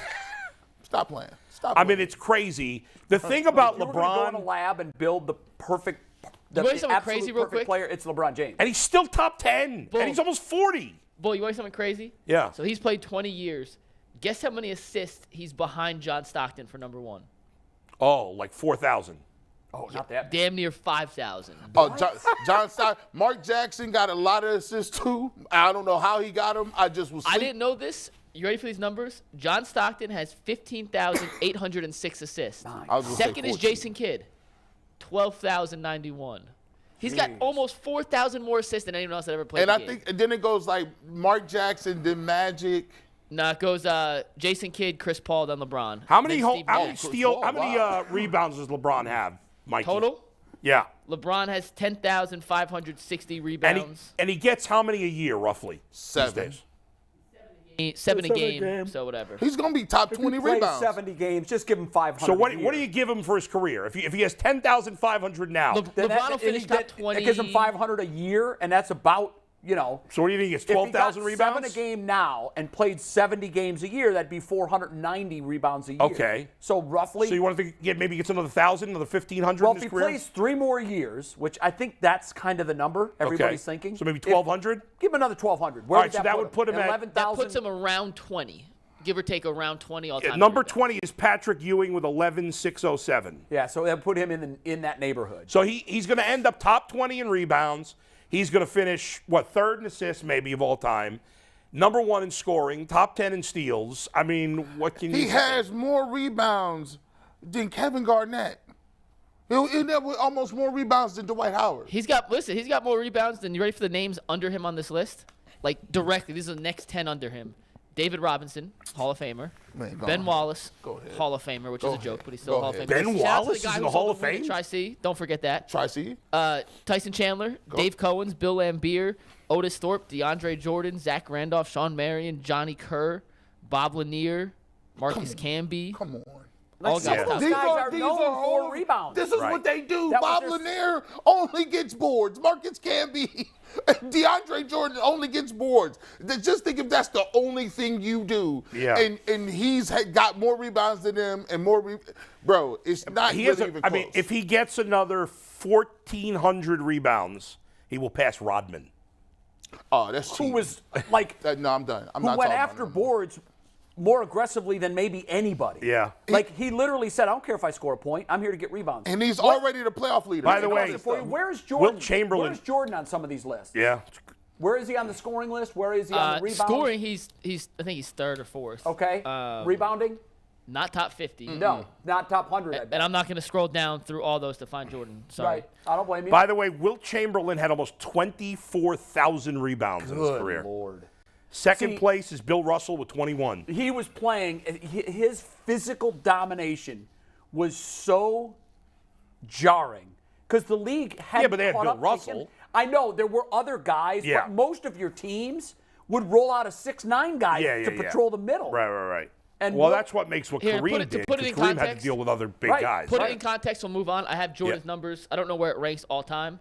Stop playing. I mean, it's crazy. The thing about If you were gonna go in a LeBron, lab and build the perfect the want something absolute crazy real perfect quick? player, it's LeBron James. And he's still top 10. Boom. And he's almost 40. Bull, you want something crazy? Yeah. So he's played 20 years. Guess how many assists he's behind John Stockton for number 1? Oh, like 4,000. Oh, not that. Damn near 5,000. Oh, John Stockton. Mark Jackson got a lot of assists too. I don't know how he got them. I just was. I didn't know this. You ready for these numbers? John Stockton has 15,806 assists. I was gonna say Second is 14. Jason Kidd, 12,091. He's got almost 4,000 more assists than anyone else that ever played And the I game. think and then it goes like Mark Jackson, then Magic. No, it goes Jason Kidd, Chris Paul, then LeBron. How many then Steve Nash. rebounds does LeBron have, Mikey? Total? Yeah. LeBron has 10,560 And rebounds. he gets how many a year, roughly? these 7. days? 7 a game, game. so whatever. He's gonna be top If 20 he plays rebounds. 70 games, just give him 500. So what a do year. you give him for his career? If he has 10,500 now, Then LeBron will finish top 20. That gives him 500 a year, and that's about, so what do you think? He gets if he 12,000 got rebounds? 7 a game now and played 70 games a year, that'd be 490 rebounds a year. Okay. So roughly. So you want to maybe gets another 1,000, another 1,500 well, in if his he career? plays 3 more years, which I think that's kind of the number everybody's thinking. So maybe 1,200? Give him another 1,200. All right, so that would put him at- 11,000. That puts him around 20, give or take around 20 all time. Number 20 is Patrick Ewing with 11,607. Yeah, so that put him in that neighborhood. So he's going to end up top 20 in rebounds. He's going to finish, third in assists maybe of all time. Number 1 in scoring, top 10 in steals. I mean, what can you He say? has more rebounds than Kevin Garnett. He'll end up with almost more rebounds than Dwight Howard. He's got more rebounds than, you ready for the names under him on this list? Like directly, these are the next 10 under him. David Robinson, Hall of Famer. Man, go Ben on. Wallace, Go ahead. Hall of Famer, which is a joke, but he's still Go a Hall of ahead. Famer. Ben Shout out to Wallace the guy is in who the Hall was of over at Fame? Tri-C. Don't forget that. Tri-C. Tyson Chandler, Dave Cowens, Bill Laimbeer, Otis Thorpe, DeAndre Jordan, Zach Randolph, Sean Marion, Johnny Kerr, Bob Lanier, Marcus Camby. Come on. All Some guys. of those These guys are known for all- rebounds. This is Right. what they do. That was Bob their- Lanier only gets boards. Marcus Camby, DeAndre Jordan only gets boards. Just think if that's the only thing you do. Yeah. And he's got more rebounds than them and more. Bro, it's not He really has even close. I mean, if he gets another 1,400 rebounds, he will pass Rodman. oh, that's Who cheap. was like No, I'm done. I'm who not went talking after about boards more aggressively than maybe anybody. Yeah. Like he literally said, I don't care if I score a point. I'm here to get rebounds. And he's already the playoff leader. By the Think way, about this for you. Where's Jordan? Wilt Chamberlain- Where's Jordan on some of these lists? Yeah. Where is he on the scoring list? Where is he on the rebound? Scoring, he's I think he's 3rd or 4th. Okay. Rebounding? Not top 50. No, not top 100. I bet. And I'm not going to scroll down through all those to find Jordan. Sorry. Right. I don't blame you. By the way, Wilt Chamberlain had almost 24,000 rebounds in his career. Lord. Second See- place is Bill Russell with 21. He was playing, his physical domination was so jarring because the league had but they had caught Bill up to Russell. him. I know there were other guys, Yeah. but most of your teams would roll out a 6'9" guy Yeah, to patrol the middle. Right. And well, what- that's what makes what Here, Kareem put it- to did. put it 'Cause in Kareem had to context- deal with other big Right. guys. Put right? it in context, we'll move on. I have Jordan's numbers. I don't know where it ranks all time,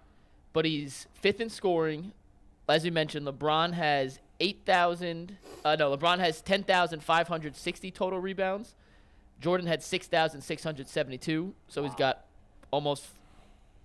but he's 5th in scoring. As we mentioned, LeBron has 10,560 total rebounds. Jordan had 6,672, so he's got almost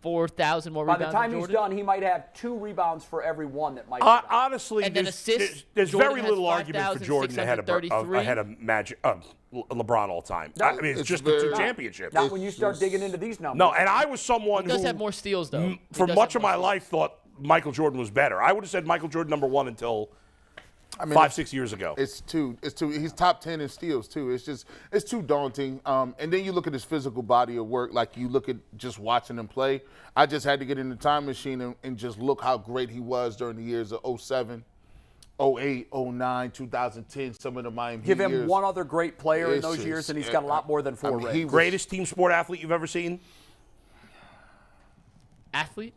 4,000 more By rebounds the time than he's Jordan. done, he might have 2 rebounds for every one that might. Honestly, And then there's, assists, there's Jordan very has little argument for Jordan ahead of 5,633. LeBron all time. I mean, it's it's just the 2 very- championships. Not when you start digging into these numbers. No, and I was someone He does who, have more steals, though. He for does much have of more my steals. life, thought Michael Jordan was better. I would have said Michael Jordan number 1 until I mean, 5-6 years ago. It's too. He's top 10 in steals too. It's too daunting. And then you look at his physical body of work. Like you look at just watching him play. I just had to get in the time machine and just look how great he was during the years of 07, 08, 09, 2010. Some of the Miami Give him years. one other great player in It's those just- years, and he's got a lot more than 4 I mean, rings. he was- Greatest team sport athlete you've ever seen? Athlete?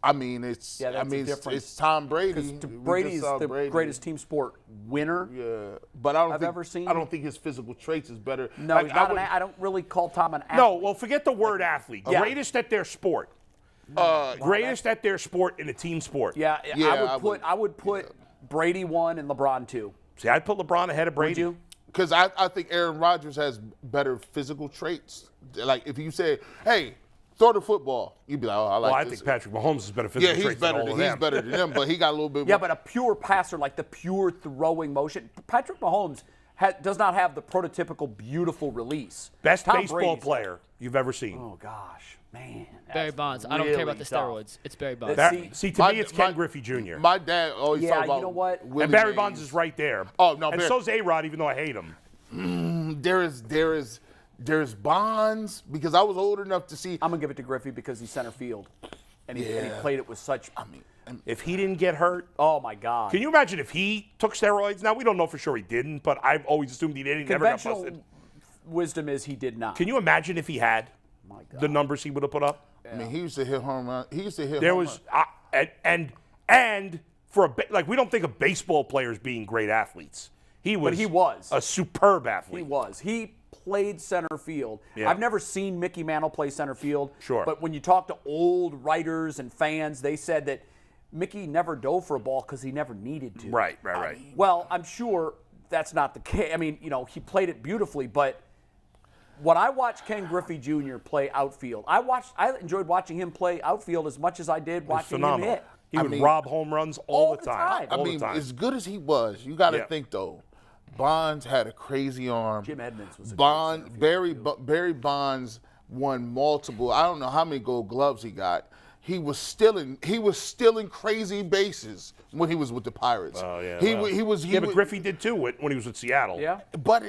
I mean, it's. Yeah, I that's mean, a difference. it's Tom Brady. Because We just Brady's saw the Brady. greatest team sport winner. Yeah, but I don't I've think, ever seen. I don't think his physical traits is better. No, Like, he's not. wouldn't- I don't really call Tom an athlete. No, well, forget the word athlete. Yeah. Greatest at their sport. Greatest at their sport in a team sport. Yeah, Yeah, I would put Brady 1 and LeBron 2. See, I'd put LeBron ahead of Brady. Would you? Because I think Aaron Rodgers has better physical traits. Like if you say, hey, throw the football. You'd be like, oh, I like Well, I this. think Patrick Mahomes is better physical Yeah, traits than all of them. he's better than them, but he got a little bit Yeah, more. but a pure passer, like the pure throwing motion. Patrick Mahomes does not have the prototypical beautiful release. Best Tom baseball Brady's- player you've ever seen. Oh, gosh. Man. Barry that's Bonds. I don't care about the really steroids. It's Barry Bonds. That- See, to My- me, it's Ken my- Griffey Jr. My dad always Yeah, talked about you know what? Willie And Barry Mays. Bonds is right there. Oh, no, and Barry- so's A-Rod, even though I hate him. There's Bonds, because I was old enough to see. I'm going to give it to Griffey because he's center field. And he played it with such. If he didn't get hurt, Oh, my God. can you imagine if he took steroids? Now, we don't know for sure he didn't, but I've always assumed he did. He never got Conventional busted. wisdom is he did not. Can you imagine if he had My God. the numbers he would have put up? I mean, he used to hit home run. He used to hit. There home was run. and for like we don't think of baseball players being great athletes. He was a superb athlete. He was. He played center field. Yeah. I've never seen Mickey Mantle play center field. Sure. But when you talk to old writers and fans, they said that Mickey never dove for a ball because he never needed to. Right. Well, I'm sure that's not the case. I mean, he played it beautifully, but when I watched Ken Griffey Jr. play outfield, I enjoyed watching him play outfield as much as I did watching him phenomenal. hit. He would rob home runs all the time. I mean, as good as he was, you got to Yeah. think though. Bonds had a crazy arm. Jim Edmonds was a Barry Bonds won multiple. I don't know how many Gold Gloves he got. He was stealing crazy bases when he was with the Pirates. Oh yeah. He was. But Griffey did too when he was with Seattle. Yeah. But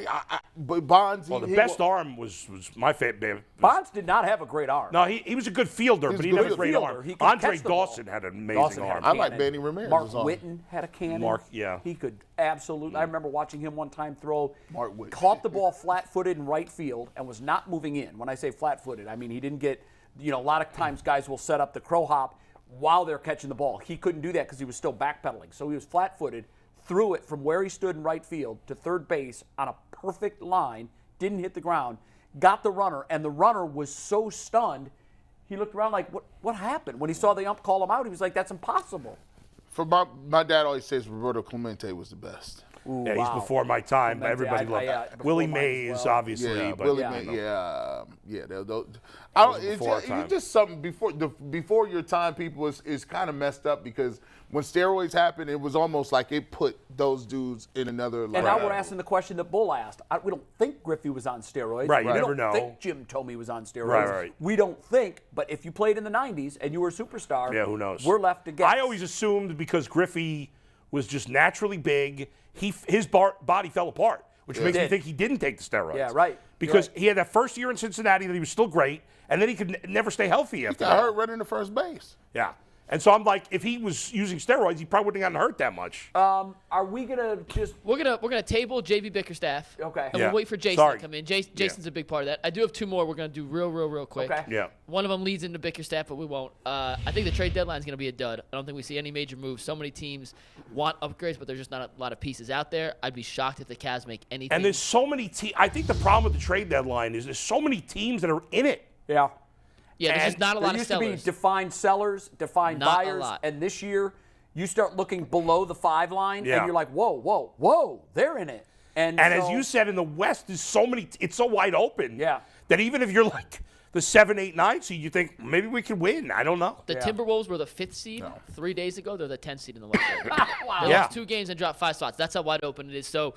Bonds. Well, the best arm was my favorite. Bonds did not have a great arm. No, he was a good fielder, was but he a didn't good have a great fielder. arm. He could Andre catch the ball. Dawson had an Dawson amazing had a arm. I like cannon. Manny Ramirez's Mark arm. Whitten had a cannon. Yeah. He could absolutely. I remember watching him one time throw. Mark Whitten. Caught the ball flat-footed in right field and was not moving in. When I say flat-footed, I mean he didn't get. A lot of times guys will set up the crow hop while they're catching the ball. He couldn't do that because he was still backpedaling. So he was flat-footed, threw it from where he stood in right field to third base on a perfect line, didn't hit the ground, got the runner, and the runner was so stunned, he looked around like, what happened? When he saw the ump call him out, he was like, that's impossible. For my dad always says Roberto Clemente was the best. Ooh, Yeah, wow. he's before my time. Clemente, Everybody loved before Willie mine as Mays, well. obviously. Yeah, but Willie yeah. Mays, yeah. It's before our time. just something before your time. People is kind of messed up because when steroids happened, it was almost like it put those dudes in another. And now we're asking the question that Bull asked. We don't think Griffey was on steroids. Right, you we never don't know. think Jim Tomey was on steroids. Right. We don't think, but if you played in the 90s and you were a superstar, Yeah, who knows? We're left to guess. I always assumed because Griffey was just naturally big, his body fell apart, which makes me did. think he didn't take the steroids. Yeah, right. Because You're right. he had that first year in Cincinnati that he was still great, and then he could never stay healthy after got that. hurt running to first base. Yeah. And so I'm like, if he was using steroids, he probably wouldn't have gotten hurt that much. Are we gonna just? We're gonna table JB Bickerstaff. Okay. And Yeah. we'll wait for Jason Sorry. to come in. Jason's a big part of that. I do have two more. We're gonna do real quick. Okay. Yeah. One of them leads into Bickerstaff, but we won't. I think the trade deadline is going to be a dud. I don't think we see any major moves. So many teams want upgrades, but there's just not a lot of pieces out there. I'd be shocked if the Cavs make anything. And there's so many teams. I think the problem with the trade deadline is there's so many teams that are in it. Yeah. yeah, there's just not a There lot of used to be sellers. defined sellers, defined Not a buyers, lot. and this year you start looking below the 5 line, Yeah. and you're like, whoa, they're in it. And And so, as you said, in the West, there's so many. It's so wide open. Yeah. That even if you're like the 7, 8, 9 seed, you think maybe we can win. I don't know. The Timberwolves were the 5th seed 3 days ago. They're the 10th seed in the West. They Yeah. lost 2 games and dropped 5 spots. That's how wide open it is. So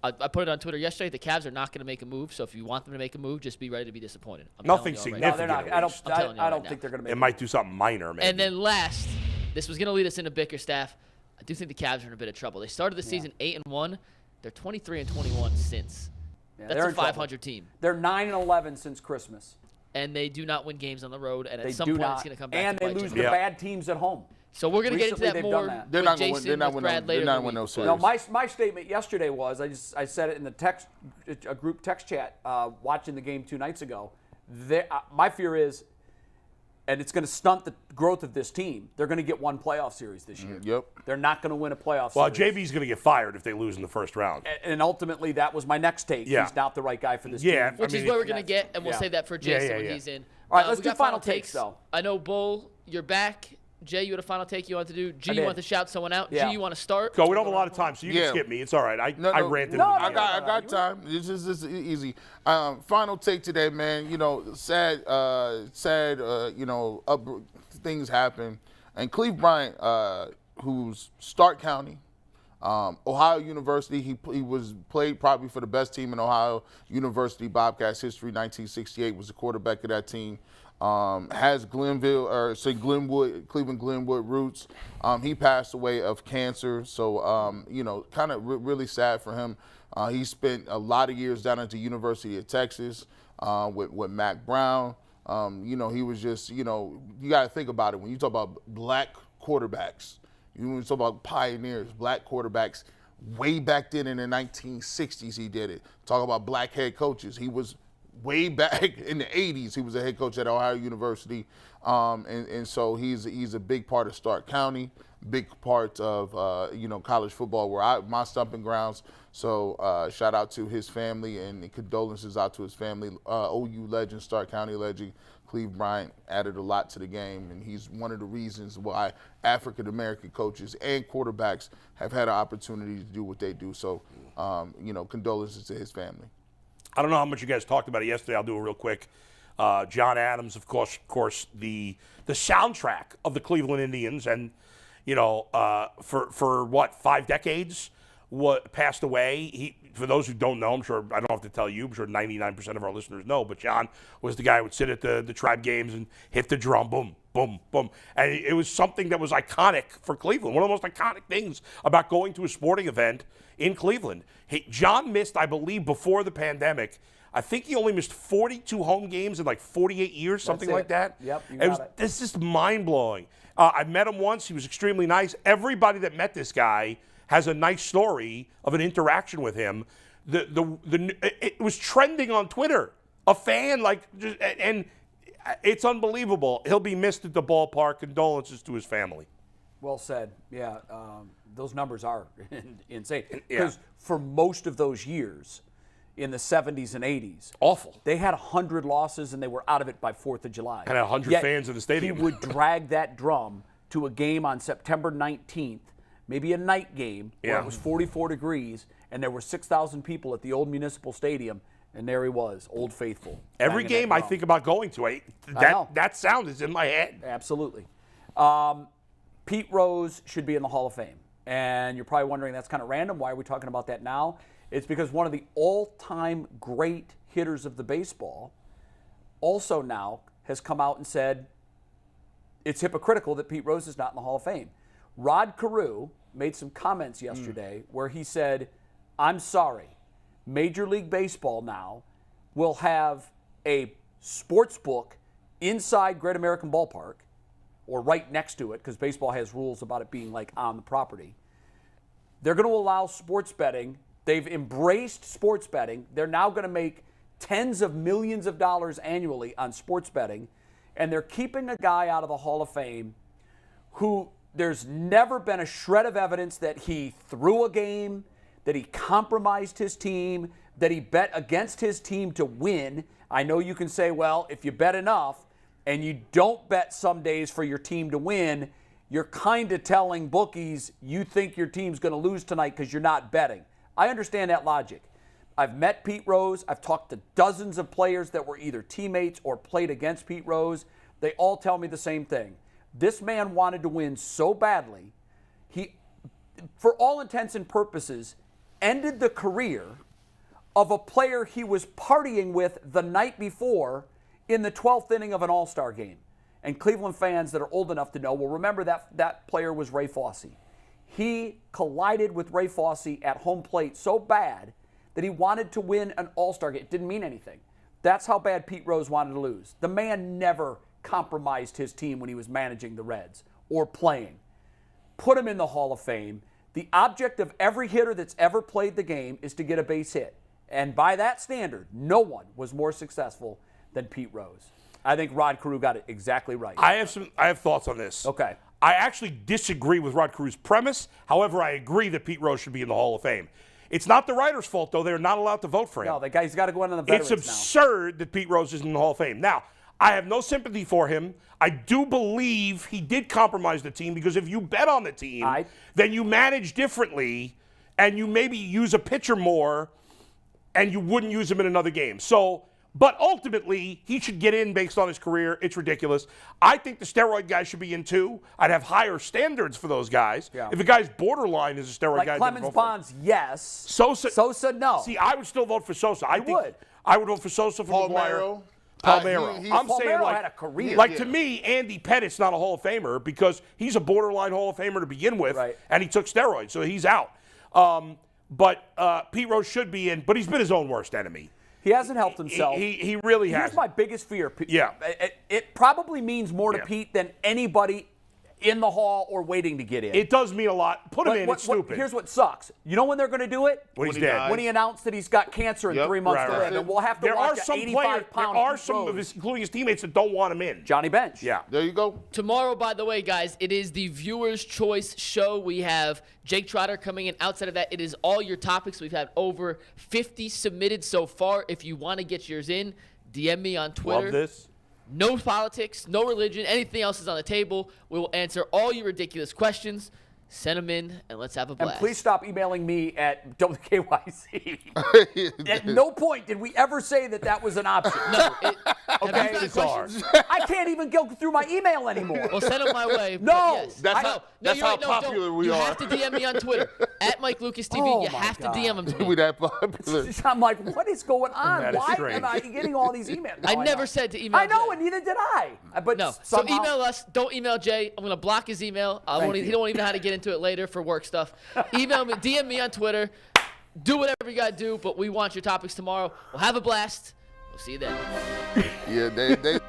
I put it on Twitter yesterday. The Cavs are not going to make a move. So if you want them to make a move, just be ready to be disappointed. I'm Nothing telling you all no, right they're significant. not. I don't. I'm telling you I right don't now. think they're going to make It might do something minor, maybe. And then last, this was going to lead us into Bickerstaff. I do think the Cavs are in a bit of trouble. They started the season 8-1. They're 23-21 since. they're That's a in trouble. 500 team. They're 9-11 since Christmas. And they do not win games on the road. And They at some do point, not, it's going to come back and to they bite lose you. to bad teams at home. So we're going to get into Recently, that they've more done that. They're with not gonna win- Jason, they're not with win Brad no- later they're not in the win no week. series. No, my statement yesterday was I said it in a group text chat watching the game 2 nights ago. My fear is, and it's going to stunt the growth of this team. They're going to get one playoff series this year. Yep. They're not going to win a playoff well, series. JB's going to get fired if they lose in the first round. And ultimately, that was my next take. Yeah. He's not the right guy for this Yeah, team. Which I is mean, what we're going to get, and we'll Yeah. save that for Yeah, Jason yeah, when yeah. he's in. All right, let's we do got final takes, though. I know, Bull, you're back. Jay, you had a final take you want to do? G, I you did. want to shout someone out? Yeah. G, you want to start? Go. We don't have a lot of time, so you Yeah. can skip me. It's all right. I ranted. No, at the no, beginning. I got time. This is easy. Final take today, man. You know, sad. You know, things happen. And Cleve Bryant, who's Stark County, Ohio University. He was played probably for the best team in Ohio University Bobcats history. 1968 was the quarterback of that team. Has Cleveland Glenwood roots. He passed away of cancer, so you know, kind of really sad for him. He spent a lot of years down at the University of Texas with Mac Brown. You know, he was just, you know, you got to think about it when you talk about black quarterbacks. You talk about pioneers, black quarterbacks. Way back then in the 1960s, he did it. Talk about black head coaches. He was way back in the 80s. He was a head coach at Ohio University, and so he's a big part of Stark County, big part of you know, college football, where my stomping grounds. So shout out to his family and condolences out to his family. OU legend, Stark County legend, Cleve Bryant added a lot to the game, and he's one of the reasons why African-American coaches and quarterbacks have had an opportunity to do what they do. So, you know, condolences to his family. I don't know how much you guys talked about it yesterday. I'll do it real quick. John Adams, of course, the soundtrack of the Cleveland Indians, and you know, for what, 5 decades, passed away. For those who don't know, I'm sure I don't have to tell you. I'm sure 99% of our listeners know. But John was the guy who would sit at the Tribe games and hit the drum, boom, boom, boom, and it was something that was iconic for Cleveland. One of the most iconic things about going to a sporting event in Cleveland. Hey, John missed, I believe, before the pandemic, I think he only missed 42 home games in like 48 years, something like that. Yep, you got it. It's just mind-blowing. I met him once. He was extremely nice. Everybody that met this guy has a nice story of an interaction with him. It was trending on Twitter. A fan, and it's unbelievable. He'll be missed at the ballpark. Condolences to his family. Well said. Yeah, those numbers are insane. Because for most of those years, in the 70s and 80s, awful. They had 100 losses and they were out of it by 4th of July. And 100 fans in the stadium. He would drag that drum to a game on September 19th, maybe a night game where it was 44 degrees and there were 6,000 people at the old municipal stadium, and there he was, Old Faithful. Every game I think about going to, that sound is in my head. Absolutely. Pete Rose should be in the Hall of Fame. And you're probably wondering, that's kind of random. Why are we talking about that now? It's because one of the all-time great hitters of the baseball also now has come out and said it's hypocritical that Pete Rose is not in the Hall of Fame. Rod Carew made some comments yesterday where he said, I'm sorry, Major League Baseball now will have a sports book inside Great American Ballpark, or right next to it, because baseball has rules about it being like on the property. They're going to allow sports betting. They've embraced sports betting. They're now going to make tens of millions of dollars annually on sports betting, and they're keeping a guy out of the Hall of Fame who there's never been a shred of evidence that he threw a game, that he compromised his team, that he bet against his team to win. I know you can say, well, if you bet enough and you don't bet some days for your team to win, you're kind of telling bookies you think your team's going to lose tonight because you're not betting. I understand that logic. I've met Pete Rose. I've talked to dozens of players that were either teammates or played against Pete Rose. They all tell me the same thing. This man wanted to win so badly, he, for all intents and purposes, ended the career of a player he was partying with the night before in the 12th inning of an All-Star game. And Cleveland fans that are old enough to know will remember that player was Ray Fosse. He collided with Ray Fosse at home plate so bad that he wanted to win an All-Star game. It didn't mean anything. That's how bad Pete Rose wanted to lose. The man never compromised his team when he was managing the Reds or playing. Put him in the Hall of Fame. The object of every hitter that's ever played the game is to get a base hit. And by that standard, no one was more successful than Pete Rose. I think Rod Carew got it exactly right. I have thoughts on this. Okay. I actually disagree with Rod Carew's premise. However, I agree that Pete Rose should be in the Hall of Fame. It's not the writer's fault, though. They're not allowed to vote for him. No, that guy's got to go in on the veterans It's absurd that Pete Rose is in the Hall of Fame. Now, I have no sympathy for him. I do believe he did compromise the team because if you bet on the team, then you manage differently and you maybe use a pitcher more and you wouldn't use him in another game. So, but ultimately, he should get in based on his career. It's ridiculous. I think the steroid guy should be in too. I'd have higher standards for those guys. Yeah. If a guy's borderline is a steroid guy, Clemens Bonds, yes. Sosa, no. See, I would still vote for Sosa. I would vote for Sosa for Palmeiro. Palmeiro. I'm saying Palmeiro had a career. To me, Andy Pettit's not a Hall of Famer because he's a borderline Hall of Famer to begin with, and he took steroids, so he's out. But Pete Rose should be in, but he's been his own worst enemy. He hasn't helped himself. He really has. Here's my biggest fear. Yeah. It probably means more to Pete than anybody in the hall or waiting to get in. It does mean a lot. Put him in. It's stupid. Here's what sucks. You know when they're going to do it? When he's dead. When he announced that he's got cancer in 3 months to live. And we'll have to watch an 85-pound There are some of his, including his teammates, that don't want him in. Johnny Bench. Yeah. There you go. Tomorrow, by the way, guys, it is the Viewer's Choice show. We have Jake Trotter coming in. Outside of that, it is all your topics. We've had over 50 submitted so far. If you want to get yours in, DM me on Twitter. Love this. No politics, no religion, anything else is on the table. We will answer all your ridiculous questions. Send them in, and let's have a blast. And please stop emailing me at WKYC. At no point did we ever say that was an option. No. Okay? I can't even go through my email anymore. Well, send them my way. No. Yes. That's how popular we are. You have to DM me on Twitter. At Mike Lucas TV. Oh you have to DM him to me. We that popular. I'm like, what is going on? That is Why strange. am I getting all these emails? No, I never said to email I know, Jay. and neither did I. But No. somehow, So email us. Don't email Jay. I'm going to block his email. He don't even know how to get into it later for work stuff. Email me, DM me on Twitter. Do whatever you got to do, but we want your topics tomorrow. We'll have a blast. We'll see you then. Yeah, they